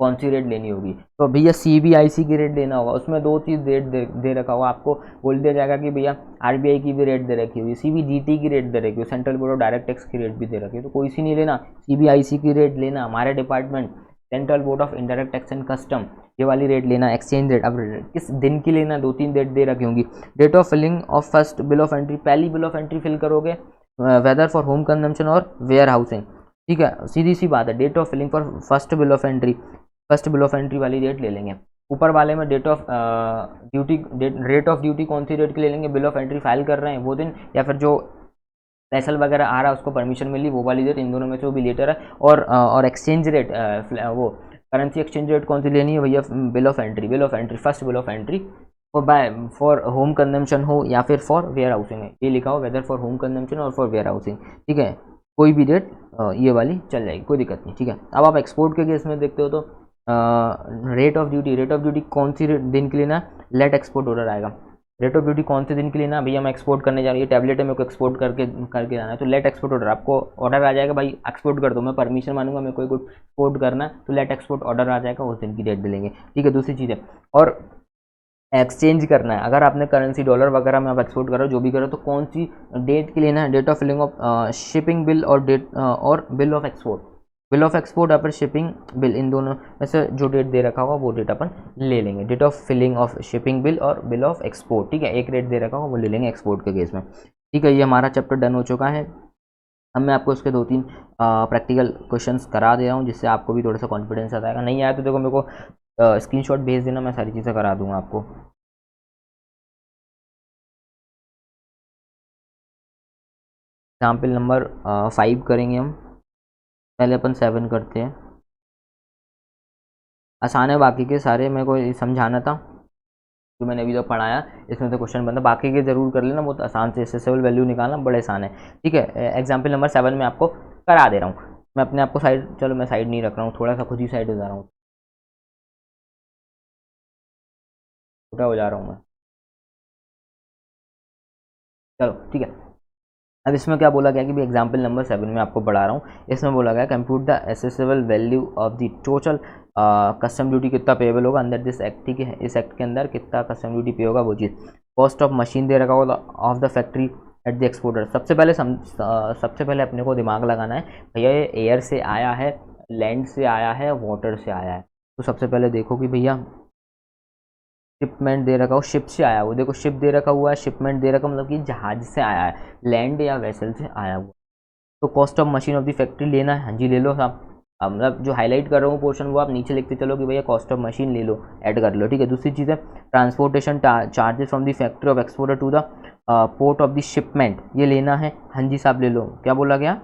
कौन सी रेट लेनी होगी, तो भैया CBIC की रेट लेना होगा। उसमें दो चीज़ रेट दे रखा होगा, आपको बोल दिया जाएगा कि भैया RBI की भी रेट दे रखी होगी, CBDT की रेट दे रखी होगी, central board of direct tax की रेट भी दे रखी है, तो कोई सी नहीं लेना, CBIC की रेट लेना। हमारे department central board of indirect tax and custom, ये वाली रेट लेना। एक्सचेंज रेट अब किस दिन की लेना, 2-3 डेट दे रखी होंगी। Date of filing of first bill of entry, पहली बिल ऑफ एंट्री फिल करोगे वेदर फॉर होम कंजम्पशन और वेयर हाउसिंग, ठीक है, सीधी सी बात है। Date of filing for first bill of entry, first bill of entry वाली डेट ले लेंगे। ऊपर वाले में date of duty, rate of duty कौन सी डेट की ले लेंगे, बिल ऑफ एंट्री फाइल कर रहे हैं वो दिन, या फिर जो पैसल वगैरह आ रहा है उसको परमिशन मिली वो वाली डेट। इन दोनों में से वो भी लेटर है। और एक्सचेंज रेट, वो करेंसी एक्सचेंज रेट कौन सी लेनी है भैया, bill of entry, bill of entry, first bill of entry for home consumption हो या फिर फॉर वेयर हाउसिंग है, ये लिखा हो वेदर फॉर होम कंजम्पशन और फॉर वेयर हाउसिंग, ठीक है, कोई भी डेट ये वाली चल जाएगी, कोई दिक्कत नहीं, ठीक है। अब आप एक्सपोर्ट के केस में देखते हो तो rate of duty, rate of duty कौन सी दिन के लिए ना, लेट एक्सपोर्ट ऑर्डर आएगा। रेट ऑफ ड्यूटी कौन से दिन के लिए ना, भैया मैं एक्सपोर्ट करने जा रही हूँ, ये टैबलेट है मेरे को एक्सपोर्ट करके जाना है, तो लेट एक्सपोर्ट ऑर्डर, आपको ऑर्डर आ जाएगा भाई एक्सपोर्ट कर दो, मैं परमिशन मानूंगा मेरे को एक्सपोर्ट करना है, तो लेट एक्सपोर्ट ऑर्डर आ जाएगा, उस दिन की डेट मिलेंगे, ठीक है। दूसरी चीज़ है और एक्सचेंज करना है, अगर आपने करेंसी डॉलर वगैरह में आप एक्सपोर्ट करो जो भी करो, तो कौन सी डेट के लिए ना, date of filing of shipping bill और डेट और bill of export, bill of export या फिर शिपिंग बिल, इन दोनों में से जो डेट दे रखा होगा वो डेट अपन ले लेंगे। Date of filing of shipping bill और बिल ऑफ एक्सपोर्ट, ठीक है, एक रेट दे रखा होगा वो ले लेंगे एक्सपोर्ट के केस में, ठीक है। ये हमारा चैप्टर डन हो चुका है। अब मैं आपको इसके 2-3 प्रैक्टिकल क्वेश्चंस करा दे रहा हूँ, जिससे आपको भी थोड़ा सा कॉन्फिडेंस आता है। नहीं आया तो देखो मेरे को स्क्रीनशॉट भेज देना, मैं सारी चीज़ें करा दूँगा आपको। एग्जाम्पल नंबर 5 करेंगे हम, पहले अपन 7 करते हैं। आसान है, बाकी के सारे मेरे को समझाना था जो मैंने अभी तक पढ़ाया, इसमें से क्वेश्चन बनता, बाकी के जरूर कर लेना, बहुत आसान से एसेसेबल वैल्यू निकालना बड़े आसान है, ठीक है। एग्जाम्पल नंबर 7 में आपको करा दे रहा हूँ। मैं अपने आप को साइड, चलो मैं साइड नहीं रख रहा हूँ, थोड़ा सा खुद ही साइड हो जा रहा हूँ, छोटा हो जा रहा हूँ मैं, चलो ठीक है। अब इसमें क्या बोला गया कि भाई एग्जाम्पल नंबर 7 में आपको पढ़ा रहा हूँ, इसमें बोला गया compute the assessable value of the total custom duty कितना पेबल होगा अंदर दिस एक्ट, ठीक है, इस एक्ट के अंदर कितना कस्टम ड्यूटी पे होगा वो चीज़। कॉस्ट ऑफ मशीन दे रखा होगा of the factory at the exporter. सबसे पहले अपने को दिमाग लगाना है भैया ये एयर से आया है, लैंड से आया है, वाटर से आया है, तो सबसे पहले देखो कि भैया शिपमेंट दे रखा हो, शिप से आया हुआ, देखो शिप दे रखा हुआ है, शिपमेंट दे रखा मतलब कि जहाज से आया है, लैंड या वेसल से आया हुआ। तो cost of machine of the factory लेना है, हाँ जी ले लो साहब, मतलब जो हाईलाइट कर रहा हूँ पोर्शन वो आप नीचे लिखते चलो कि भैया कॉस्ट ऑफ मशीन ले लो, ऐड कर लो, ठीक है। दूसरी चीज़ है transportation charges from the factory of exporter to the port of the shipment, ये लेना है, हाँ जी साहब ले लो। क्या बोला गया,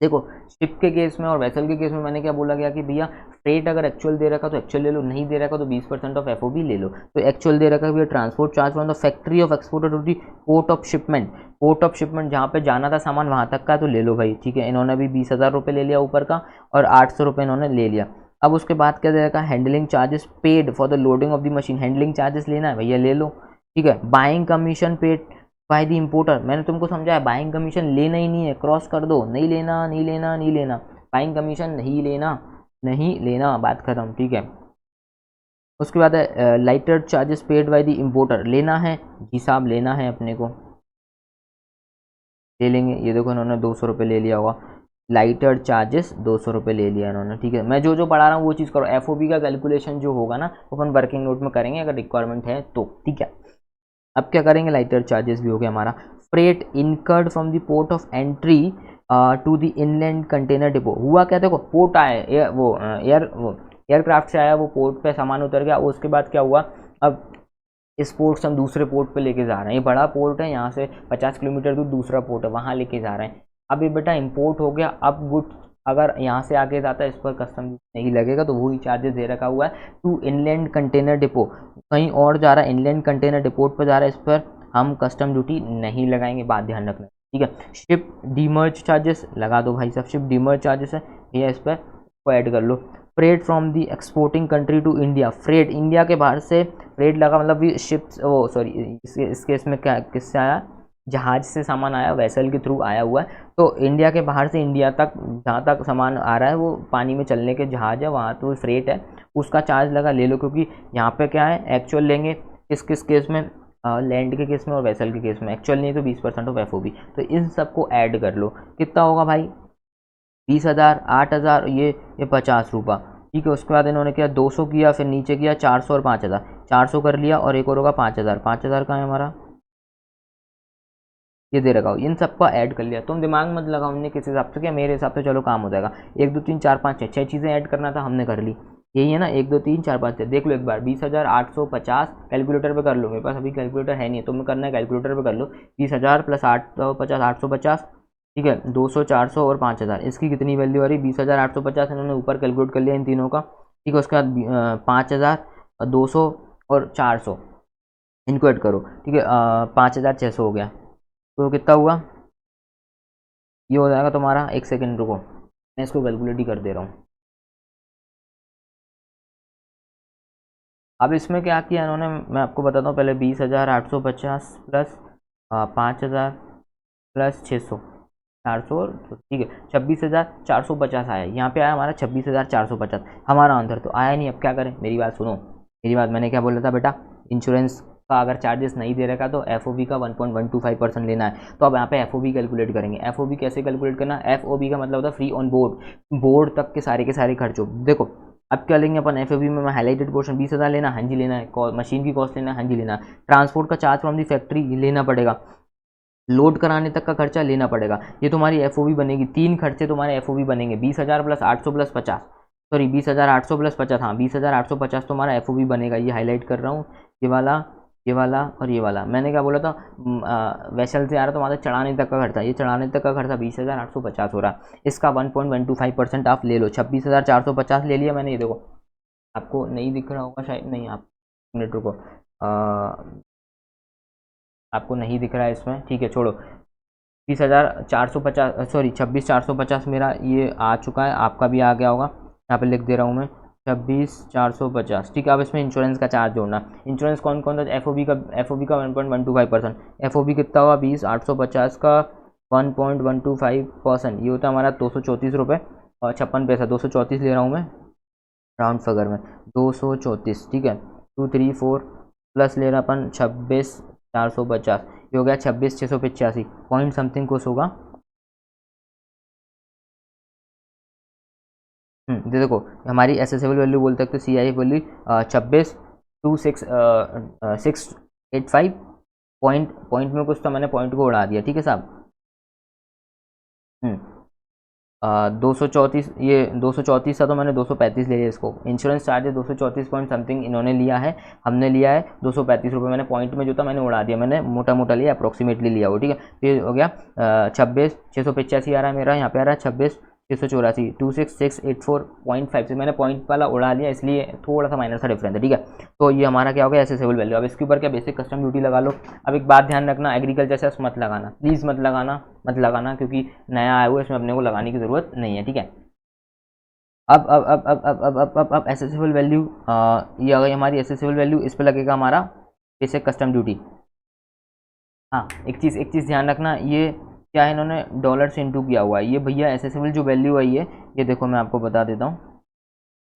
देखो शिप के केस में और वेसल के केस में मैंने क्या बोला गया कि भैया फ्रेट अगर एक्चुअल दे रखा तो एक्चुअल ले लो, नहीं दे रखा तो 20% ऑफ एफओबी ले लो। तो एक्चुअल दे रखा भैया transport charge from the factory of exporter to the port of shipment, port of shipment जहाँ पे जाना था सामान वहाँ तक का तो ले लो भाई, ठीक है। इन्होंने भी 20,000 रुपये ले लिया ऊपर का और 800 रुपये इन्होंने ले लिया। अब उसके बाद क्या दे रखा, handling charges paid for the loading of the machine, handling charges लेना है भैया ले लो, ठीक है। Buying commission paid by the importer, मैंने तुमको समझाया बाइंग कमीशन लेना ही नहीं है, क्रॉस कर दो, नहीं लेना नहीं लेना नहीं लेना, बाइंग कमीशन नहीं लेना नहीं लेना, बात खत्म, ठीक है। उसके बाद है lighter charges paid by the importer, लेना है हिसाब, लेना है अपने को, ले लेंगे। ये देखो इन्होंने 200 रुपये ले लिया होगा, लाइटर चार्जेस 200 रुपये ले लिया इन्होंने, ठीक है। मैं जो जो पढ़ा रहा हूँ वो चीज़ करो, एफओबी का कैलकुलेशन जो होगा ना वो अपन वर्किंग नोट में करेंगे अगर रिक्वायरमेंट है तो, ठीक है। अब क्या करेंगे, लाइटर चार्जेस भी हो गया हमारा। Freight incurred from the port of entry to the inland container depot, हुआ क्या, देखो पोर्ट आया, वो एयरक्राफ्ट से आया, वो पोर्ट पे सामान उतर गया, उसके बाद क्या हुआ, अब इस पोर्ट से हम दूसरे पोर्ट पे लेके जा रहे हैं, ये बड़ा पोर्ट है, यहाँ से 50 किलोमीटर दूर दूसरा पोर्ट है, वहाँ लेके जा रहे हैं। अब ये बेटा इंपोर्ट हो गया, अब गुड्स अगर यहाँ से आगे जाता है इस पर कस्टम नहीं लगेगा, तो वही चार्जेस दे रखा हुआ है। टू इनलैंड कंटेनर डिपो, कहीं और जा रहा है, इनलैंड कंटेनर डिपोट पर जा रहा है, इस पर हम कस्टम ड्यूटी नहीं लगाएंगे, बात ध्यान रखना, ठीक है। शिप डीमर्ज चार्जेस लगा दो भाई साहब, शिप डीमर्ज चार्जेस है ये, इस पर को ऐड कर लो। Freight from the exporting country to India, freight India के बाहर से फ्रेट लगा, मतलब शिप्स, वो सॉरी इस केस में क्या किससे आया, जहाज से सामान आया, वेसल के थ्रू आया हुआ है, तो इंडिया के बाहर से इंडिया तक जहाँ तक सामान आ रहा है वो पानी में चलने के जहाज है, वहाँ तो फ्रेट है, उसका चार्ज लगा, ले लो, क्योंकि यहाँ पे क्या है एक्चुअल लेंगे किस किस केस में, लैंड के केस में और वेसल के केस में, एक्चुअल नहीं तो 20% ऑफ एफओबी, तो इन सबको ऐड कर लो, कितना होगा भाई 20,000, 8,000, ये 50 रुपये, ठीक है। उसके बाद इन्होंने किया 200 किया, फिर नीचे किया 400 और 5,000, 400 कर लिया, और एक और होगा 5,000, 5,000 का है हमारा, ये दे रखा हो, इन सबका ऐड कर लिया। तुम दिमाग मत लगाओ हमने किस हिसाब से किया, मेरे हिसाब से चलो काम हो जाएगा। 1 2 3 4 5 6 चीज़ें ऐड करना था, हमने कर ली, यही है ना, 1 2 3 4 5 6, देख लो एक बार, 20,850 कैलकुलेटर पे कर लो, मेरे पास अभी कैलकुलेटर है नहीं, तुम्हें करना है कैलकुलेटर पे कर लो, 20,000 प्लस 850, 850, ठीक है, 200, 400 और 5,000, इसकी कितनी वैल्यू आ रही, 20,850 इन्होंने ऊपर कैलकुलेट कर लिया इन तीनों का, ठीक है। उसके बाद 5,000, 200 और 400 इनको ऐड करो, ठीक है, 5,600 हो गया, तो कितना हुआ, ये हो जाएगा तुम्हारा, एक सेकंड रुको, मैं इसको कैलकुलेट ही कर दे रहा हूँ। अब इसमें क्या किया इन्होंने, मैं आपको बताता हूँ पहले, 20,850 प्लस 5,000 प्लस 600, 400, ठीक है, 26,450 आया, यहाँ पे आया हमारा 26,450, हमारा आंसर तो आया नहीं। अब क्या करें, मेरी बात सुनो, मेरी बात, मैंने क्या बोला था बेटा, इंश्योरेंस का अगर चार्जेस नहीं दे रखा तो एफओबी का 1.125% लेना है, तो अब यहाँ पे एफओबी कैलकुलेट करेंगे। एफओबी कैसे कैलकुलेट करना, एफओबी का मतलब होता है फ्री ऑन बोर्ड, बोर्ड तक के सारे खर्चों, देखो अब क्या लेंगे अपन एफओबी में, मैं हाईलाइटेड पोर्शन 20,000 लेना, हाँ जी लेना है, मशीन की कॉस्ट लेना, हाँ जी लेना, ट्रांसपोर्ट का चार्ज फ्रॉम दी फैक्ट्री लेना पड़ेगा, लोड कराने तक का खर्चा लेना पड़ेगा, ये तुम्हारी एफओबी बनेगी, 3 खर्चे तुम्हारे एफओबी बनेंगे, 20,000 प्लस 800 प्लस 50, सॉरी 20,800 प्लस 50, हाँ 20,850 तुम्हारा एफओबी बनेगा, ये हाईलाइट कर रहा हूँ, ये वाला और ये वाला, मैंने क्या बोला था, वेसल से आ रहा तो वहाँ चढ़ाने तक का खर्चा, ये चढ़ाने तक का खर्चा 20,850 हो रहा, इसका 1.125% आप ले लो, 26,450 ले लिया मैंने, ये देखो आपको नहीं दिख रहा होगा शायद, नहीं आप मिनट रुको, आपको नहीं दिख रहा है इसमें, ठीक है छोड़ो, 20,450, सॉरी 26,450 मेरा ये आ चुका है, आपका भी आ गया होगा, यहाँ पे लिख दे रहा हूँ मैं 26,450, ठीक है। अब इसमें इंश्योरेंस का चार्ज जोड़ना, इंश्योरेंस कौन कौन था, एफओबी का 1.125%, एफओबी कितना हुआ 20,850 का 1.125%, ये होता है हमारा 234 रुपये और 56 पैसा, 234 ले रहा हूँ मैं राउंड फिगर में, 234, ठीक है, 234 प्लस ले रहा अपन 26,450, ये हो गया 26,685 पॉइंट समथिंग कुछ होगा, देखो हमारी एसेसेबल वैल्यू बोल सकते सी आई वैल्यू 26,685 पॉइंट में कुछ तो मैंने पॉइंट को उड़ा दिया, ठीक है साहब, 234, ये 234 था तो मैंने 235 ले लिया इसको, इंश्योरेंस चार्जेस 234 पॉइंट समथिंग इन्होंने लिया है, हमने लिया है 235 रुपये, मैंने पॉइंट में जो था मैंने उड़ा दिया, मैंने मोटा मोटा लिया, अप्रोक्सीमेटली लिया वो, ठीक है, फिर हो गया 26,685 आ रहा है मेरा, यहाँ पे आ रहा है 26,684, 26,684.5 से मैंने पॉइंट वाला उड़ा लिया, इसलिए थोड़ा सा माइनर सा डिफरेंस है, ठीक है। तो ये हमारा क्या हो गया एसेसेबल वैल्यू। अब इसके ऊपर क्या बेसिक कस्टम ड्यूटी लगा लो। अब एक बात ध्यान रखना, एग्रीकल्चर सेस मत लगाना, प्लीज़ मत लगाना क्योंकि नया आया हुआ है, इसमें अपने को लगाने की ज़रूरत नहीं है, ठीक है। अब एसेसेबल वैल्यू, ये आ गई हमारी एसेसेबल वैल्यू, इस पर लगेगा हमारा बेसिक कस्टम ड्यूटी। हाँ एक चीज़ ध्यान रखना, ये क्या है इन्होंने डॉलर से इंटू किया हुआ है, ये भैया एसेसेबल जो वैल्यू आई है, ये देखो मैं आपको बता देता हूँ,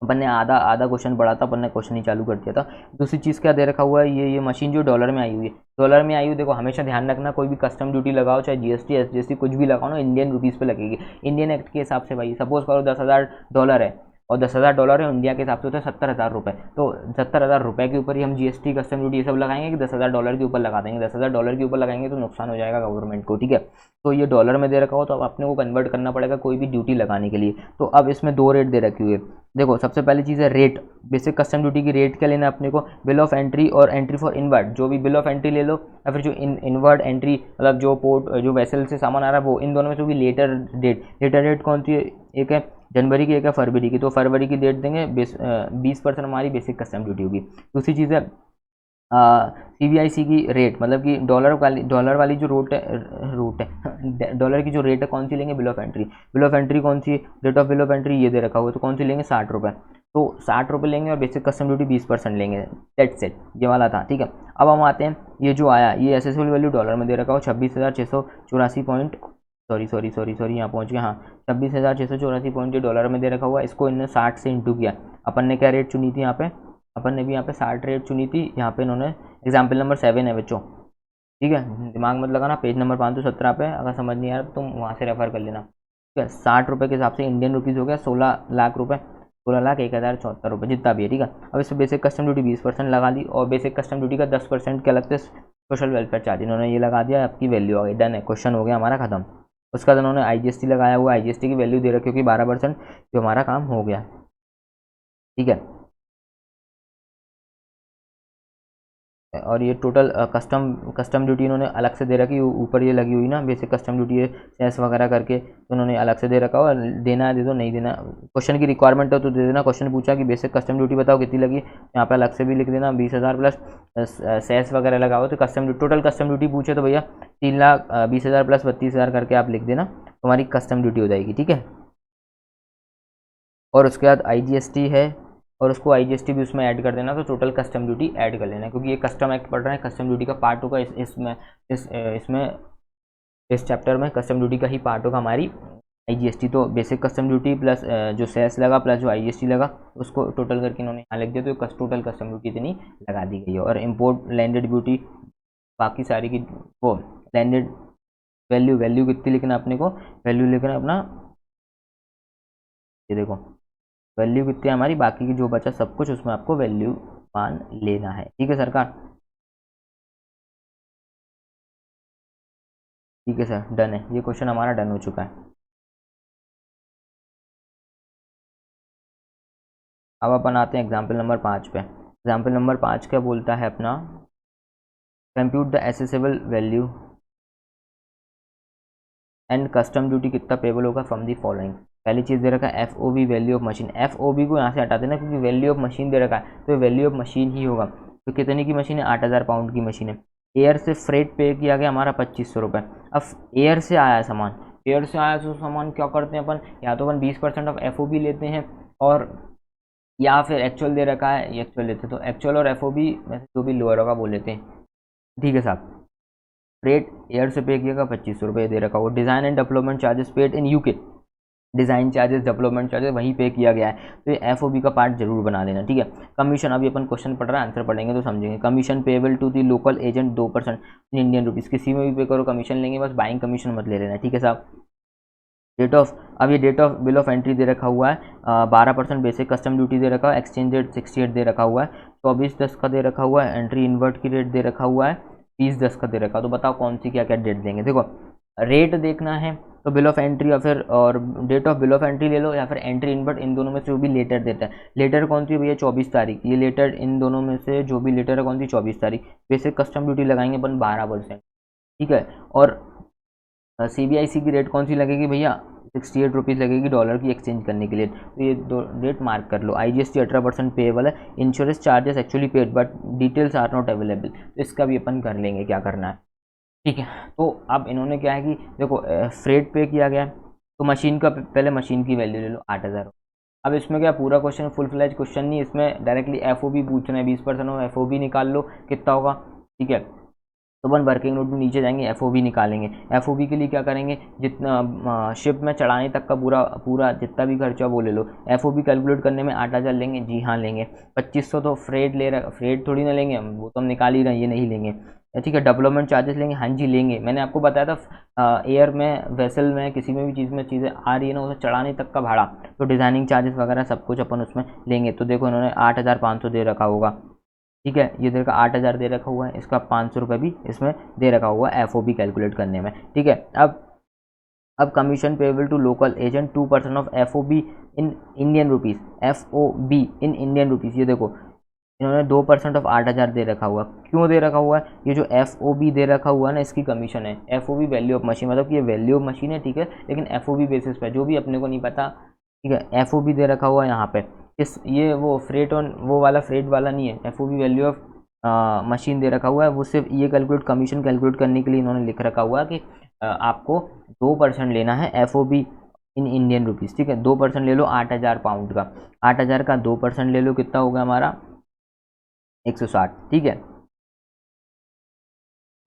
अपन ने आधा आधा क्वेश्चन पढ़ा था, अपन ने क्वेश्चन ही चालू कर दिया था। दूसरी चीज़ क्या दे रखा हुआ है, ये मशीन जो डॉलर में आई हुई है, डॉलर में आई हुई, देखो हमेशा ध्यान रखना, कोई भी कस्टम ड्यूटी लगाओ, चाहे जीएसटी एसजीएसटी कुछ भी लगाओ ना, इंडियन रुपीज़ पे लगेगी, इंडियन एक्ट के हिसाब से। भाई सपोज करो $10,000 है, और $10,000 है, इंडिया के हिसाब से होता है $70,000, तो $70,000 के ऊपर ही हम जीएसटी कस्टम ड्यूटी ये सब लगाएंगे कि $10,000 के ऊपर लगा देंगे? $10,000 के ऊपर लगाएंगे तो नुकसान हो जाएगा गवर्नमेंट को, ठीक है। तो ये डॉलर में दे रखा हो तो अब अपने को कन्वर्ट करना पड़ेगा कोई भी ड्यूटी लगाने के लिए। तो अब इसमें 2 रेट दे रखी हुई है। देखो सबसे पहली चीज़ है रेट, बेसिक कस्टम ड्यूटी की रेट क्या लेना है अपने को, बिल ऑफ एंट्री और एंट्री फॉर इनवर्ड, जो भी बिल ऑफ एंट्री ले लो, या फिर जो इनवर्ड एंट्री, मतलब जो पोर्ट जो वेसल से सामान आ रहा है वो, इन दोनों में से भी लेटर डेट कौन सी है, एक है जनवरी की, एक है फरवरी की। तो फरवरी की डेट देंगे, 20% हमारी बेसिक कस्टम ड्यूटी होगी। दूसरी चीज़ है CBIC की रेट, मतलब कि डॉलर वाली जो रूट है डॉलर की जो रेट है कौन सी लेंगे, bill of entry. Bill of entry कौन सी, rate of bill of entry ये दे रखा हुआ है, तो कौन सी लेंगे, ₹60। तो ₹60 लेंगे और बेसिक कस्टम ड्यूटी 20% लेंगे, दैट्स इट, ये वाला था, ठीक है। अब हम आते हैं, ये जो आया ये एसेसिबल वैल्यू डॉलर में दे रखा हो 26,684 पॉइंट, सॉरी यहाँ पहुँच गया, हाँ 26,684 पॉइंट डॉलर में दे रखा हुआ है। इसको इन्होंने 60 से इंटू किया। अपन ने क्या रेट चुनी थी यहाँ पे, अपन ने भी यहाँ पे 60 रेट चुनी थी। यहाँ पे इन्होंने एग्जाम्पल नंबर 7 है बच्चों, ठीक है, दिमाग मत लगाना, पेज नंबर 517 पे, अगर समझ नहीं आ रहा तुम वहाँ से रेफर कर लेना, ठीक है। ₹60 के हिसाब से इंडियन रुपीज़ हो गया 16 लाख रुपये, 16,01,074 रुपये, जितना भी है, ठीक है। अब इस पर बेसिक कस्टम ड्यूटी 20% लगा दी, और बेसिक कस्टम ड्यूटी का 10% क्या लगता है, सोशल वेलफेयर चार्ज, इन्होंने ये लगा दिया, आपकी वैल्यू आ गई, डन है, क्वेश्चन हो गया हमारा खत्म। उसके बाद उन्होंने IGST लगाया हुआ, IGST की वैल्यू दे रखी होगी 12%, जो हमारा काम हो गया, ठीक है। और ये टोटल कस्टम ड्यूटी इन्होंने अलग से दे रखी, ऊपर ये लगी हुई ना बेसिक कस्टम ड्यूटी है, सेस वगैरह करके, तो उन्होंने अलग से दे रखा हो, देना है दे दो, नहीं देना क्वेश्चन की रिक्वायरमेंट हो तो दे देना। क्वेश्चन पूछा कि बेसिक कस्टम ड्यूटी बताओ कितनी लगी, यहाँ पे अलग से भी लिख देना 20,000 प्लस सेस वगैरह लगा हो, तो टोटल कस्टम ड्यूटी पूछे तो भैया 3,20,000 प्लस 32,000 करके आप लिख देना, तुम्हारी कस्टम ड्यूटी हो जाएगी, ठीक है। और उसके बाद IGST है, और उसको IGST भी उसमें ऐड कर देना, तो टोटल कस्टम ड्यूटी ऐड कर लेना, क्योंकि ये कस्टम एक्ट पढ़ रहे हैं, कस्टम ड्यूटी का पार्ट होगा इस चैप्टर में कस्टम ड्यूटी का ही पार्ट होगा हमारी IGST। तो बेसिक कस्टम ड्यूटी प्लस जो सेस लगा प्लस जो IGST लगा, उसको टोटल करके इन्होंने यहाँ लिख दिया, तो टोटल कस्टम ड्यूटी इतनी लगा दी गई है। और इम्पोर्ट लैंडेड ड्यूटी बाकी सारी की, वो लैंडेड वैल्यू कितनी लिखना अपने को, वैल्यू लिखना अपना, ये देखो वैल्यू कितनी है हमारी, बाकी की जो बचा सब कुछ उसमें आपको वैल्यू मान लेना है, ठीक है सरकार, ठीक है सर, डन है, ये क्वेश्चन हमारा डन हो चुका है। अब अपन आते हैं एग्जाम्पल नंबर 5 पे। एग्जाम्पल नंबर 5 क्या बोलता है अपना, compute the accessible value and custom duty कितना पेबल होगा फ्रॉम दी फॉलोइंग। पहली चीज़ दे रखा है FOB value of machine, FOB को यहाँ से हटा देना, क्योंकि वैल्यू ऑफ मशीन दे रखा है, तो वैल्यू ऑफ मशीन ही होगा। तो कितने की मशीन है, 8,000 पाउंड की मशीन है। एयर से फ्रेट पे किया गया हमारा 2,500 रुपये। अब एयर से आया है सामान, एयर से आया तो सामान क्या करते हैं अपन, या तो अपन 20% ऑफ FOB लेते हैं, और या फिर एक्चुअल दे रखा है एक्चुअल लेते हैं, तो एक्चुअल और FOB में से जो भी लोअर होगा वो लेते हैं, ठीक है साहब। रेट एयर से पे किया 2,500 रुपये दे रखा हो। Design and development charges paid in UK, design charges development charges वहीं पे किया गया है, तो ये FOB का पार्ट जरूर बना लेना, ठीक है। कमीशन, अभी अपन क्वेश्चन पढ़ रहे हैं, आंसर पढ़ेंगे तो समझेंगे। Commission payable to the local agent 2% Indian rupees, किसी में भी पे करो कमीशन लेंगे, बस बाइंग कमीशन मत ले लेना, ठीक है साहब। डेट ऑफ, अब ये date of bill of entry दे रखा हुआ है, 12% बेसिक कस्टम ड्यूटी दे रखा है, एक्सचेंज रेट 68 दे रखा हुआ है, 24/10 का दे रखा हुआ है, एंट्री इन्वर्ट की रेट दे रखा हुआ है, 30/10 का दे रखा है। तो बताओ कौन सी क्या क्या डेट देंगे। देखो रेट देखना है तो बिल ऑफ एंट्री या फिर और date of bill of entry ले लो, या फिर एंट्री इन्वर्ट, इन दोनों में से जो भी लेटर देता है। लेटर कौन सी भैया, 24 तारीख, ये लेटर इन दोनों में से जो भी लेटर है कौन सी, 24 तारीख। बेसिक कस्टम ड्यूटी लगाएंगे अपन 12%, ठीक है। और CBIC की रेट कौन सी लगेगी भैया, 68 रुपीज़ लगेगी डॉलर की एक्सचेंज करने के लिए, तो ये दो रेट मार्क कर लो। IGST 18% पेएबल है, insurance charges actually paid but details are not available, तो इसका भी अपन कर लेंगे, क्या करना है, ठीक है। तो अब इन्होंने क्या है कि देखो फ्रेट पे किया गया, तो मशीन का पहले मशीन की वैल्यू ले लो 8,000। अब इसमें क्या पूरा क्वेश्चन फुल फ्लैज क्वेश्चन नहीं, इसमें डायरेक्टली FOB पूछना है, 20% हो FOB निकाल लो कितना होगा, ठीक है। तो अपन वर्किंग नोट में नीचे जाएंगे, एफओबी निकालेंगे। एफओबी के लिए क्या करेंगे, जितना शिप में चढ़ाने तक का पूरा जितना भी खर्चा वो ले लो। एफओबी कैलकुलेट करने में 8,000 लेंगे, जी हाँ लेंगे। 2500 तो फ्रेट ले रहा, फ्रेट थोड़ी ना लेंगे हम, वो तो हम निकाल ही रहे हैं, ये नहीं लेंगे। ठीक है, डेवलपमेंट चार्जेस लेंगे, हाँ जी लेंगे। मैंने आपको बताया था एयर में, वेसल में, किसी में भी चीज़ में चीज़ें आ रही है ना, उसे चढ़ाने तक का भाड़ा, तो डिज़ाइनिंग चार्जेस वगैरह सब कुछ अपन उसमें लेंगे। तो देखो इन्होंने 8,500 दे रखा होगा, ठीक है, ये देखो 8,000 दे रखा हुआ है, इसका 500 रुपये भी इसमें दे रखा हुआ है एफओबी कैलकुलेट करने में। ठीक है, अब commission payable to local agent 2% of FOB in Indian rupees, FOB in Indian rupees. ये देखो इन्होंने 2% ऑफ 8,000 दे रखा हुआ। क्यों दे रखा हुआ है, ये जो एफओबी दे रखा हुआ है ना, इसकी कमीशन है। एफओबी वैल्यू ऑफ मशीन, मतलब कि ये वैल्यू ऑफ मशीन है, ठीक है, लेकिन एफओबी बेसिस पे, जो भी अपने को नहीं पता, ठीक है, एफओबी दे रखा हुआ है यहाँ पे। ये वो फ्रेट ऑन वो वाला फ्रेट वाला नहीं है, एफओबी वैल्यू ऑफ मशीन दे रखा हुआ है। वो सिर्फ ये कैलकुलेट, कमीशन कैलकुलेट करने के लिए इन्होंने लिख रखा हुआ है कि आपको 2% लेना है एफओबी इन इंडियन रुपीज़। ठीक है, 2% ले लो 8,000 पाउंड का, 8,000 का 2% ले लो, कितना होगा हमारा 160। ठीक है,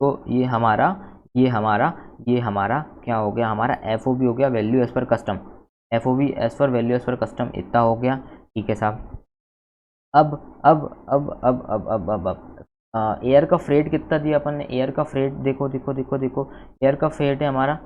तो ये हमारा क्या हो गया, हमारा एफओबी हो गया, value as per custom, FOB as per value as per custom इतना हो गया। ठीक है साहब, अब एयर का फ्रेट कितना दिया अपन ने, एयर का फ्रेट देखो देखो देखो देखो, एयर का फ्रेट है हमारा,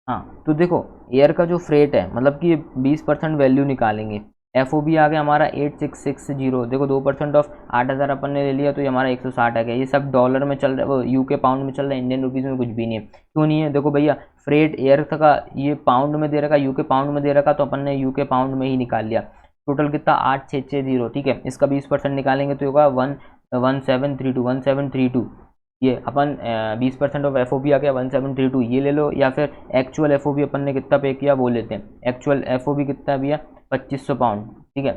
हाँ तो देखो एयर का जो फ्रेट है, मतलब कि 20% वैल्यू निकालेंगे। एफ ओ बी आ गया हमारा 8660, देखो 2% ऑफ 8,000 अपन ने ले लिया, तो ये हमारा 160 आ गया। ये सब डॉलर में चल रहा है, वो यूके पाउंड में चल रहा है, इंडियन रुपीज़ में कुछ भी नहीं है। क्यों नहीं है, देखो भैया फ्रेट एयर का ये पाउंड में दे रखा, यूके पाउंड में दे रखा, तो अपन ने यूके पाउंड में ही निकाल लिया। टोटल कितना 8660, ठीक है, इसका 20% निकालेंगे तो होगा 1732। ये अपन 20% ऑफ एफ ओ बी आ गया 1732, ये ले लो, या फिर एक्चुअल एफ ओ बी अपन ने कितना पे किया वो लेते हैं। एक्चुअल एफ ओ बी कितना भैया 2500 पाउंड। ठीक है,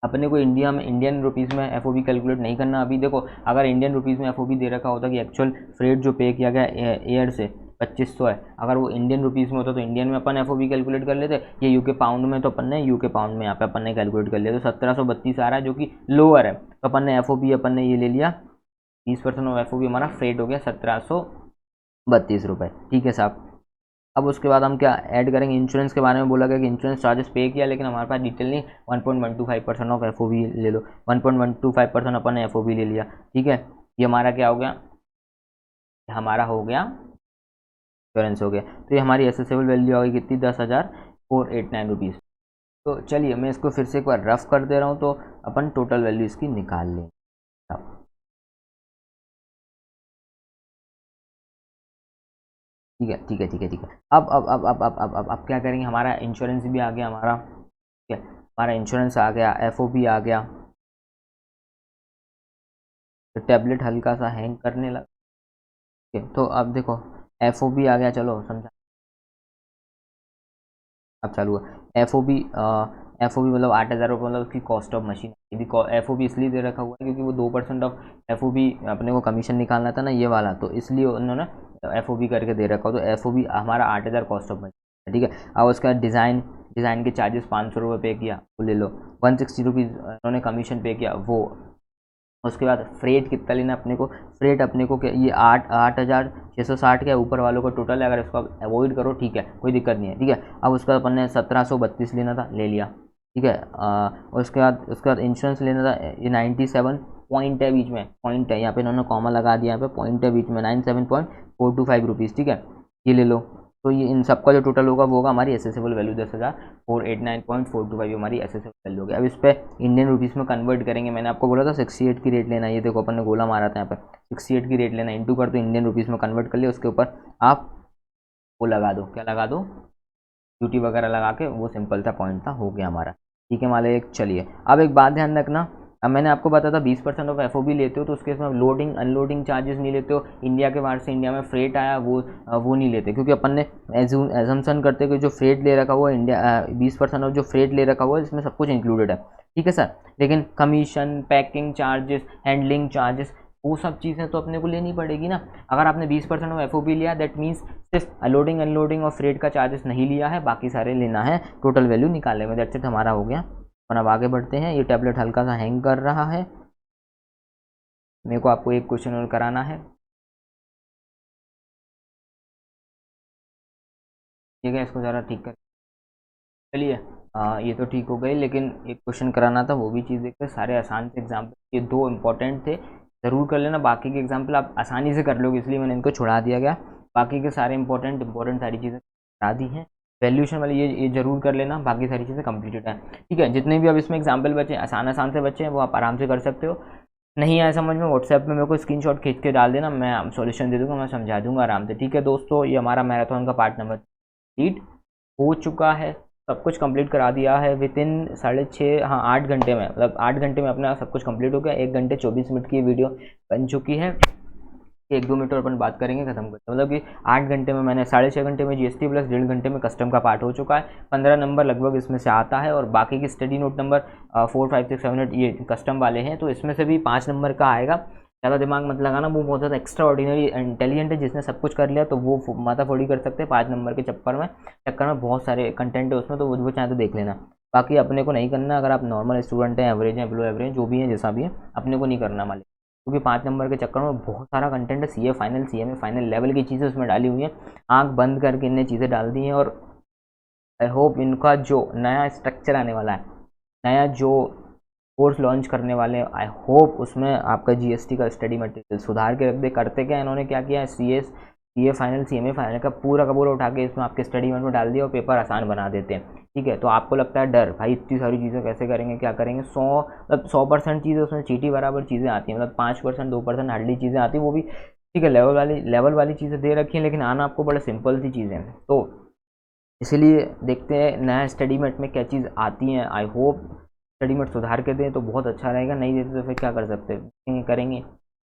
अपने को इंडिया में इंडियन रुपीज़ में एफ ओ बी कैलकुलेट नहीं करना अभी। देखो अगर इंडियन रुपीज़ में एफ ओ बी दे रखा होता कि एक्चुअल फ्रेट जो पे किया गया एयर से 2500 है, अगर वो इंडियन रुपीज़ में होता तो इंडियन में अपन एफ ओ बी कैलकुलेट कर लेते। ये यूके पाउंड में, तो अपन ने यूके पाउंड में यहाँ पे अपन ने कैलकुलेट कर लिया, तो 1732 आ रहा है, जो कि लोअर है। तो अपन ने एफ ओ बी अपन ने ये ले लिया, 20% ऑफ एफ ओ बी हमारा फ्रेट हो गया 1732 रुपये। ठीक है साहब, अब उसके बाद हम क्या ऐड करेंगे, इंश्योरेंस के बारे में बोला गया कि इंश्योरेंस चार्जेस पे किया, लेकिन हमारे पास डिटेल नहीं। 1.125% ऑफ एफ ओ बी ले लो, 1.125% अपन ने एफ ओ बी ले लिया। ठीक है, ये हमारा क्या हो गया, हमारा हो गया इंश्योरेंस हो गया। तो ये हमारी एसेसेबल वैल्यू आ गई कितनी, 10,489 रुपीज़। तो चलिए मैं इसको फिर से एक बार रफ कर दे रहा हूँ, तो अपन टोटल वैल्यू इसकी निकाल लें। ठीक है ठीक है ठीक है ठीक है, अब क्या करेंगे, हमारा इंश्योरेंस भी आ गया हमारा, ठीक है, हमारा इंश्योरेंस आ गया, एफ ओ बी आ गया। तो टैबलेट हल्का सा हैंग करने लगा। ठीक है, तो अब देखो एफ ओ बी आ गया, चलो समझा, अब चालू है। एफ ओ बी मतलब 8,000 रुपये, मतलब उसकी कॉस्ट ऑफ मशीन। यदि एफ ओ बी इसलिए दे रखा हुआ है क्योंकि वो 2% ऑफ एफ ओ बी अपने को कमीशन निकालना था ना, ये वाला, तो इसलिए उन्होंने एफ ओ बी करके दे रखा हो। तो एफ ओ बी हमारा 8,000 कॉस्ट ऑफ मशीन, ठीक है। अब उसका डिज़ाइन के चार्जेस 500 रुपये पे किया, वो ले लो। 160 रुपीज़ उन्होंने कमीशन पे किया, वो। उसके बाद फ्रेट कितना लेना अपने को, फ्रेट अपने को क्या, ये 8,660 के ऊपर वालों का टोटल है, अगर इसको अवॉइड करो ठीक है, कोई दिक्कत नहीं है। ठीक है, अब उसका अपन ने 1732 लेना था, ले लिया। ठीक है, उसके बाद इंश्योरेंस लेना था, ये 97 पॉइंट है, बीच में पॉइंट है, यहाँ पे इन्होंने कॉमा लगा दिया, यहाँ पे पॉइंट है बीच में, 97.425 रुपीज़। ठीक है, ये ले लो। तो ये इन सबका जो टोटल होगा वो होगा हमारी एसेसेबल वैल्यू 10,489.425 हमारी एसेसेबल वैल्यू होगी। अब इस पर इंडियन रुपीज़ में कन्वर्ट करेंगे। मैंने आपको बोला था 68 की रेट लेना, ये देखो अपन ने गोला मारा था यहाँ पे, 68 की रेट लेना, इंटू कर दो, इंडियन रुपीज़ में कन्वर्ट कर लिया, उसके ऊपर आप वो लगा दो, क्या लगा दो, ड्यूटी वगैरह लगा के, वो सिंपल सा पॉइंट था, हो गया हमारा। ठीक है मालिक, चलिए अब एक बात ध्यान रखना, अब मैंने आपको बताया था 20% ऑफ एफ ओ बी लेते हो तो उसके इसमें लोडिंग अनलोडिंग चार्जेस नहीं लेते हो। इंडिया के बाहर से इंडिया में फ्रेट आया वो नहीं लेते, क्योंकि अपन ने एजम्पशन करते हो कि जो फ्रेट ले रखा हुआ है इंडिया, 20% ऑफ जो फ्रेट ले रखा हुआ है इसमें सब कुछ इंक्लूडेड है। ठीक है सर, लेकिन commission, packing charges, handling charges, वो सब चीज़ें तो अपने को लेनी पड़ेगी ना। अगर आपने 20% ऑफ एफ ओ बी लिया, दैट मीन्स सिर्फ लोडिंग अनलोडिंग और फ्रेट का चार्जेस नहीं लिया है, बाकी सारे लेना है टोटल वैल्यू निकालने में। दैट्स इट, हमारा हो गया। और अब आगे बढ़ते हैं। ये टैबलेट हल्का सा हैंग कर रहा है, मेरे को आपको एक क्वेश्चन और कराना है, ठीक है, इसको ज़रा ठीक कर, चलिए ये तो ठीक हो गई, लेकिन एक क्वेश्चन कराना था, वो भी चीज़ देखते। सारे आसान से एग्जाम्पल, ये 2 इंपॉर्टेंट थे, ज़रूर कर लेना। बाकी के एग्जाम्पल आप आसानी से कर लोगे, इसलिए मैंने इनको छुड़ा दिया गया। बाकी के सारे इंपॉर्टेंट सारी चीज़ें करा दी हैं। वैल्यूएशन वाली ये जरूर कर लेना, बाकी सारी चीज़ें कंप्लीटेड है, ठीक है। जितने भी अब इसमें एग्जाम्पल बचे आसान से बचे हैं, वो आप आराम से कर सकते हो। नहीं आया समझ में, व्हाट्सएप में मेरे को स्क्रीनशॉट खींच के डाल देना, मैं सॉल्यूशन दे दूंगा, मैं समझा दूंगा आराम से, ठीक है दोस्तों। ये हमारा मैराथन का पार्ट नंबर 8 हो चुका है, सब कुछ कंप्लीट करा दिया है विद इन 6.5 हाँ 8 घंटे में, मतलब 8 घंटे में अपना सब कुछ कंप्लीट हो गया। 1 घंटे 24 मिनट की वीडियो बन चुकी है। 1-2 मिनट और अपन बात करेंगे, खत्म करते, मतलब कि 8 घंटे में मैंने 6.5 घंटे में जीएसटी प्लस 1.5 घंटे में कस्टम का पार्ट हो चुका है। 15 नंबर लगभग इसमें से आता है, और बाकी की स्टडी नोट नंबर 4, 5, 6, 7, 8 ये कस्टम वाले हैं, तो इसमें से भी 5 नंबर का आएगा। ज़्यादा दिमाग मत लगाना, वो बहुत ज़्यादा एक्स्ट्रा ऑर्डिनरी इंटेलिजेंट है, जिसने सब कुछ कर लिया तो वो माथा फोड़ी कर सकते हैं। 5 नंबर के चक्कर में बहुत सारे कंटेंट है उसमें, तो वो चाहे तो देख लेना। बाकी अपने को नहीं करना, अगर आप नॉर्मल स्टूडेंट हैं, एवरेज हैं, बिलो एवरेज जो भी है, जैसा भी है, अपने को नहीं करना मालिक, क्योंकि 5 नंबर के चक्कर में बहुत सारा कंटेंट है। CA final, CMA final level की चीज़ें उसमें डाली हुई हैं, आंख बंद करके इनने चीज़ें डाल दी हैं। और आई होप इनका जो नया स्ट्रक्चर आने वाला है, नया जो कोर्स लॉन्च करने वाले हैं, आई होप उसमें आपका जीएसटी का स्टडी मटेरियल सुधार के रख दे। करते क्या इन्होंने, क्या किया है, सीए फाइनल, सीएमए फाइनल का पूरा उठा के इसमें आपके स्टडी में डाल दिया और पेपर आसान बना देते हैं, ठीक है। तो आपको लगता है डर, भाई इतनी सारी चीज़ें कैसे करेंगे, क्या करेंगे, 100% चीज़ें उसमें चीटी बराबर चीज़ें आती हैं, मतलब 5%, 2% हार्डली चीज़ें आती हैं, वो भी ठीक है, लेवल वाली चीज़ें दे रखी हैं, लेकिन आना आपको बड़ा सिंपल सी चीज़ें हैं। तो इसीलिए देखते हैं नया स्टडी मेट में क्या चीज़ आती हैं। आई होप स्टडी मेट सुधार के दें तो बहुत अच्छा रहेगा, नहीं देते तो फिर क्या कर सकते हैं, करेंगे,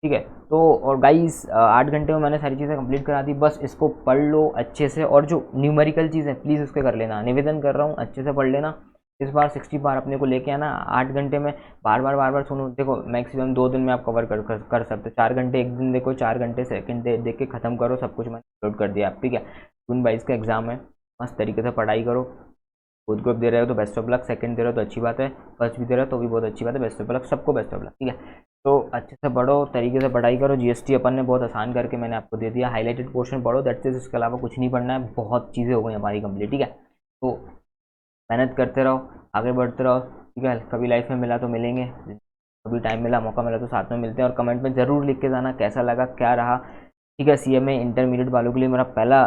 ठीक है। तो और गाइस 8 घंटे में मैंने सारी चीज़ें कंप्लीट करा दी, बस इसको पढ़ लो अच्छे से, और जो न्यूमेरिकल चीज़ है प्लीज़ उसके कर लेना, निवेदन कर रहा हूँ, अच्छे से पढ़ लेना। इस बार 60 बार अपने को लेके आना 8 घंटे में, बार बार सुनो। देखो मैक्सिमम 2 दिन में आप कवर कर सकते हो, 4 घंटे एक दिन देखो, 4 घंटे सेकंड देख के ख़त्म करो, सब कुछ मैंने अपलोड कर दिया, ठीक है। जून 22 का एग्ज़ाम है, मस्त तरीके से पढ़ाई करो। खुद ग्रुप दे रहे हो तो बेस्ट ऑफ लक, सेकंड दे रहे हो तो अच्छी बात है, फर्स्ट भी दे रहे हो तो भी बहुत अच्छी बात है, बेस्ट ऑफ लक, सबको बेस्ट ऑफ लक, ठीक है। तो अच्छे से पढ़ो, तरीके से पढ़ाई करो। जीएसटी अपन ने बहुत आसान करके मैंने आपको दे दिया, हाईलाइटेड पोर्शन पढ़ो, दैट्स इट, इसके अलावा कुछ नहीं पढ़ना है, बहुत चीज़ें हो गई हमारी कंप्लीट, ठीक है। तो मेहनत करते रहो, आगे बढ़ते रहो, ठीक है। कभी लाइफ में मिला तो मिलेंगे, कभी टाइम मिला, मौका मिला तो साथ में मिलते हैं, और कमेंट में ज़रूर लिख के जाना कैसा लगा, क्या रहा, ठीक है। सीएमए इंटरमीडिएट वालों के लिए मेरा पहला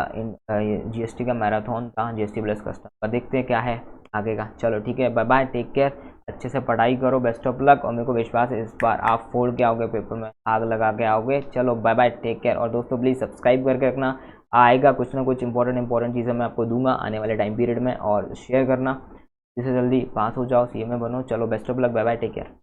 जीएसटी का मैराथन था, जीएसटी प्लस कस्टम का, देखते हैं क्या है आगे का। चलो ठीक है, बाय बाय, टेक केयर, अच्छे से पढ़ाई करो, बेस्ट ऑफ लक, और मेरे को विश्वास है इस बार आप फोड़ के आओगे, पेपर में आग लगा के आओगे। चलो बाय बाय, टेक केयर, और दोस्तों प्लीज़ सब्सक्राइब करके रखना, आएगा कुछ ना कुछ इंपॉर्टेंट चीज़ें मैं आपको दूंगा आने वाले टाइम पीरियड में, और शेयर करना जिससे जल्दी पास हो जाओ, सीएमए बनो। चलो best of luck, bye bye, take care.